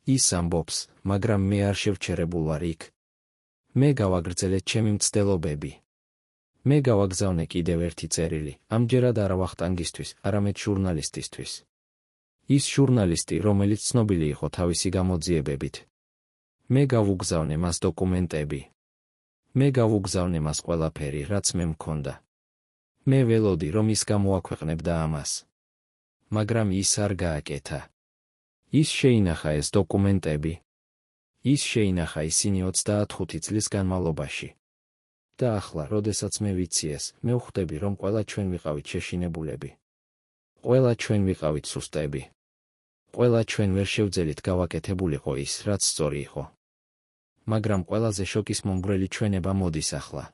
ის ამბობს, მაგრამ მე არ შევჩერებულ ვარ იქ. მე გავაგრძელე ჩემი მცდელობები. მე გავაგზავნე კიდევ ერთი წერილი, ამჯერად არა ვახტანგისთვის, არამედ ჟურნალისტისთვის. ის ჟურნალისტი, რომელიც ცნობილი იყო თავისი გამოძიებებით. მე გავუგზავნე მას დოკუმენტები. მე გავუგზავნე მას ყველაფერი, რაც მე მქონდა. მე ველოდი, რომ ის გამოაქვეყნებდა ამას. მაგრამ ის არ გააკეთა. ის შეინახა ეს დოკუმენტები. ის შეინახა ისინი 25 წლის განმავლობაში. და ახლა, როდესაც მე ვიცი ეს, მე ვხვდები, რომ ყველა ჩვენ ვიყავით შეშინებულები. ყველა ჩვენ ვიყავით სუსტები. ყველა ჩვენ ვერ შევძელით გავაკეთებულიყო ის, რაც სწორი იყო. მაგრამ ყველაზე შოკის მომგვრელი ჩვენება მოდის ახლა.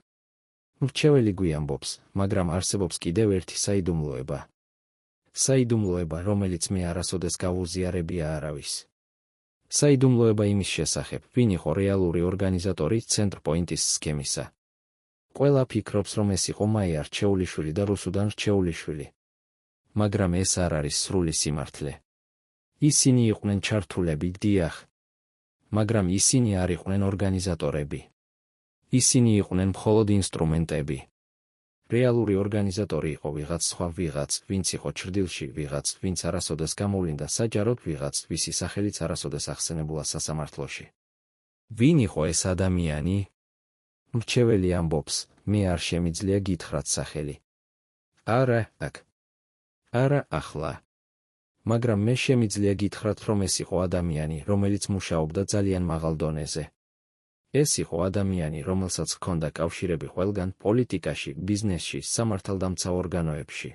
მრჩეველი გვიამბობს, მაგრამ არსებობს კიდევ ერთი საიდუმლოება. საიდუმლოება, რომელიც მე არასოდეს გავუზიარებია არავის. საიდუმლოება იმის შესახებ, ვინ იყო რეალური ორგანიზატორი ცენტრპოინტის სქემისა. ყველა ფიქრობს, რომ ეს იყო მაია რჩეულიშვილი და რუსუდან რჩეულიშვილი. მაგრამ ეს არ არის სრული სიმართლე. ისინი იყვნენ ჩართულები, დიახ. მაგრამ ისინი არ იყვნენ ორგანიზატორები. ისინი იყვნენ მხოლოდ ინსტრუმენტები. რეალური ორგანიზატორი იყო ვიღაც სხვა ვიღაც, ვინც იყო ჩრდილში, ვიღაც, ვინც არასოდეს გამოვლინდა საჯაროდ, ვიღაც, ვისი სახელიც არასოდეს ახსენებულა სასამართლოში. ვინ იყო ეს ადამიანი? მრჩეველი ამბობს, მე არ შემიძლია გითხრათ სახელი. არა, აქ. არა, ახლა. მაგრამ მე შემიძლია გითხრათ, რომ ეს იყო ადამიანი, რომელიც მუშაობდა ძალიან მაღალ დონეზე. ეს იყო ადამიანი, რომელსაც ჰქონდა კავშირები ყველგან, პოლიტიკაში, ბიზნესში, სამართალდამცავ ორგანოებში.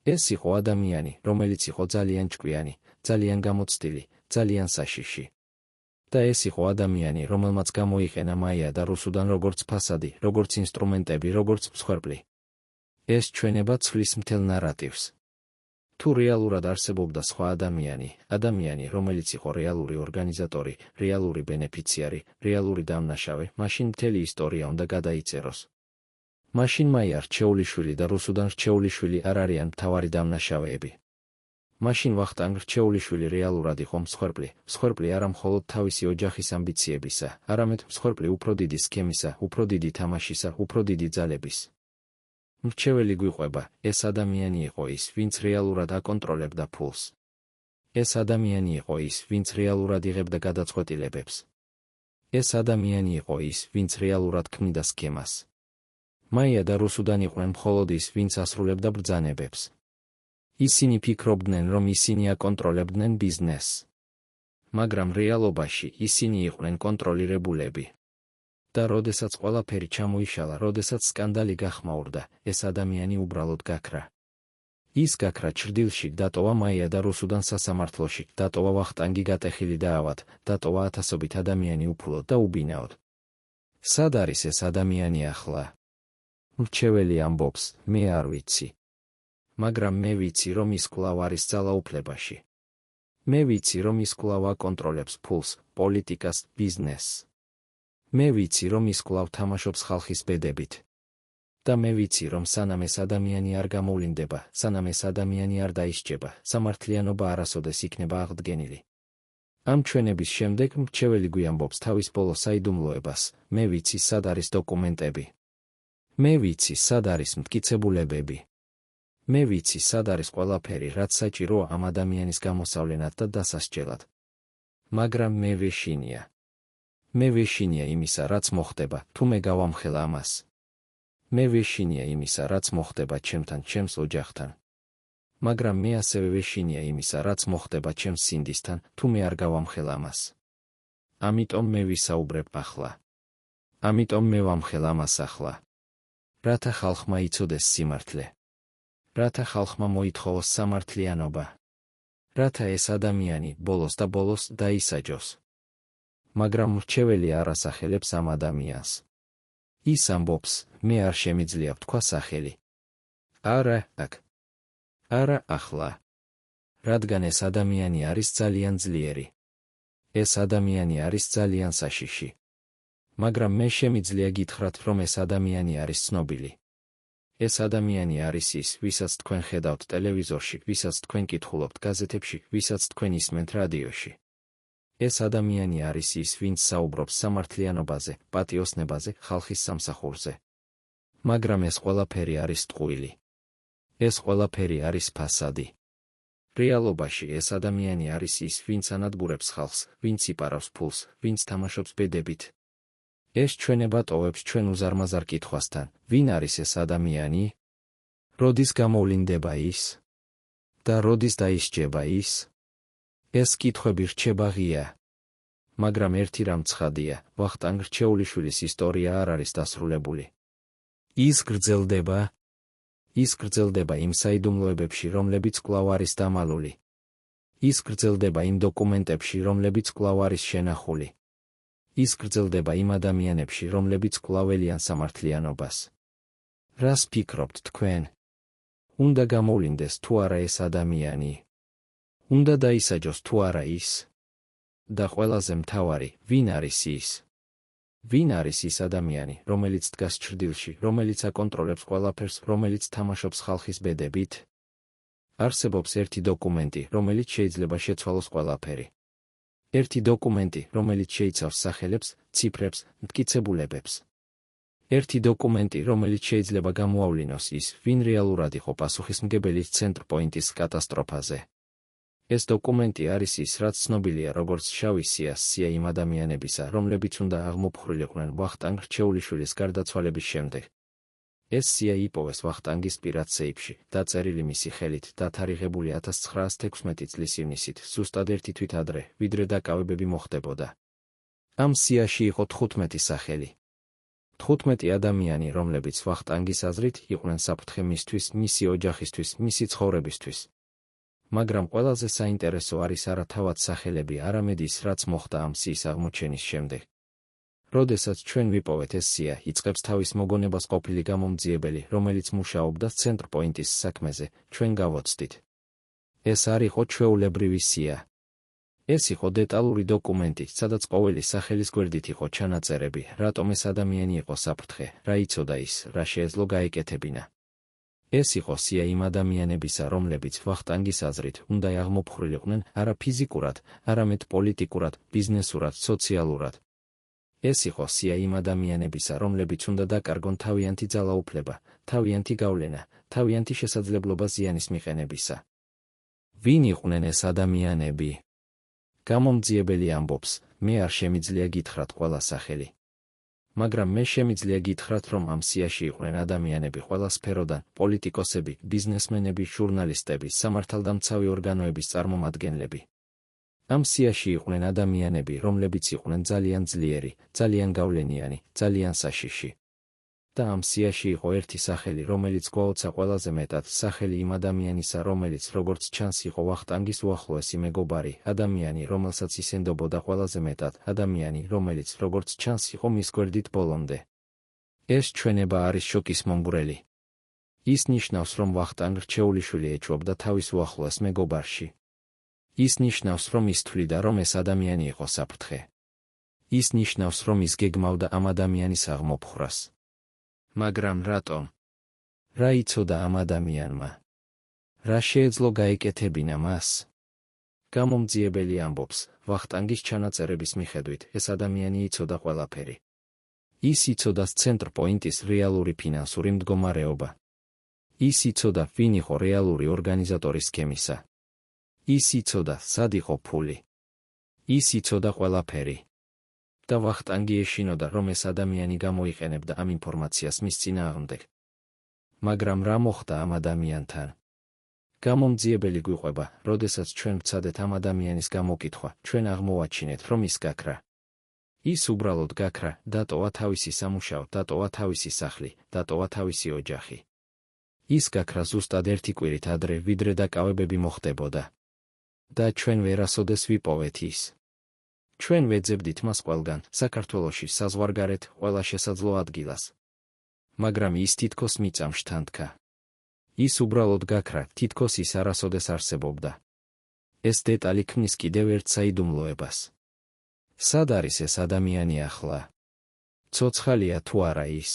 ეს იყო ადამიანი, რომელიც იყო ძალიან ჭკვიანი, ძალიან გამოცდილი, ძალიან საშიში. და ეს იყო ადამიანი, რომელმაც გამოიყენა მაია და რუსუდან როგორც ფასადი, როგორც ინსტრუმენტები, როგორც მსხვერპლი. ეს ჩვენება ცვლის მთელ ნარატივს. თუ რეალურად არსებობდა სხვა ადამიანი, რომელიც იყო რეალური ორგანიზატორი, რეალური ბენეფიციარი, რეალური დამნაშავე, მაშინ მთელი ისტორია უნდა გადაიწეროს. მაშინ მაია რჩეულიშვილი და რუსუდან რჩეულიშვილი არ არიან მთავარი დამნაშავეები. მაშინ ვახტანგ რჩეულიშვილი რეალურად იყო მსხვერპლი არა მხოლოდ თავისი ოჯახის ამბიციებისა, არამედ მსხვერპლი უფრო დიდი სქემისა, უფრო დიდი თამაშისა, უფრო დიდი ძალების. მრჩეველი გვიყვება, ეს ადამიანი იყო ის, ვინც რეალურად აკონტროლებდა ფულს. ეს ადამიანი იყო ის, ვინც რეალურად იღებდა გადაწყვეტილებებს. ეს ადამიანი იყო ის, ვინც რეალურად ქმნიდა სქემას. მაია და რუსუდან იყვნენ მხოლოდ ის, ვინც ასრულებდა ბრძანებებს. ისინი ფიქრობდნენ, რომ ისინი აკონტროლებდნენ ბიზნესს. მაგრამ რეალობაში ისინი იყვნენ კონტროლირებულები. და როდესაც ყველაფერი ჩამოიშალა, როდესაც სკანდალი გახმაურდა, ეს ადამიანი უბრალოდ გაქრა. ის გაქრა ჩრდილში, დატოვა მაია და რუსუდან სასამართლოში, დატოვა ვახტანგი გატეხილი და ავად, დატოვა ათასობით ადამიანი უფულოდ და უბინაოდ. სად არის ეს ადამიანი ახლა? მრჩეველი ამბობს, მე არ ვიცი. მაგრამ მე ვიცი, რომ ის კვლავ არის ძალაუფლებაში. მე ვიცი, რომ ის კვლავ აკონტროლებს ფულს, პოლიტიკას, ბიზნესს. მე ვიცი, რომ ის კვლავ თამაშობს ხალხის ბედებით. და მე ვიცი, რომ სანამ ეს ადამიანი არ გამოვლინდება, სანამ ეს ადამიანი არ დაისჯება, სამართლიანობა არასოდეს იქნება აღდგენილი. ამ ჩვენების შემდეგ მრჩეველი გვიამბობს თავის ბოლო საიდუმლოებას, მე ვიცი, სად არის დოკუმენტები. მე ვიცი, სად არის მტკიცებულებები. მე ვიცი, სად არის ყველაფერი, რაც საჭიროა ამ ადამიანის გამოსავლენად და დასასჯელად. მაგრამ მე ვეშინია. მე ვეშინია იმისა, რაც მოხდება, თუ მე გავამხელა ამას. მე ვეშინია იმისა, რაც მოხდება ჩემთან, ჩემს ოჯახთან. მაგრამ მე ასევე ვეშინია იმისა, რაც მოხდება ჩემს სინდისთან, თუ მე არ გავამხელა ამას. ამიტომ მე ვისაუბრებ ახლა. ამიტომ მე ვამხელ ამას ახლა. რათა ხალხმა იცოდეს სიმართლე. რათა ხალხმა მოითხოვოს სამართლიანობა. რათა ეს ადამიანი ბოლოს და ბოლოს დაისაჯოს. მაგრამ მრჩეველი არ ასახელებს ამ ადამიანს. ის ამბობს, მე არ შემიძლია ვთქვა სახელი. არა, აქ. არა, ახლა. რადგან ეს ადამიანი არის ძალიან ძლიერი. ეს ადამიანი არის ძალიან საშიში. მაგრამ მე შემიძლია გითხრათ, რომ ეს ადამიანი არის ცნობილი. ეს ადამიანი არის ის, ვისაც თქვენ ხედავთ ტელევიზორში, ვისაც თქვენ კითხულობთ გაზეთებში, ვისაც თქვენ ისმენთ რადიოში. ეს ადამიანი არის ის, ვინც საუბრობს სამართლიანობაზე, პატიოსნებაზე, ხალხის სამსახურზე. მაგრამ ეს ყველაფერი არის ტყუილი. ეს ყველაფერი არის ფასადი. რეალობაში ეს ადამიანი არის ის, ვინც ანადგურებს ხალხს, ვინც იპარავს ფულს, ვინც თამაშობს ბედებით. ეს ჩვენება ტოვებს ჩვენ უზარმაზარ კითხვასთან, ვინ არის ეს ადამიანი? როდის გამოვლინდება ის? და როდის დაისჯება ის? ეს კითხვები რჩება ღია. მაგრამ ერთი რამ ცხადია, ვახტანგ რჩეულიშვილის ისტორია არ არის დასრულებული. ის გრძელდება. ის გრძელდება იმ საიდუმლოებებში, რომლებიც კვლავ არის დამალული. ის გრძელდება იმ დოკუმენტებში, რომლებიც კვლავ არის შენახული. ის გრძელდება იმ ადამიანებში, რომლებიც კვლავ ელიან სამართლიანობას. რას ფიქრობთ თქვენ? უნდა გამოვლინდეს თუ არა ეს ადამიანი? უნდა დაისაჯოს თუ არა ის? და ყველაზე მთავარი, ვინ არის ის? ვინ არის ის ადამიანი, რომელიც დგას ჩრდილში, რომელიც აკონტროლებს ყველაფერს, რომელიც თამაშობს ხალხის ბედებით? არსებობს ერთი დოკუმენტი, რომელიც შეიძლება შეცვალოს ყველაფერი. ერთი დოკუმენტი, რომელიც შეიცავს სახელებს, ციფრებს, მტკიცებულებებს. ერთი დოკუმენტი, რომელიც შეიძლება გამოავლინოს ის, ვინ რეალურად იყო პასუხისმგებელი ცენტრპოინტის კატასტროფაზე. ეს დოკუმენტი არის ის, რაც ცნობილია როგორც შავი სია იმ ადამიანებისა, რომლებიც უნდა აღმოფხვრილიყვნენ ვახტანგ რჩეულიშვილის გარდაცვალების შემდეგ. ეს სია იპოვეს ვახტანგის პირად სეიფში, დაწერილი მისი ხელით, დათარიღებული 1916 წლის ივნისით, ზუსტად ერთი თვით ადრე, ვიდრე დაკავებები მოხდებოდა. ამ სიაში იყო 15 სახელი. 15 ადამიანი, რომლებიც ვახტანგის აზრით იყვნენ საფრთხე მისთვის, მისი ოჯახისთვის, მისი ცხოვრებისთვის. მაგრამ ყველაზე საინტერესო არის არა თავად სახელები, არამედ ის, რაც მოხდა ამ სიის აღმოჩენის შემდეგ. როდესაც ჩვენ ვიპოვეთ ეს სია, იწყებს თავის მოგონებას ყოფილი გამომძიებელი, რომელიც მუშაობდა ცენტრ პოინტის საქმეზე, ჩვენ გავოცდით. ეს არ იყო ჩვეულებრივი სია. ეს იყო დეტალური დოკუმენტი, სადაც ყოველი სახელის გვერდით იყო ჩანაწერები, რატომ ეს ადამიანი იყო საფრთხე, რა იცოდა ის, რა შეეძლო გაეკეთებინა. ეს იყო სია იმ ადამიანებისა, რომლებიც ვახტანგის აზრით უნდა აღმოფხვრილიყვნენ არა ფიზიკურად, არამედ პოლიტიკურად, ბიზნესურად, სოციალურად. ეს იყო სია იმ ადამიანებისა, რომლებიც უნდა დაკარგონ თავიანთი ძალაუფლება, თავიანთი გავლენა, თავიანთი შესაძლებლობა ზიანის მიყენებისა. ვინ იყვნენ ეს ადამიანები? გამომძიებელი ამბობს, მე არ შემიძლია გითხრათ ყველა სახელი. მაგრამ მე შემიძლია გითხრათ, რომ ამ სიაში იყვნენ ადამიანები ყველა სფეროდან, პოლიტიკოსები, ბიზნესმენები, ჟურნალისტები, სამართალდამცავი ორგანოების წარმომადგენლები. ამ სიაში იყვნენ ადამიანები, რომლებიც იყვნენ ძალიან ძლიერი, ძალიან გავლენიანი, ძალიან საშიში. და ამ სიაში იყო ერთი სახელი, რომელიც გვაოცა ყველაზე მეტად, სახელი იმ ადამიანისა, რომელიც როგორც ჩანს იყო ვახტანგის უახლოესი მეგობარი, ადამიანი, რომელსაც ისენდობოდა ყველაზე მეტად, ადამიანი, რომელიც როგორც ჩანს იყო მის გვერდით ბოლომდე. ეს ჩვენება არის შოკის მომგვრელი. ის ნიშნავს, რომ ვახტანგ რჩეულიშვილი ეჭვობდა თავის უახლოეს მეგობარში. ის ნიშნავს, რომ ის თვლიდა, რომ ეს ადამიანი იყო საფრთხე. ის ნიშნავს, რომ ის გეგმავდა ამ ადამიანის აღმოფხვრას. მაგრამ რატომ? რა იცოდა ამ ადამიანმა? რა შეეძლო გაეკეთებინა მას? გამომძიებელი ამბობს, ვახტანგის ჩანაწერების მიხედვით, ეს ადამიანი იცოდა ყველაფერი. ის იცოდა ცენტრ პოინტის რეალური ფინანსური მდგომარეობა. ის იცოდა, ვინ იყო რეალური ორგანიზატორი სქემისა. ის იცოდა, სად იყო ფული. ის იცოდა ყველაფერი. და ვახტანგი ეშინოდა, რომ ეს ადამიანი გამოიყენებდა ამ ინფორმაციას მის წინააღმდეგ. მაგრამ რა მოხდა ამ ადამიანთან? გამომძიებელი გვიყვება, როდესაც ჩვენ ვცადეთ ამ ადამიანის გამოკითხვა, ჩვენ აღმოვაჩინეთ, რომ ის გაქრა. ის უბრალოდ გაქრა, დატოვა თავისი სამუშაო, დატოვა თავისი სახლი, დატოვა თავისი ოჯახი. ის გაქრა ზუსტად ერთი კვირით ადრე, ვიდრე დაკავებები მოხდებოდა. და ჩვენ ვერასოდეს ვიპოვეთ ის. ჩვენ ვეძებდით მას ყველგან, საქართველოში, საზღვარგარეთ, ყველა შესაძლო ადგილას. მაგრამ ის თითქოს მიწამში თანთქა. ის უბრალოდ გაქრა, თითქოს ის არასოდეს არსებობდა. ეს დეტალი ქმნის კიდევ ერთ საიდუმლოებას. სად არის ეს ადამიანი ახლა? ცოცხალია თუ არა ის?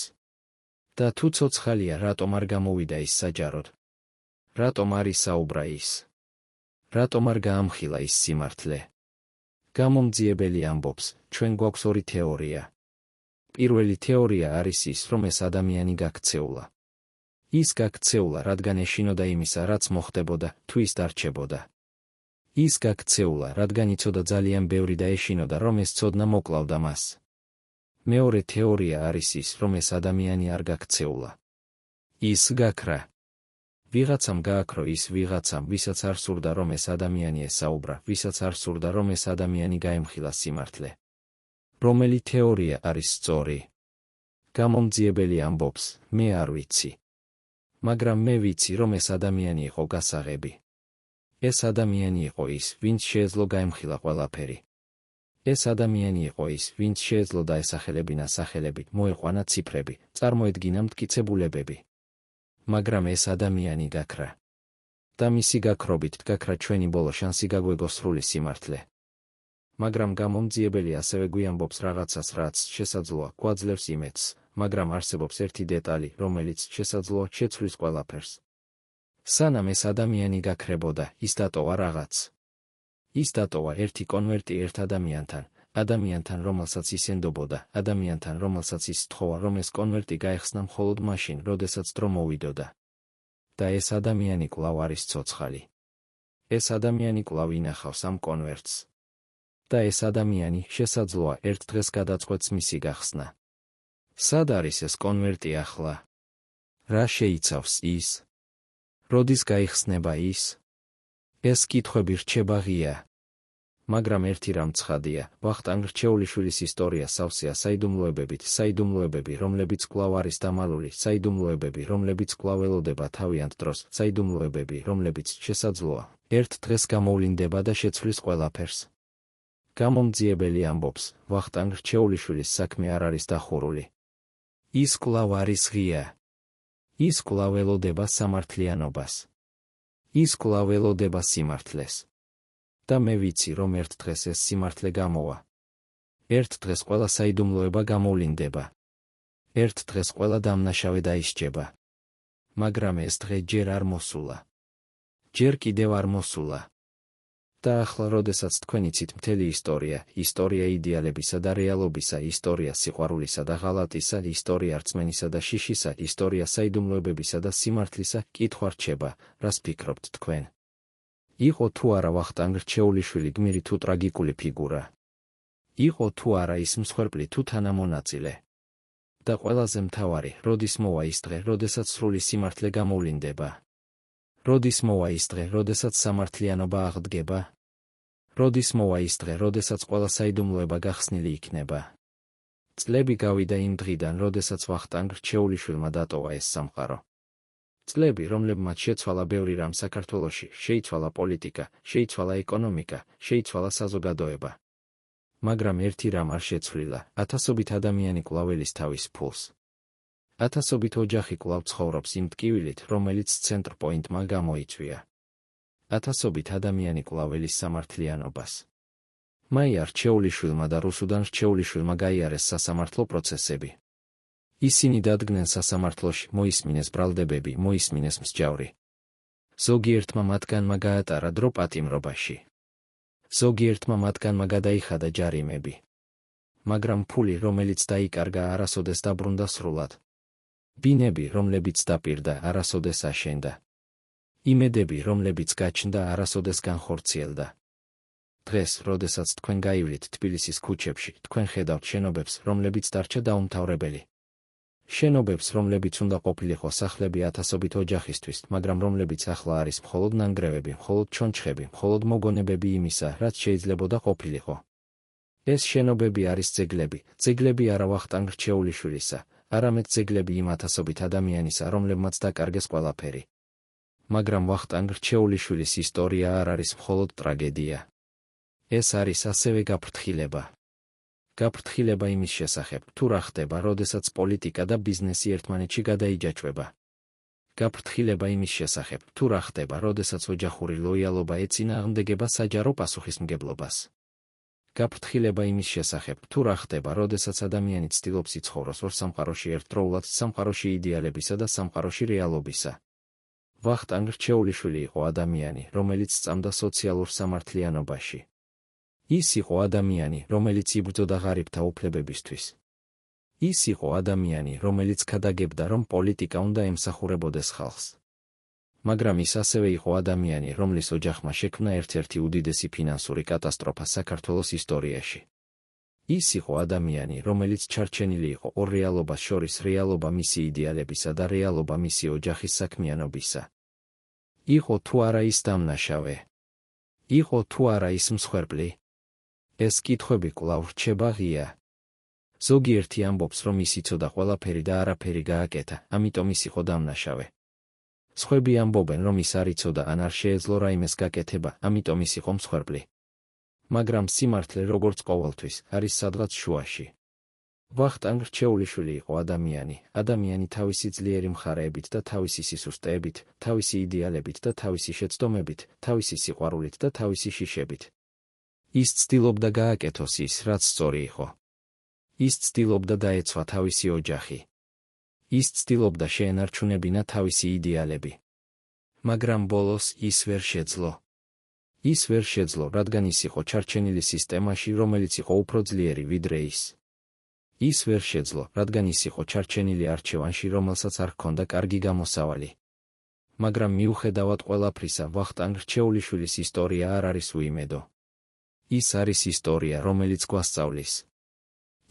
და თუ ცოცხალია, რატომ არ გამოვიდა ის საჯაროდ? რატომ არ ისაუბრა ის? რატომ არ გაამხილა ის სიმართლე? გამომძიებელი ამბობს, ჩვენ გვაქვს ორი თეორია. პირველი თეორია არის ის, რომ ეს ადამიანი გაქცეულა. ის გაქცეულა, რადგან ეშინოდა იმისა, რაც მოხდებოდა, თუ ის დარჩებოდა. ის გაქცეულა, რადგან იცოდა ძალიან ბევრი და ეშინოდა, რომ ეს ცოდნა მოკლავდა მას. მეორე თეორია არის ის, რომ ეს ადამიანი არ გაქცეულა. ის გაქრა. ვიღაცამ გააქრო ის ვიღაცამ, ვისაც არ სურდა, რომ ეს ადამიანი ესაუბრა, ვისაც არ სურდა, რომ ეს ადამიანი გაემხილა სიმართლე. რომელი თეორია არის სწორი? გამომძიებელი ამბობს, მე არ ვიცი. მაგრამ მე ვიცი, რომ ეს ადამიანი იყო გასაღები. ეს ადამიანი იყო ის, ვინც შეეძლო გაემხილა ყველაფერი. ეს ადამიანი იყო ის, ვინც შეეძლო დაესახელებინა სახელები, მოეყვანა ციფრები, წარმოედგინა მტკიცებულებები. მაგრამ ეს ადამიანი გაქრა. და მისი გაქრობით გაქრა ჩვენი ბოლო შანსი გაგვეგოს სრული სიმართლე. მაგრამ გამომძიებელი ასევე გვიამბობს რაღაცას, რაც შესაძლოა გვაძლევს იმედს, მაგრამ არსებობს ერთი დეტალი, რომელიც შესაძლოა შეცვლის ყველაფერს. სანამ ეს ადამიანი გაქრებოდა, ის დატოვა რაღაც. ის დატოვა ერთი კონვერტი ერთ ადამიანთან, რომელსაც ისენდობოდა, ადამიანთან, რომელსაც ის სთხოვა, რომ ეს კონვერტი გაეხსნა მხოლოდ მაშინ, როდესაც დრო მოვიდოდა. და ეს ადამიანი კვლავ არის ცოცხალი. ეს ადამიანი კვლავ ინახავს ამ კონვერტს. და ეს ადამიანი შესაძლოა ერთ დღეს გადაწყვეტს მისი გახსნა. სად არის ეს კონვერტი ახლა? რა შეიცავს ის? როდის გაიხსნება ის? ეს კითხვები რჩება ღია. მაგრამ ერთი რამ ცხადია, ვახტანგ რჩეულიშვილის ისტორია სავსეა საიდუმლოებები, რომლებიც კვლავ არის დამალული, საიდუმლოებები, რომლებიც კვლავ ელოდება თავიანთ დროს, საიდუმლოებები, რომლებიც შესაძლოა ერთ დღეს გამოვლინდება და შეცვლის ყველაფერს. გამომძიებელი ამბობს, ვახტანგ რჩეულიშვილის საქმე არ არის დახურული. ის კვლავ არის ღია. ის კვლავ ელოდება სამართლიანობას. ის კვლავ ელოდება სიმართლეს. და მე ვიცი, რომ ერთ დღეს ეს სიმართლე გამოვა. ერთ დღეს ყველა საიდუმლოება გამოვლინდება. ერთ დღეს ყველა დამნაშავე დაისჯება. მაგრამ ეს დღე ჯერ არ მოსულა. ჯერ კიდევ არ მოსულა. და ახლა, როდესაც თქვენ იცით მთელი ისტორია იდეალებისა და რეალობისა, ისტორია სიყვარულისა და ღალატისა, ისტორია რწმენისა და შიშისა, ისტორია საიდუმლოებებისა და სიმართლისა, კითხვა რჩება, რას ფიქრობთ თქვენ? იყო თუ არა ვახტანგ რჩეულიშვილი გმირი თუ ტრაგიკული ფიგურა? იყო თუ არა ის მსხვერპლი თუ თანამონაწილე? და ყველაზე მთავარი, როდის მოვა ის დღე, როდესაც სრული სიმართლე გამოვლინდება? როდის მოვა ის დღე, როდესაც სამართლიანობა აღდგება? როდის მოვა ის დღე, როდესაც ყველა საიდუმლოება გახსნილი იქნება? წლები გავიდა იმ დღიდან, როდესაც ვახტანგ რჩეულიშვილმა დატოვა ეს სამყარო. წლები, რომლებმაც შეცვალა ბევრი რამ საქართველოში, შეიცვალა პოლიტიკა, შეიცვალა ეკონომიკა, შეიცვალა საზოგადოება. მაგრამ ერთი რამ არ შეცვლილა, ათასობით ადამიანი კვლავ ელის თავის ფულს. ათასობით ოჯახი კვლავ ცხოვრობს იმ ტკივილით, რომელიც ცენტრ პოინტმა გამოიწვია. ათასობით ადამიანი კვლავ ელის სამართლიანობას. მაია რჩეულიშვილმა და რუსუდან რჩეულიშვილმა გაიარეს სასამართლო პროცესები. ისინი დადგნენ სასამართლოში, მოისმინეს ბრალდებები, მოისმინეს მსჯავრი. ზოგიერთმა მათგანმა გაატარა დრო პატიმრობაში. ზოგიერთმა მათგანმა გადაიხადა ჯარიმები. მაგრამ ფული, რომელიც დაიკარგა, არასოდეს დაბრუნდა სრულად. ბინები, რომლებიც დაპირდა, არასოდეს აშენდა. იმედები, რომლებიც გაჩნდა, არასოდეს განხორციელდა. დღეს, როდესაც თქვენ გაივლით თბილისის ქუჩებში, თქვენ ხედავთ შენობებს, რომლებიც დარჩა დაუმთავრებელი. შენობებს, რომლებიც უნდა ყოფილიყო სახლები ათასობით ოჯახისთვის, მაგრამ რომლებიც ახლა არის მხოლოდ ნანგრევები, მხოლოდ ჩონჩხები, მხოლოდ მოგონებები იმისა, რაც შეიძლებოდა ყოფილიყო. ეს შენობები არის ძეგლები არა ვახტანგ რჩეულიშვილისა, არამედ ძეგლები იმ ათასობით ადამიანისა, რომლებმაც დაკარგეს ყველაფერი. მაგრამ ვახტანგ რჩეულიშვილის ისტორია არ არის მხოლოდ ტრაგედია. ეს არის ასევე გაფრთხილება. გაფრთხილება იმის შესახებ, თუ რა ხდება, როდესაც პოლიტიკა და ბიზნესი ერთმანეთში გადაიჯაჭვება. გაფრთხილება იმის შესახებ, თუ რა ხდება, როდესაც ოჯახური ლოიალობა ეწინააღმდეგება საჯარო პასუხისმგებლობას. გაფრთხილება იმის შესახებ, თუ რა ხდება, როდესაც ადამიანი ცდილობს იცხოვროს ორ სამყაროში ერთდროულად, სამყაროში იდეალებისა და სამყაროში რეალობისა. ვახტანგ რჩეულიშვილი იყო ადამიანი, რომელიც სწამდა სოციალურ სამართლიანობაში. ის იყო ადამიანი, რომელიც იბრძოდა ღარიბთა უფლებებისთვის. ის იყო ადამიანი, რომელიც ქადაგებდა, რომ პოლიტიკა უნდა ემსახურებოდეს ხალხს. მაგრამ ის ასევე იყო ადამიანი, რომლის ოჯახმა შექმნა ერთ-ერთი უდიდესი ფინანსური კატასტროფა საქართველოს ისტორიაში. ის იყო ადამიანი, რომელიც ჩარჩენილი იყო ორ რეალობას შორის, რეალობა მისი იდეალებისა და რეალობა მისი ოჯახის საქმიანობისა. იყო თუ არა ის დამნაშავე? იყო თუ არა ის მსხვერპლი? ეს კითხვები კვლავ რჩება ღია. ზოგიერთი ამბობს, რომ ის იცოდა ყველაფერი და არაფერი გააკეთა, ამიტომ ის იყო დამნაშავე. სხვები ამბობენ, რომ ის არ იცოდა ან არ შეეძლო რაიმეს გაკეთება, ამიტომ ის იყო მსხვერპლი. მაგრამ სიმართლე, როგორც ყოველთვის, არის სადღაც შუაში. ვახტანგ რჩეულიშვილი იყო ადამიანი თავისი ძლიერი მხარეებით და თავისი სისუსტეებით, თავისი იდეალებით და თავისი შეცდომებით, თავისი სიყვარულით და თავისი შიშებით. ის ცდილობდა გააკეთოს ის, რაც სწორი იყო. ის ცდილობდა დაეცვა თავისი ოჯახი. ის ცდილობდა შეენარჩუნებინა თავისი იდეალები. მაგრამ ბოლოს ის ვერ შეძლო. ის ვერ შეძლო, რადგან ის იყო ჩარჩენილი სისტემაში, რომელიც იყო უფრო ძლიერი ვიდრე ის. ის ვერ შეძლო, რადგან ის იყო ჩარჩენილი არჩევანში, რომელსაც არ ჰქონდა კარგი გამოსავალი. მაგრამ მიუხედავად ყველაფრისა, ვახტანგ რჩეულიშვილის ისტორია არ არის უიმედო. ის არის ისტორია, რომელიც გვასწავლის.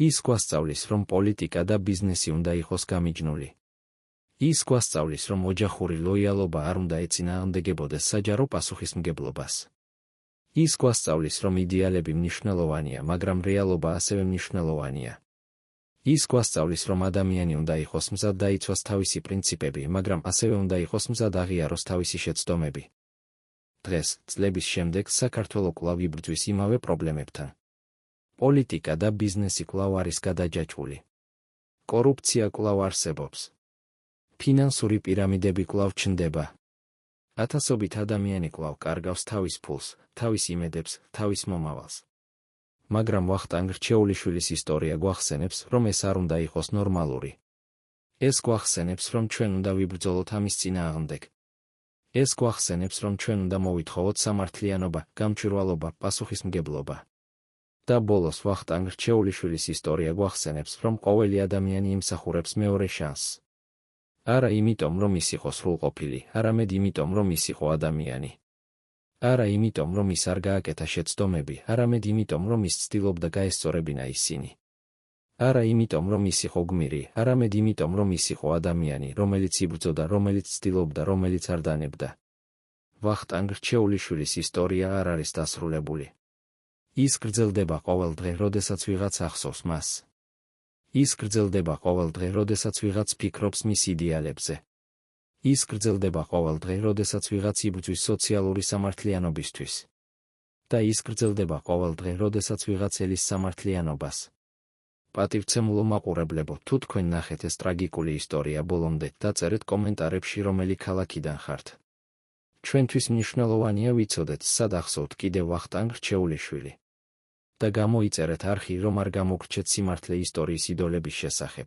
ის გვასწავლის, რომ პოლიტიკა და ბიზნესი უნდა იყოს გამიჯნული. ის გვასწავლის, რომ ოჯახური ლოიალობა არ უნდა ეწინააღმდეგებოდეს საჯარო პასუხისმგებლობას. ის გვასწავლის, რომ იდეალები მნიშვნელოვანია, მაგრამ რეალობა ასევე მნიშვნელოვანია. ის გვასწავლის, რომ ადამიანი უნდა იყოს მზად დაიცვას თავისი პრინციპები, მაგრამ ასევე უნდა იყოს მზად აღიაროს თავისი შეცდომები. დღეს, წლების შემდეგ, საქართველო კვლავ იბრძვის იმავე პრობლემებთან. პოლიტიკა და ბიზნესი კვლავ არის გადაჯაჭვული. კორუფცია კვლავ არსებობს. ფინანსური პირამიდები კვლავ ჩნდება. ათასობით ადამიანი კვლავ კარგავს თავის ფულს, თავის იმედებს, თავის მომავალს. მაგრამ ვახტანგ რჩეულიშვილის ისტორია გვახსენებს, რომ ეს არ უნდა იყოს ნორმალური. ეს გვახსენებს, რომ ჩვენ უნდა ვიბრძოლოთ ამის წინააღმდეგ. ეს გვახსენებს, რომ ჩვენ უნდა მოვითხოვოთ სამართლიანობა, გამჭვირვალობა, პასუხისმგებლობა. და ბოლოს ვახტანგ რჩეულიშვილის ისტორია გვახსენებს, რომ ყოველი ადამიანი იმსახურებს მეორე შანსს. არა იმიტომ, რომ ის იყო სრულყოფილი, არამედ იმიტომ, რომ ის იყო ადამიანი. არა იმიტომ, რომ ის არ გააკეთა შეცდომები, არამედ იმიტომ, რომ ის ცდილობდა გაესწორებინა ისინი. არა იმიტომ, რომ ის იყო გმირი, არამედ იმიტომ, რომ ის იყო ადამიანი, რომელიც იბრძოდა, რომელიც ცდილობდა, რომელიც არ დანებდა. ვახტანგ რჩეულიშვილის ისტორია არ არის დასრულებული. ის გრძელდება ყოველ დღე, როდესაც ვიღაც ახსოვს მას. ის გრძელდება ყოველ დღე, როდესაც ვიღაც ფიქრობს მის იდეალებზე. ის გრძელდება ყოველ დღე, როდესაც ვიღაც იბრძვის სოციალური სამართლიანობისთვის. და ის გრძელდება ყოველ დღე, როდესაც ვიღაც ელის სამართლიანობას. პატივცემულო მაყურებლებო, თუ თქვენ ნახეთ ეს ტრაგიკული ისტორია ბოლომდე, დაწერეთ კომენტარებში, რომელი ქალაქიდან ხართ. ჩვენთვის მნიშვნელოვანია ვიცოდეთ, სად ახსოვთ კიდევ ვახტანგ რჩეულიშვილი. და გამოიწერეთ არხი, რომ არ გამოგრჩეთ სიმართლე ისტორიის იდოლების შესახებ.